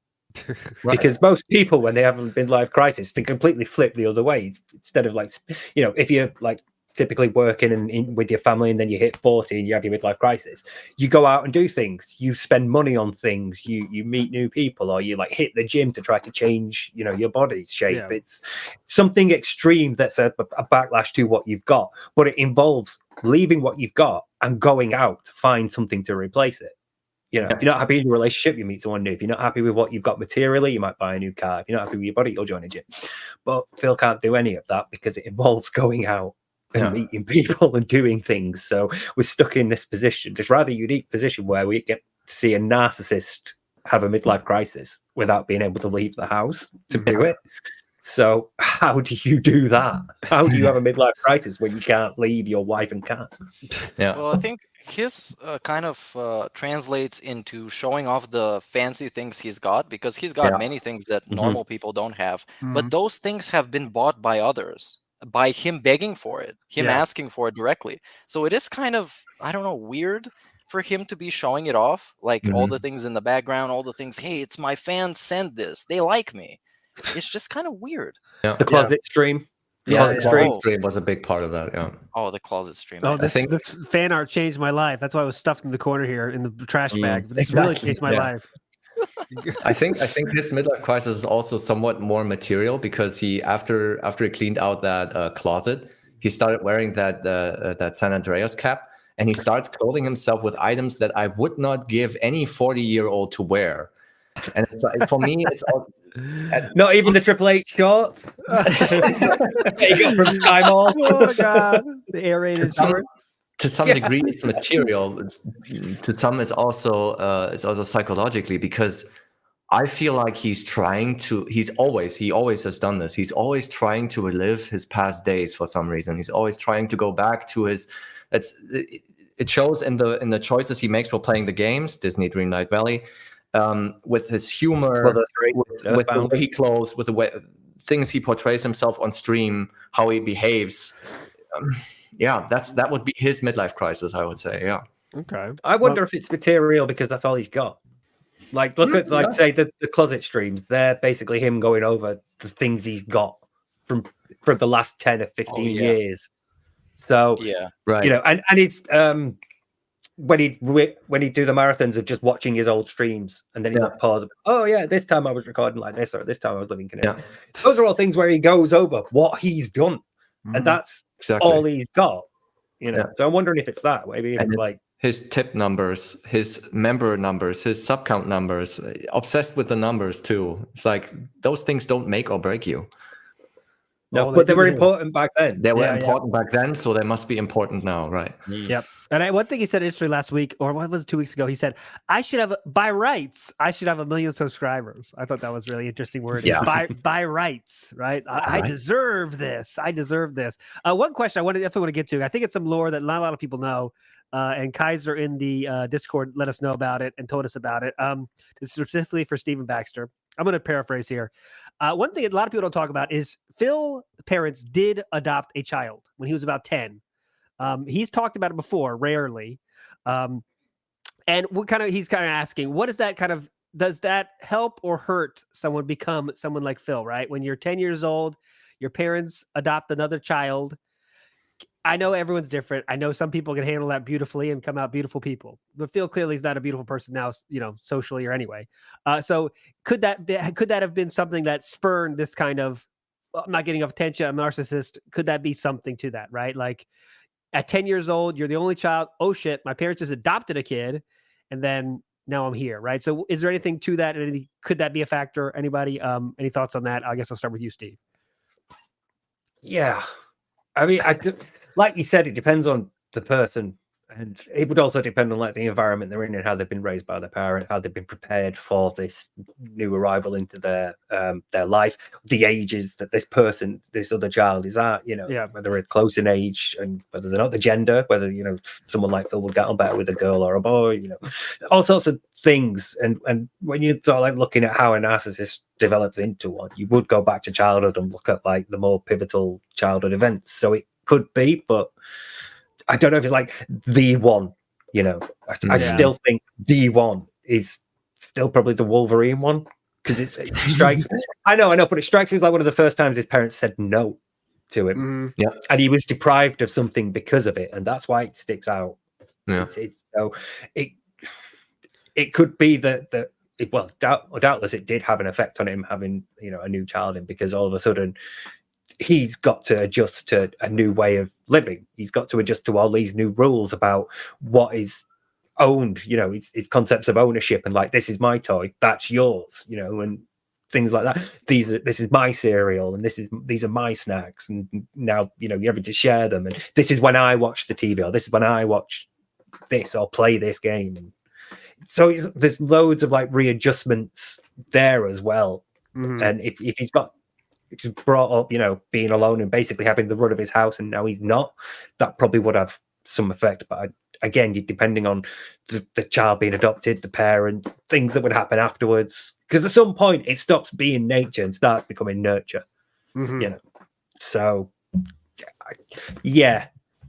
Right. Because most people, when they have a midlife crisis, they completely flip the other way. Instead of like, you know, if you're like typically working and with your family and then you hit 40 and you have your midlife crisis, you go out and do things, you spend money on things, you meet new people, or you like hit the gym to try to change, you know, your body's shape. Yeah. It's something extreme that's a backlash to what you've got, but it involves leaving what you've got and going out to find something to replace it. You know, if you're not happy in your relationship, you meet someone new. If you're not happy with what you've got materially, you might buy a new car. If you're not happy with your body, you'll join a gym. But Phil can't do any of that because it involves going out and meeting people and doing things. So we're stuck in this position, this rather unique position where we get to see a narcissist have a midlife crisis without being able to leave the house to do it. So how do you do that? How do you have a midlife crisis when you can't leave your wife and cat? Yeah. Well, I think his kind of translates into showing off the fancy things he's got, because he's got many things that normal people don't have. But those things have been bought by others, by him begging for it, him asking for it directly. So it is kind of, I don't know, weird for him to be showing it off, like all the things in the background, all the things, hey, it's my fans send this, they like me. It's just kind of weird. Yeah. The closet stream. The closet stream was a big part of that. Yeah. Oh, the closet stream. Oh, this fan art changed my life. That's why I was stuffed in the corner here in the trash bag. But it's really changed my life. I think his midlife crisis is also somewhat more material, because he after he cleaned out that closet, he started wearing that San Andreas cap, and he starts clothing himself with items that I would not give any 40-year-old to wear. And it's like, for me, it's all, not even the Triple H shorts that you got from Sky Mall. Oh god, the aerated shorts. To some degree, it's material. To some, it's also psychologically, because I feel like he always has done this. He's always trying to relive his past days for some reason. He's always trying to go back to his. It shows in the choices he makes while playing the games, Disney Dream Light Valley. With his humor, with the way he clothes, with the way things he portrays himself on stream, how he behaves. That would be his midlife crisis, I would say. Yeah. Okay. I wonder if it's material because that's all he's got. Like, look at say the closet streams. They're basically him going over the things he's got from the last 10 or 15 years. So right. You know, and it's when he do the marathons of just watching his old streams, and then he's like pause. Oh yeah, this time I was recording like this, or this time I was living Connecticut. Yeah. Those are all things where he goes over what he's done, and that's all he's got. You know, so I'm wondering if it's that. Maybe it's like his tip numbers, his member numbers, his sub count numbers. Obsessed with the numbers too. It's like those things don't make or break you. No, but they were important back then. They were important back then, so they must be important now, right? Yep. And one thing he said interesting last week, or what was it, 2 weeks ago, he said, I should have 1 million subscribers. I thought that was really interesting word. Yeah. By rights, right? I deserve this. I deserve this. One question I definitely want to get to, I think it's some lore that not a lot of people know. And Kaiser in the Discord let us know about it and told us about it. It's specifically for Stephen Baxter. I'm going to paraphrase here. One thing a lot of people don't talk about is Phil's parents did adopt a child when he was about 10. He's talked about it before, rarely. And he's kind of asking, what is that does that help or hurt someone become someone like Phil, right? When you're 10 years old, your parents adopt another child. I know everyone's different. I know some people can handle that beautifully and come out beautiful people. But Phil clearly is not a beautiful person now, you know, socially or anyway. So could that have been something that spurred this kind of, I'm not getting enough attention, I'm a narcissist. Could that be something to that, right? Like at 10 years old, you're the only child. Oh shit, my parents just adopted a kid, and then now I'm here, right? So is there anything to that? Could that be a factor? Anybody? Any thoughts on that? I guess I'll start with you, Steve. Yeah. I mean, like you said, it depends on the person And it would also depend on like the environment they're in and how they've been raised by their parent, how they've been prepared for this new arrival into their life, the ages that this other child is at, whether it's close in age and whether they're not the gender, whether, someone like Phil would get on better with a girl or a boy, all sorts of things. And when you sort of like looking at how a narcissist develops into one, you would go back to childhood and look at like the more pivotal childhood events. So it could be, but I don't know if it's like the one, I still think the one is still probably the Wolverine one, because it strikes I know, but it strikes me as like one of the first times his parents said no to him. Yeah. And he was deprived of something because of it, and that's why it sticks out. Yeah. So it could be that doubtless it did have an effect on him having, a new child in, because all of a sudden he's got to adjust to a new way of living. He's got to adjust to all these new rules about what is owned, his concepts of ownership, and like, this is my toy, that's yours, and things like that. This is my cereal, and these are my snacks, and now you're having to share them, and this is when I watch the TV, or this is when I watch this or play this game. And so there's loads of like readjustments there as well. And if he's got brought up, being alone and basically having the run of his house, and now he's not, that probably would have some effect. But again, depending on the child being adopted, the parent, things that would happen afterwards, because at some point it stops being nature and starts becoming nurture. So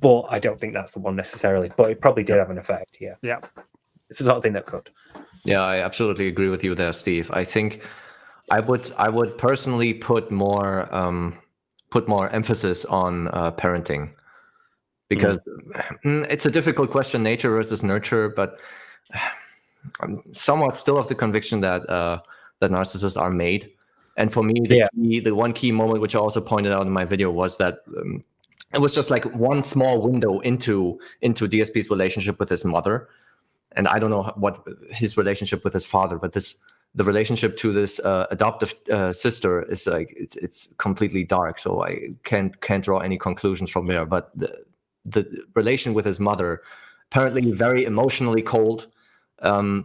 but I don't think that's the one necessarily, but it probably did have an effect. It's the sort of thing that could. I absolutely agree with you there, Steve. I think I would personally put more emphasis on parenting, because it's a difficult question, nature versus nurture. But I'm somewhat still of the conviction that that narcissists are made. And for me, the one key moment, which I also pointed out in my video, was that it was just like one small window into DSP's relationship with his mother. And I don't know what his relationship with his father, but the relationship to this adoptive sister is like, it's completely dark. So I can't draw any conclusions from there. But the relation with his mother, apparently very emotionally cold, and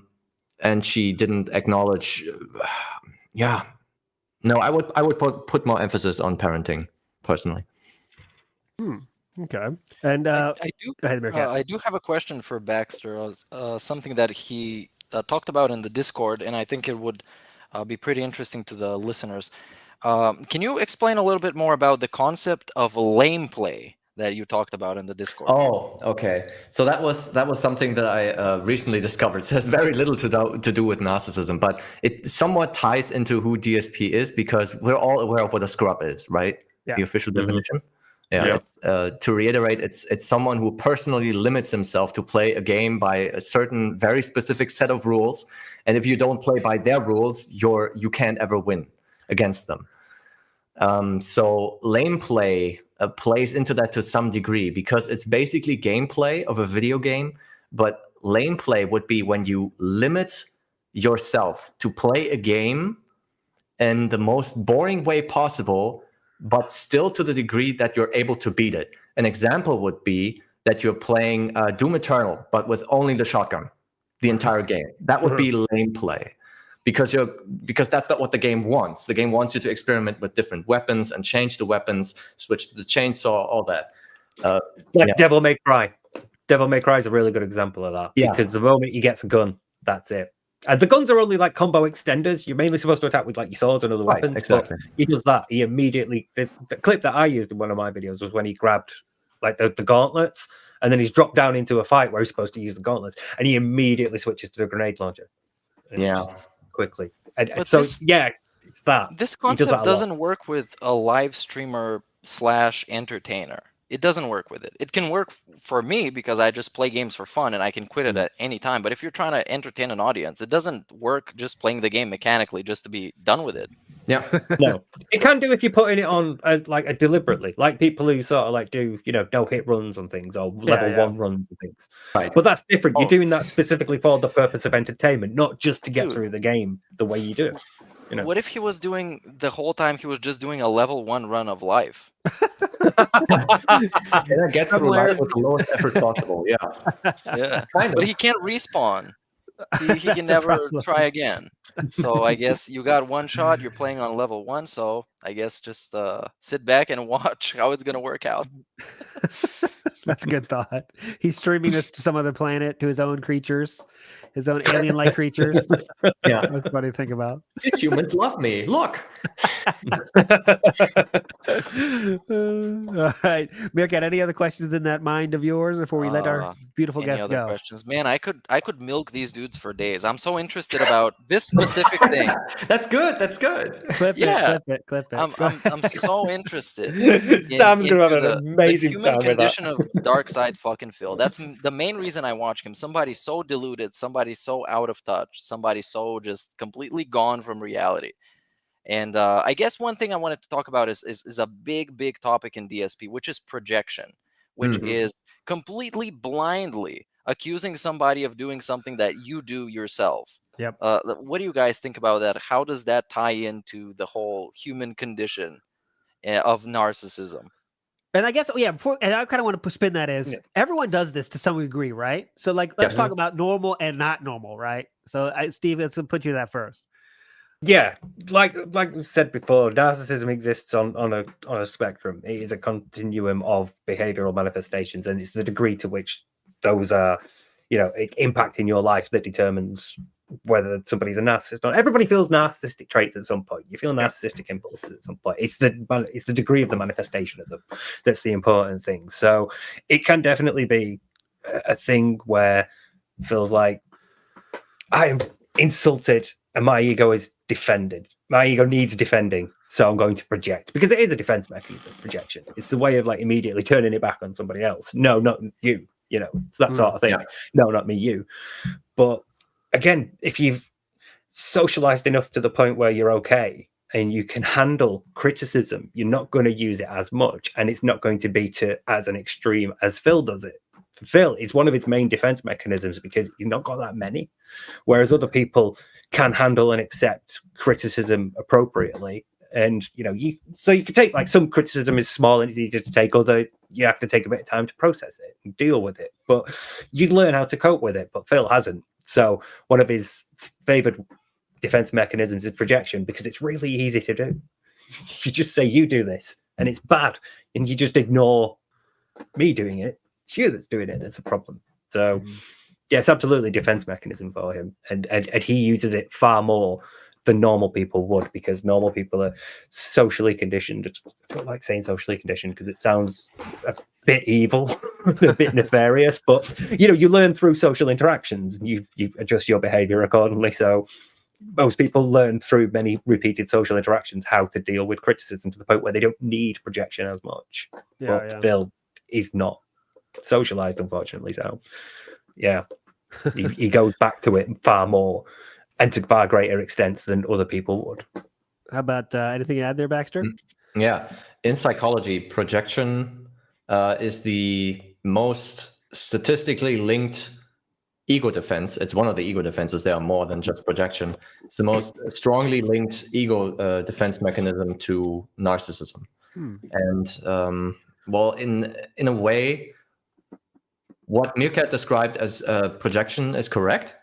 she didn't acknowledge. No, I would put more emphasis on parenting personally. Okay. And I go ahead, Meerkat. I do have a question for Baxter. Something that he talked about in the Discord, and I think it would be pretty interesting to the listeners. Can you explain a little bit more about the concept of lame play that you talked about in the Discord? Oh, okay. So that was something that I recently discovered. It has very little to do with narcissism, but it somewhat ties into who DSP is, because we're all aware of what a scrub is, right? The official definition. To reiterate, it's someone who personally limits himself to play a game by a certain very specific set of rules, and if you don't play by their rules, you can't ever win against them. So lame play plays into that to some degree, because it's basically gameplay of a video game, but lame play would be when you limit yourself to play a game in the most boring way possible, but still to the degree that you're able to beat it. An example would be that you're playing Doom Eternal, but with only the shotgun the entire game. That would be lame play, because that's not what the game wants. The game wants you to experiment with different weapons and change the weapons, switch to the chainsaw, all that. Devil May Cry. Devil May Cry is a really good example of that. Because the moment he gets a gun, that's it. And the guns are only like combo extenders. You're mainly supposed to attack with like your swords and other weapons. Exactly. But he does that. He immediately. The clip that I used in one of my videos was when he grabbed like the gauntlets, and then he's dropped down into a fight where he's supposed to use the gauntlets, and he immediately switches to the grenade launcher. Quickly. And so it's that. This concept doesn't work with a live streamer / entertainer. It doesn't work with it. It can work for me because I just play games for fun and I can quit it at any time. But if you're trying to entertain an audience, it doesn't work just playing the game mechanically just to be done with it. Yeah. No, it can do if you're putting it on deliberately, like people who sort of like do, no hit runs on things or level 1 runs and things. Right. But that's different. You're doing that specifically for the purpose of entertainment, not just to get through the game the way you do. You know? What if he was doing the whole time? He was just doing a level 1 run of life. Get through life with the lowest effort possible. Yeah. Yeah, Kind of. but he can't respawn. He can never try again. So I guess you got one shot. You're playing on level 1, so I guess just sit back and watch how it's gonna work out. That's a good thought. He's streaming this to some other planet, to his own creatures, his own alien-like creatures. Yeah, that's funny to think about. These humans love me. Look. All right, Meerkat. Any other questions in that mind of yours before we let our beautiful Any guests other go? questions? Man, I could milk these dudes for days. I'm so interested about this specific thing. That's good. That's good. Clip it. I'm so interested. Sam's gonna have an amazing the human time with that. condition of dark side fucking Phil. That's the main reason I watch him. Somebody so deluded, somebody so out of touch, somebody so just completely gone from reality. And I guess one thing I wanted to talk about is a big topic in DSP, which is projection, which is completely blindly accusing somebody of doing something that you do yourself. Yep. What do you guys think about that? How does that tie into the whole human condition of narcissism? And I guess, and I kind of want to spin that as everyone does this to some degree, right? So, like, let's talk about normal and not normal, right? So, Steve, let's put you that first. Yeah, like we said before, narcissism exists on a spectrum. It is a continuum of behavioral manifestations, and it's the degree to which those are, impacting your life that determines whether somebody's a narcissist or not. Everybody feels narcissistic traits at some point. You feel narcissistic impulses at some point. It's the degree of the manifestation of them that's the important thing. So it can definitely be a thing where it feels like I am insulted and my ego is defended. My ego needs defending, so I'm going to project, because it is a defense mechanism. Projection. It's the way of like immediately turning it back on somebody else. No, not you. It's that sort of thing. Yeah. No, not me. You. But again, if you've socialized enough to the point where you're okay and you can handle criticism, you're not going to use it as much, and it's not going to be as an extreme as Phil does it. For Phil, it's one of his main defense mechanisms because he's not got that many, whereas other people can handle and accept criticism appropriately. And you can take, like, some criticism is small and it's easier to take, other you have to take a bit of time to process it and deal with it, but you learn how to cope with it. But Phil hasn't. So one of his favored defense mechanisms is projection, because it's really easy to do. You just say, you do this and it's bad, and you just ignore me doing it. It's you that's doing it that's a problem. So yeah, it's absolutely a defense mechanism for him, and he uses it far more than normal people would, because normal people are socially conditioned. I don't like saying socially conditioned because it sounds a bit evil, a bit nefarious, but you learn through social interactions and you adjust your behavior accordingly. So most people learn through many repeated social interactions how to deal with criticism to the point where they don't need projection as much. But Phil is not socialized, unfortunately. So yeah, he goes back to it far more, and to far greater extents than other people would. How about anything you add there, Baxter? Yeah, in psychology, projection is the most statistically linked ego defense. It's one of the ego defenses. There are more than just projection. It's the most strongly linked ego defense mechanism to narcissism. And well, in a way, what Meerkat described as projection is correct.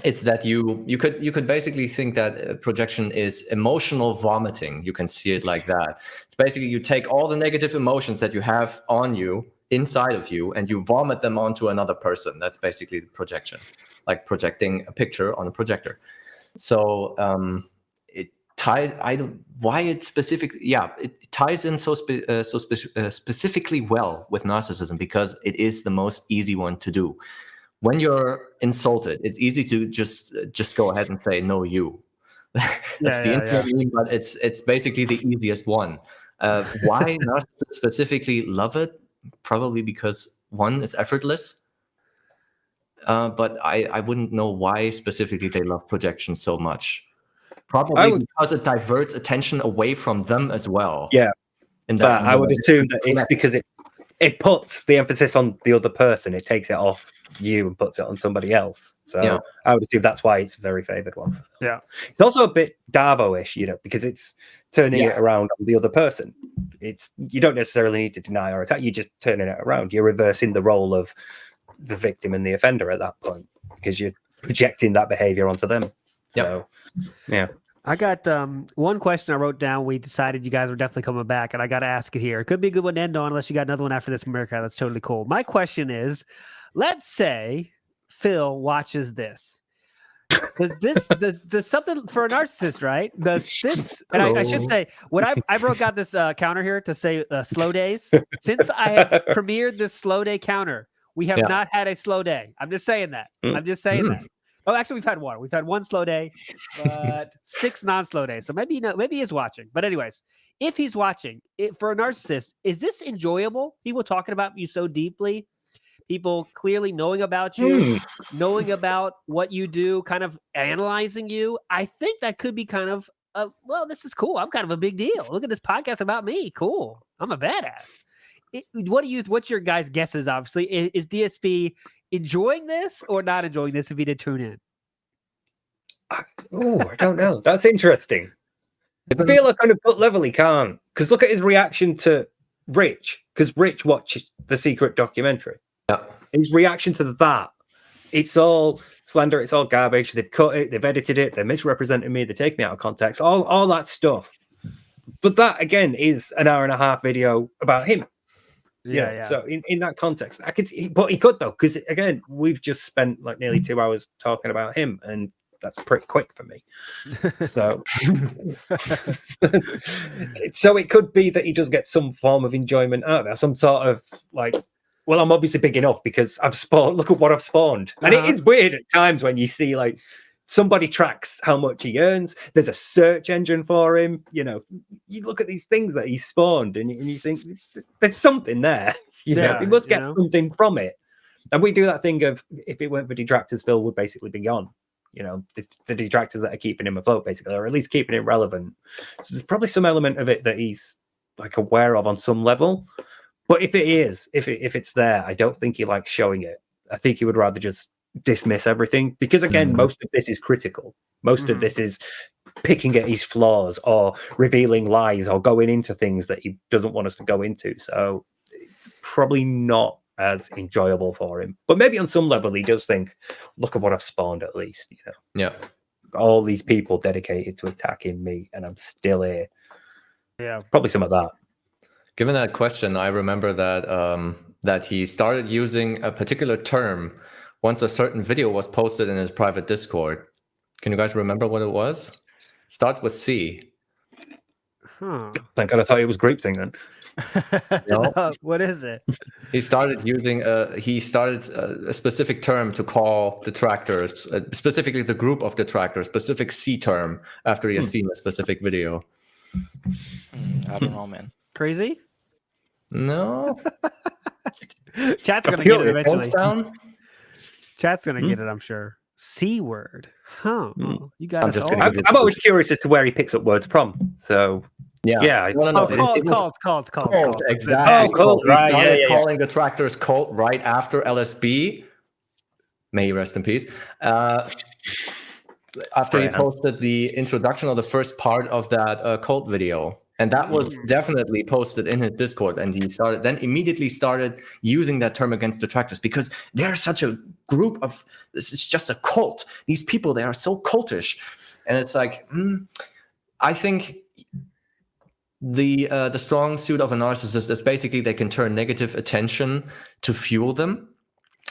It's that you could basically think that projection is emotional vomiting. You can see it like that. It's basically you take all the negative emotions that you have on you, inside of you, and you vomit them onto another person. That's basically the projection, like projecting a picture on a projector. So it ties in so specifically well with narcissism, because it is the most easy one to do. When you're insulted, it's easy to just go ahead and say, no, you. That's the internet meme, but it's basically the easiest one. Why narcissists specifically love it? Probably because, one, it's effortless. But I wouldn't know why specifically they love projection so much. Probably because it diverts attention away from them as well. Yeah. I would assume that it's because it puts the emphasis on the other person. It takes it off you and puts it on somebody else. So I would assume that's why it's a very favored one. Yeah. It's also a bit Darvo-ish, because it's turning it around on the other person. You don't necessarily need to deny or attack. You're just turning it around. You're reversing the role of the victim and the offender at that point because you're projecting that behavior onto them. So, yeah. I got one question I wrote down. We decided you guys were definitely coming back, and I got to ask it here. It could be a good one to end on unless you got another one after this, America. That's totally cool. My question is, let's say Phil watches this. Does something for a narcissist, right? Does this, and I should say, what I broke out this counter here to say slow days. Since I have premiered this slow day counter, we have not had a slow day. I'm just saying that. I'm just saying that. Oh, actually, we've had one. We've had one slow day, but 6 non-slow days. So maybe maybe he's watching. But anyways, if he's watching, for a narcissist, is this enjoyable? People talking about you so deeply, people clearly knowing about you, knowing about what you do, kind of analyzing you. I think that could be kind of, well, this is cool. I'm kind of a big deal. Look at this podcast about me. Cool. I'm a badass. What's your guys' guesses? Obviously, is DSP enjoying this or not enjoying this if he did tune in? Oh, I don't know. That's interesting. I feel like on a gut level he can't. Because look at his reaction to Rich. Because Rich watches the secret documentary. Yeah. His reaction to that, it's all slander, it's all garbage. They've cut it, they've edited it, they're misrepresenting me, they're taking me out of context, all that stuff. But that, again, is an 1.5-hour video about him. Yeah. So in that context, I could see, but he could though, because again, we've just spent like nearly 2 hours talking about him, and that's pretty quick for me. So, so it could be that he does get some form of enjoyment out of it, some sort of like, well, I'm obviously big enough because I've spawned. Look at what I've spawned, and it is weird at times when you see like somebody tracks how much he earns. There's a search engine for him. You look at these things that he spawned, and you think there's something there. You know, he must get something from it. And we do that thing of if it weren't for detractors, Phil would basically be gone. The detractors that are keeping him afloat, basically, or at least keeping him relevant. So there's probably some element of it that he's like aware of on some level. But if it is, if it's there, I don't think he likes showing it. I think he would rather just dismiss everything because, again, most of this is critical. Most of this is picking at his flaws or revealing lies or going into things that he doesn't want us to go into. So it's probably not as enjoyable for him. But maybe on some level he does think, look at what I've spawned at least. Yeah. All these people dedicated to attacking me and I'm still here. Yeah. Probably some of that. Given that question, I remember that he started using a particular term once a certain video was posted in his private Discord. Can you guys remember what it was? Starts with C. Thank God I thought it was groupthink then. No. What is it? He started using a specific term to call detractors, specifically the group of detractors, specific C term after he has seen a specific video. I don't know, man. Crazy? No. Chat's gonna get it eventually. Chat's gonna get it, I'm sure. C word. Huh. You got us all. I'm always curious as to where he picks up words from. So yeah. Cult. Exactly. Cult. He started calling detractors cult right after LSB. May he rest in peace. After he posted the introduction of the first part of that cult video. And that was definitely posted in his Discord. And he immediately started using that term against detractors because they're such a group of, this is just a cult. These people, they are so cultish. And it's like, I think the strong suit of a narcissist is basically they can turn negative attention to fuel them.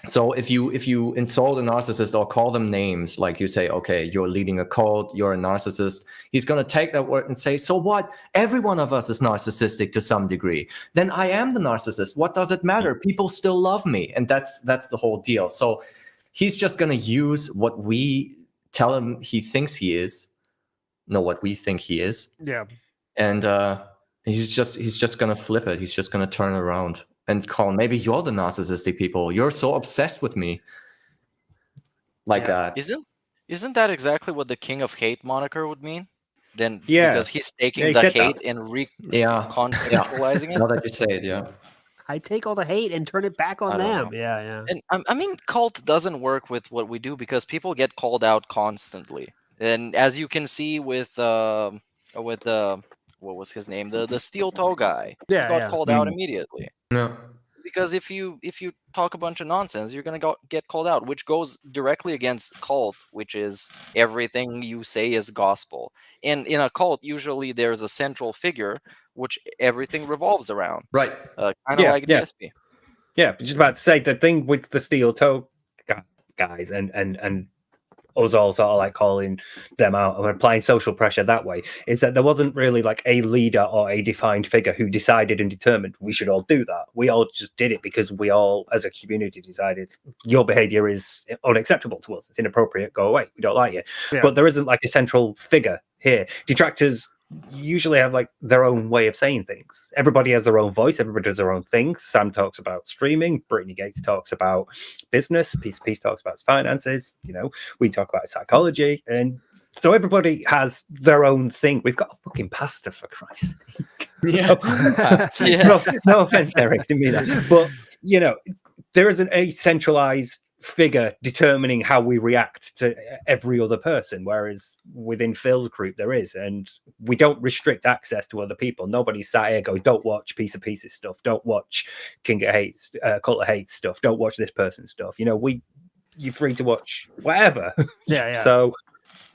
So if you insult a narcissist or call them names, like you say, okay, you're leading a cult, you're a narcissist, he's going to take that word and say, so what? Every one of us is narcissistic to some degree. Then I am the narcissist. What does it matter? People still love me. And that's the whole deal. So he's just going to use what we tell him he thinks he is, what we think he is. Yeah. And he's just going to flip it. He's just going to turn around and call, maybe you're the narcissistic people. You're so obsessed with me. Like that. Isn't that exactly what the King of Hate moniker would mean? Then because he's taking the hate and contextualizing it. Now that you say it, I take all the hate and turn it back on them. Yeah, yeah. And I mean, cult doesn't work with what we do because people get called out constantly. And as you can see with what was his name, the steel toe guy, he got called out immediately. No. Because if you talk a bunch of nonsense, you're gonna get called out, which goes directly against cult, which is everything you say is gospel. And in a cult, usually there's a central figure which everything revolves around. Right. Kind of like DSP. Yeah, just about to say the thing with the steel toe guys and us all sort of like calling them out and applying social pressure that way is that there wasn't really like a leader or a defined figure who decided and determined we should all do that. We all just did it because we all as a community decided your behavior is unacceptable to us. It's inappropriate. Go away. We don't like it. Yeah. But there isn't like a central figure here. Detractors usually have like their own way of saying things. Everybody has their own voice. Everybody does their own thing. Sam talks about streaming. Brittany Gates talks about business. Peace talks about finances. You know, we talk about psychology, and so everybody has their own thing. We've got a fucking pastor, for Christ's sake. Yeah. No offense, Eric, didn't mean that. But you know, there isn't a centralized figure determining how we react to every other person, whereas within Phil's group there is, and we don't restrict access to other people. Nobody's sat here going, don't watch Piece of Pieces stuff, don't watch King of Hates, Cult of Hate stuff, don't watch this person's stuff. You know, you're free to watch whatever. Yeah. So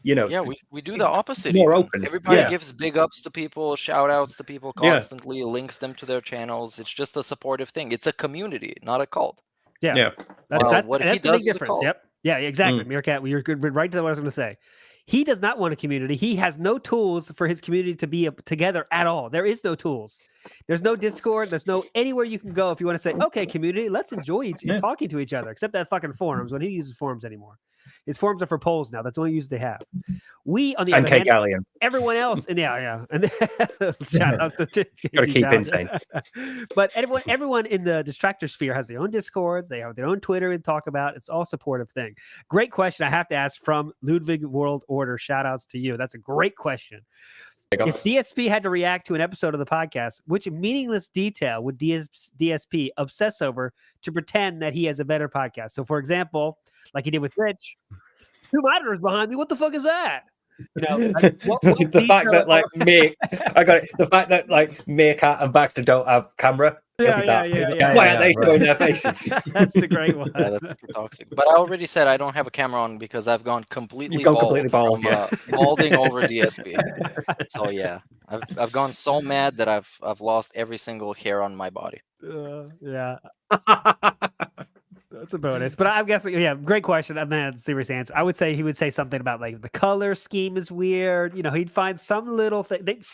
you know, we do the opposite. More open. Everybody gives big ups to people, shout outs to people constantly, links them to their channels. It's just a supportive thing. It's a community, not a cult. Yeah. That's what the he does big difference. Yep. Yeah, exactly. Meerkat, you're good. Right to what I was going to say. He does not want a community. He has no tools for his community to be together at all. There is no tools. There's no Discord. There's no anywhere you can go if you want to say, okay, community, let's enjoy talking to each other, except that fucking forums when he uses forums anymore. His forums are for polls now. That's the only use they have. We, on the other hand, everyone else, and and shout outs to gotta keep insane. But everyone in the distractor sphere has their own Discords. They have their own Twitter to talk about. It's all supportive thing. Great question. I have to ask from Ludwig World Order. Shout outs to you. That's a great question. If DSP had to react to an episode of the podcast, which meaningless detail would DSP obsess over to pretend that he has a better podcast? So, for example, like he did with Rich, 2 monitors behind me. What the fuck is that? You know, the fact that like the fact that like Meerkat and Baxter don't have camera. Why aren't they showing their faces? That's a great one. That's toxic. But I already said I don't have a camera on because I've gone completely bald from balding over DSP. So yeah, I've gone so mad that I've lost every single hair on my body. Yeah. That's a bonus, but I'm guessing, great question. And then serious answer. I would say he would say something about like the color scheme is weird. You know, he'd find some little thing. He's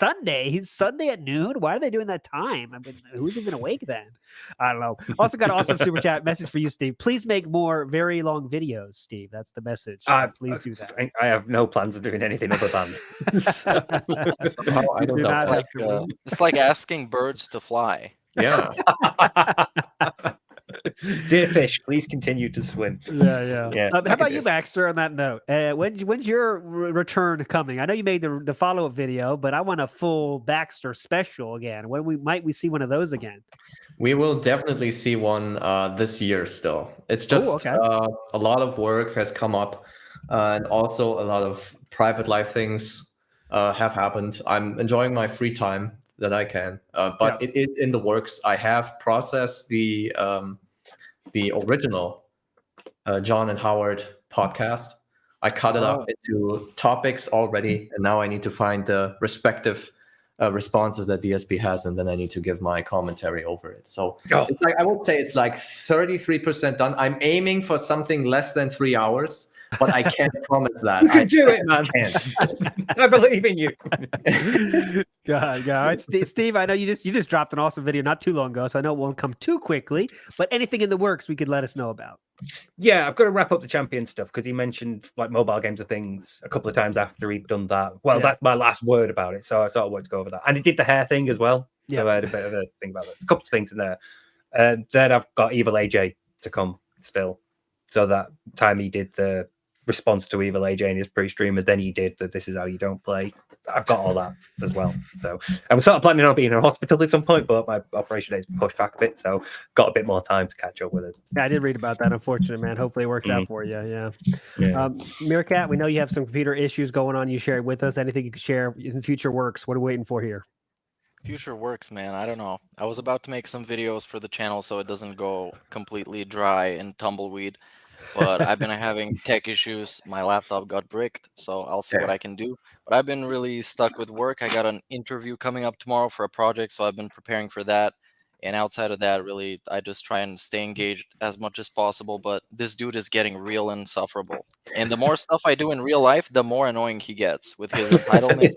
Sunday at noon. Why are they doing that time? I mean, who's even awake then? I don't know. Also got an awesome super chat message for you, Steve. Please make more very long videos, Steve. That's the message. Please do that. I have no plans of doing anything other than. I don't know. It's like asking birds to fly. Yeah. Dear fish, please continue to swim. Yeah. How about you, Baxter? On that note, when's your return coming? I know you made the follow-up video, but I want a full Baxter special again. When might we see one of those again? We will definitely see one this year. Still, it's just a lot of work has come up, and also a lot of private life things have happened. I'm enjoying my free time that I can, but it is in the works. I have processed the original John and Howard podcast. I cut it up into topics already, and now I need to find the respective responses that DSP has, and then I need to give my commentary over it. So it's like, I would say it's like 33% done. I'm aiming for something less than 3 hours, but I can't promise that. You can do it, man. I can't. I believe in you. God. Steve, I know you just dropped an awesome video not too long ago, so I know it won't come too quickly, but anything in the works we could let us know about. Yeah, I've got to wrap up the champion stuff because he mentioned like mobile games of things a couple of times after he'd done that. Well, that's my last word about it, so I sort of wanted to go over that. And he did the hair thing as well. Yeah, so I had a bit of a thing about it. A couple of things in there. Then I've got Evil AJ to come still. So that time he did the response to Evil AJ in his pre-stream, and then he did the "This is how you don't play." I've got all that as well. So I was sort of planning on being in a hospital at some point, but my operation date's pushed back a bit, so got a bit more time to catch up with it. Yeah, I did read about that. Unfortunate, man. Hopefully it worked out for you. Yeah. Meerkat, we know you have some computer issues going on. You share it with us. Anything you can share in future works? What are we waiting for here? Future works, man. I don't know. I was about to make some videos for the channel so it doesn't go completely dry and tumbleweed. But I've been having tech issues. My laptop got bricked, so I'll see what I can do. But I've been really stuck with work. I got an interview coming up tomorrow for a project, so I've been preparing for that. And outside of that, really, I just try and stay engaged as much as possible. But this dude is getting real insufferable. And the more stuff I do in real life, the more annoying he gets with his entitlement.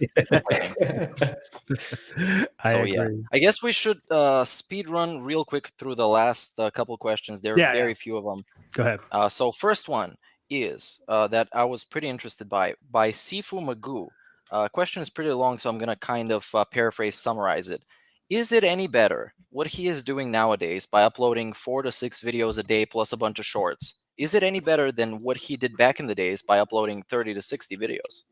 So yeah, I guess we should speed run real quick through the last couple questions. There are very few of them. Go ahead. So first one is that I was pretty interested by Sifu Magoo. Question is pretty long, so I'm gonna kind of paraphrase, summarize it. Is it any better what he is doing nowadays by uploading 4 to 6 videos a day plus a bunch of shorts? Is it any better than what he did back in the days by uploading 30 to 60 videos?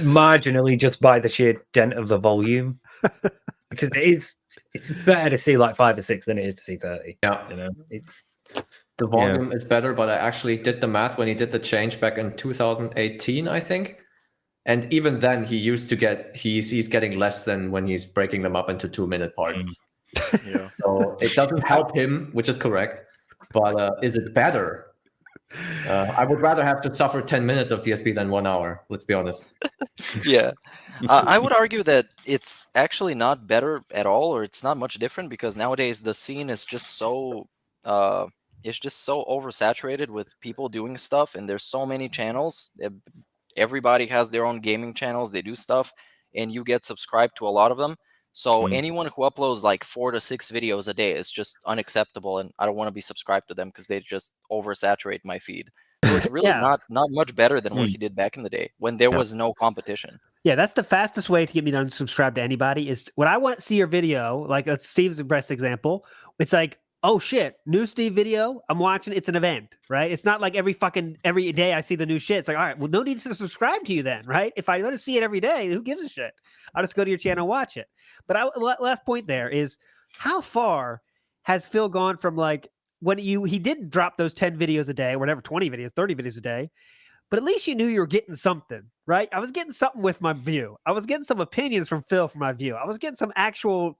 Marginally, just by the sheer dent of the volume, because it's better to see like 5 or 6 than it is to see 30. Yeah, you know, it's the volume is better, but I actually did the math when he did the change back in 2018, I think. And even then, he used to get he's getting less than when he's breaking them up into 2-minute parts. Yeah. So it doesn't help him, which is correct. But is it better? I would rather have to suffer 10 minutes of DSP than 1 hour. Let's be honest. Yeah, I would argue that it's actually not better at all, or it's not much different, because nowadays the scene is just so oversaturated with people doing stuff, and there's so many channels. Everybody has their own gaming channels. They do stuff, and you get subscribed to a lot of them. So anyone who uploads like 4 to 6 videos a day is just unacceptable, and I don't want to be subscribed to them because they just oversaturate my feed. So it's really not much better than what he did back in the day when there was no competition. Yeah, that's the fastest way to get me to unsubscribe to anybody is when I want to see your video, like Steve's best example. It's like, oh shit, new Steve video, I'm watching, it's an event, right? It's not like every day I see the new shit. It's like, all right, well, no need to subscribe to you then, right? If I want to see it every day, who gives a shit? I'll just go to your channel and watch it. But last point there is, how far has Phil gone from like, when he did drop those 10 videos a day, or whatever, 20 videos, 30 videos a day, but at least you knew you were getting something, right? I was getting something with my view. I was getting some opinions from Phil for my view. I was getting some actual,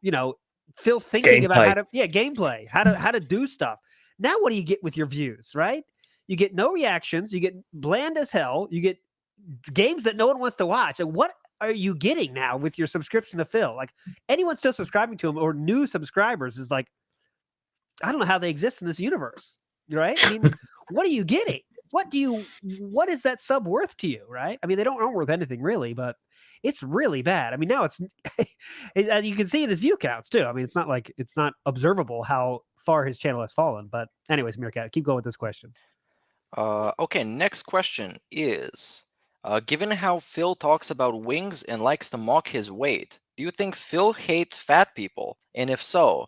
Phil thinking about how to gameplay, how to do stuff. Now what do you get with your views, right? You get no reactions, you get bland as hell, you get games that no one wants to watch. Like, what are you getting now with your subscription to Phil? Like, anyone still subscribing to him or new subscribers is like, I don't know how they exist in this universe, right? I mean, what are you getting? What is that sub worth to you, right? I mean, they aren't worth anything really, but it's really bad. I mean, now you can see in his view counts too. I mean, it's not observable how far his channel has fallen. But anyways, Meerkat, keep going with this question. Okay, next question is, given how Phil talks about wings and likes to mock his weight, do you think Phil hates fat people? And if so,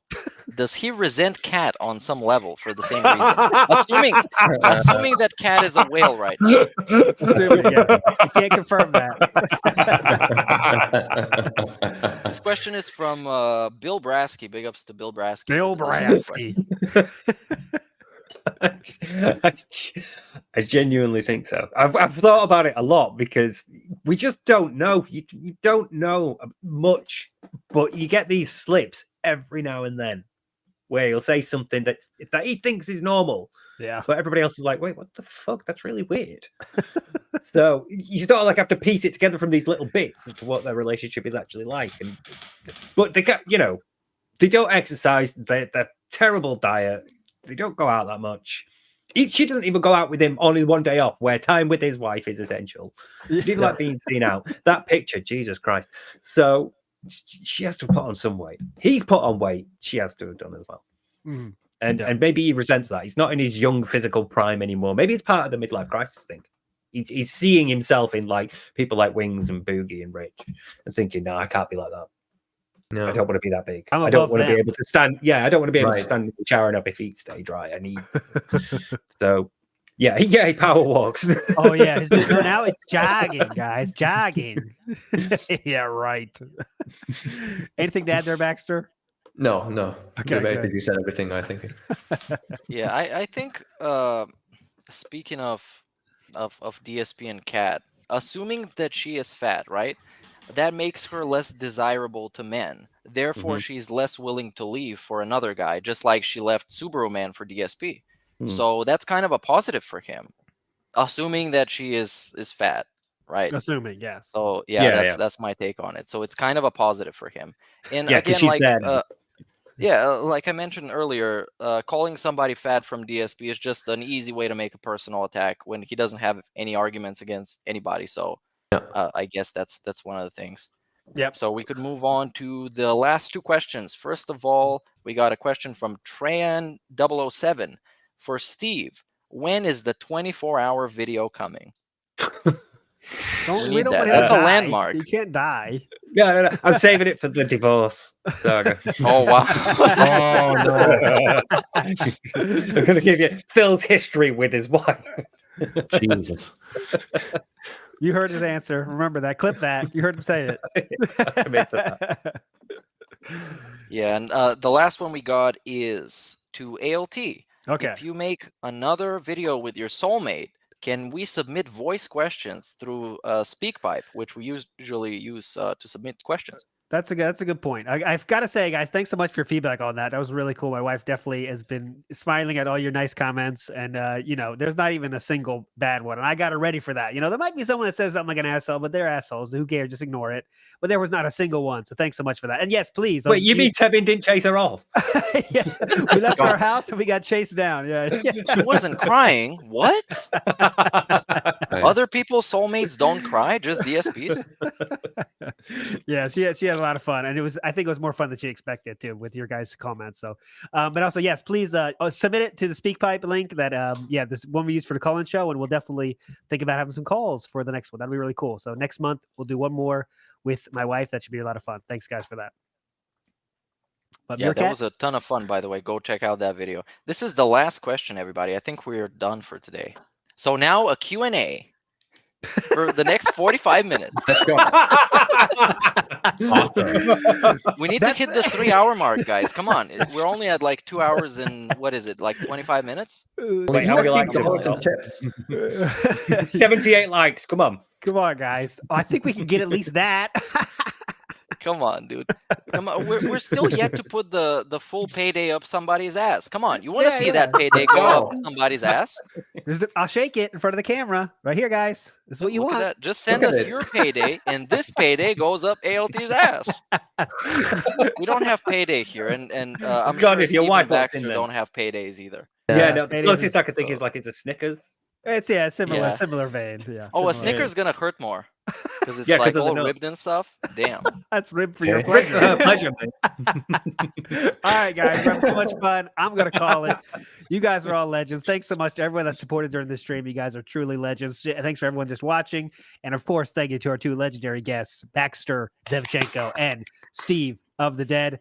does he resent Cat on some level for the same reason? Assuming that Cat is a whale right now. I can't confirm that. This question is from Bill Brasky. Big ups to Bill Brasky. Bill Brasky. I genuinely think so. I've thought about it a lot because we just don't know. You don't know much, but you get these slips every now and then where he'll say something that he thinks is normal. Yeah. But everybody else is like, wait, what the fuck? That's really weird. So you sort of like have to piece it together from these little bits as to what their relationship is actually like. But they they don't exercise. They're terrible diet. They don't go out that much. She doesn't even go out with him only one day off, where time with his wife is essential. People like being seen out. That picture, Jesus Christ. So she has to put on some weight. He's put on weight. She has to have done as well. Mm-hmm. And maybe he resents that. He's not in his young physical prime anymore. Maybe it's part of the midlife crisis thing. He's seeing himself in like people like Wings and Boogie and Rich and thinking, no, I can't be like that. No. I don't want to be that big. I don't want to be able to stand. Yeah, I don't want to be able to stand in the shower and have my feet stay dry. I need. So Yeah, he power walks. Oh yeah, so now it's jogging, guys, jogging. Yeah, right. Anything to add there, Baxter? No. Okay, You basically said everything, I think. Yeah, I think speaking of DSP and Kat, assuming that she is fat, right? That makes her less desirable to men. Therefore, she's less willing to leave for another guy, just like she left Subaru Man for DSP. So that's kind of a positive for him, assuming that she is fat, right? Assuming, yes. So that's my take on it. So it's kind of a positive for him. And Yeah, again, she's like dead. like I mentioned earlier, calling somebody fat from DSP is just an easy way to make a personal attack when he doesn't have any arguments against anybody. So I guess that's one of the things. Yep. So we could move on to the last 2 questions. First of all, we got a question from Tran007 for Steve. When is the 24-hour video coming? We don't want That's a die. landmark. You can't die. No. I'm saving it for the divorce saga. Oh wow! Oh no! I'm going to give you Phil's history with his wife. Jesus. You heard his answer. Remember that. Clip that. You heard him say it. Yeah, and the last one we got is to ALT. Okay. If you make another video with your soulmate, can we submit voice questions through SpeakPipe, which we usually use to submit questions? That's a good point. I've got to say, guys, thanks so much for your feedback on that. That was really cool. My wife definitely has been smiling at all your nice comments, and there's not even a single bad one. And I got her ready for that. There might be someone that says something like an asshole, but they're assholes. Who cares? Just ignore it. But there was not a single one. So thanks so much for that. And yes, please. Wait, you mean Tevin didn't chase her off? Yeah, we left our house and we got chased down. Yeah. She wasn't crying. What? Other people's soulmates don't cry, just DSPs. Yeah, she had a lot of fun, and I think it was more fun than she expected too with your guys' comments. So, but also yes, please submit it to the SpeakPipe link that this one we use for the call-in show, and we'll definitely think about having some calls for the next one. That'll be really cool. So next month we'll do one more with my wife. That should be a lot of fun. Thanks guys for that. But yeah, that was a ton of fun, by the way. Go check out that video. This is the last question, everybody. I think we're done for today. So now a Q&A for the next 45 minutes. Let's go. Awesome. We need to hit the 3-hour mark, guys. Come on. We're only at like 2 hours and what is it, like 25 minutes? Wait, how many likes? 78 likes. Come on. Come on, guys. I think we can get at least that. Come on, dude. Come on. We're still yet to put the full payday up somebody's ass. Come on. You want to see that payday go up somebody's ass? I'll shake it in front of the camera. Right here, guys. This is what you Look want. at that. Just send us your payday, and this payday goes up ALT's ass. We don't have payday here, and I'm sure Steve and Baxter don't have paydays either. Yeah, no, the closest I could think is like it's a Snickers. It's similar vein. Yeah. Oh, a Snickers gonna hurt more because it's like all ribbed and stuff. Damn. That's ribbed for your pleasure. Pleasure, man. All right, guys, we're having so much fun. I'm gonna call it. You guys are all legends. Thanks so much to everyone that supported during this stream. You guys are truly legends. Thanks for everyone just watching, and of course, thank you to our 2 legendary guests, Baxter Zevchenko and Steve of the Dead.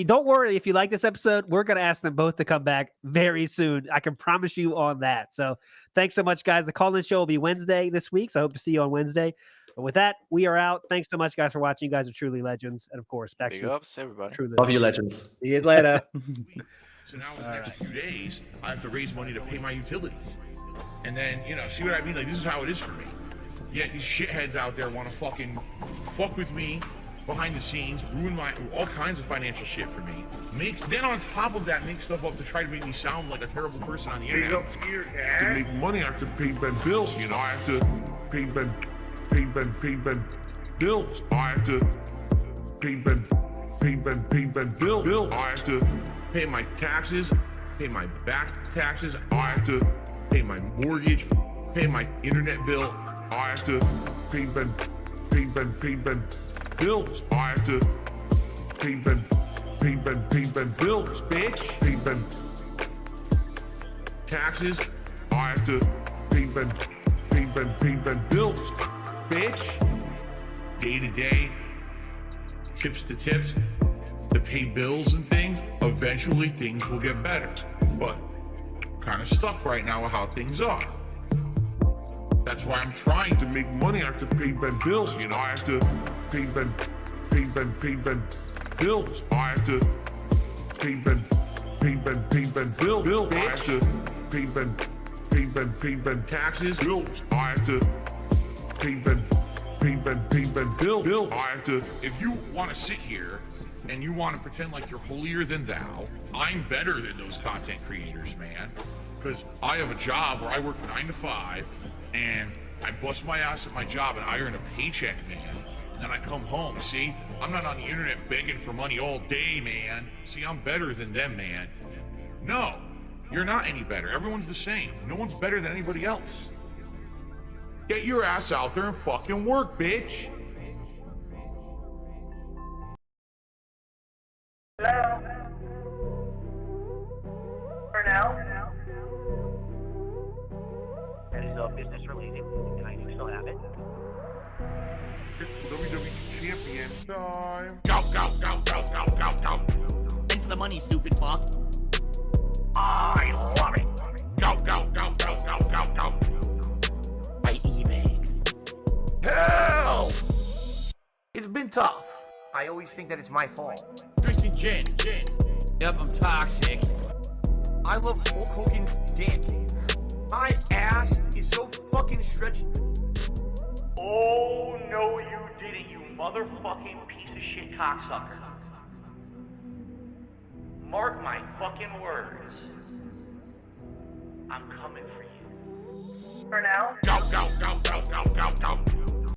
Don't worry if you like this episode. We're going to ask them both to come back very soon. I can promise you on that. So thanks so much, guys. The call-in show will be Wednesday this week, so I hope to see you on Wednesday. But with that, we are out. Thanks so much, guys, for watching. You guys are truly legends. And, of course, Big ups, everybody. Love you, legends. See you later. So now in the next few days, I have to raise money to pay my utilities. And then, see what I mean? Like, this is how it is for me. Yeah, these shitheads out there want to fucking fuck with me behind the scenes, ruin all kinds of financial shit for me. Then on top of that, make stuff up to try to make me sound like a terrible person on the internet. To make money, I have to pay Ben bills. I have to pay Ben bills. I have to pay Ben bills. I have to pay my taxes, pay my back taxes. I have to pay my mortgage, pay my internet bill. I have to pay Ben bills. I have to pay Ben bills, bitch. Pay Ben taxes. I have to pay Ben bills, bitch. Day to day, tips to tips, to pay bills and things. Eventually, things will get better. But kind of stuck right now with how things are. That's why I'm trying to make money. I have to pay Ben bills, you know. I have to pay Ben bills. I have to pay Ben bills. I have to pay Ben taxes bills. I have to pay Ben bills. I have to. If you want to sit here and you want to pretend like you're holier than thou, I'm better than those content creators, man. Because I have a job where I work 9 to 5 and I bust my ass at my job and I earn a paycheck, man. And then I come home. See, I'm not on the internet begging for money all day, man. See, I'm better than them, man. No, you're not any better. Everyone's the same. No one's better than anybody else. Get your ass out there and fucking work, bitch. Hello? Pernell? That is business related, and I do still have it. WWE champion time. Go, go, go, go, go, go, go. Thanks for the money, stupid fuck. I love it. Go, go, go, go, go, go, go. By eBay. Hell! It's been tough. I always think that it's my fault. Drinking gin. Yep, I'm toxic. I love Hulk Hogan's dick. My ass is so fucking stretched. Oh, no, you didn't, you motherfucking piece of shit cocksucker. Mark my fucking words. I'm coming for you. For now? Go, go, go, go, go, go, go.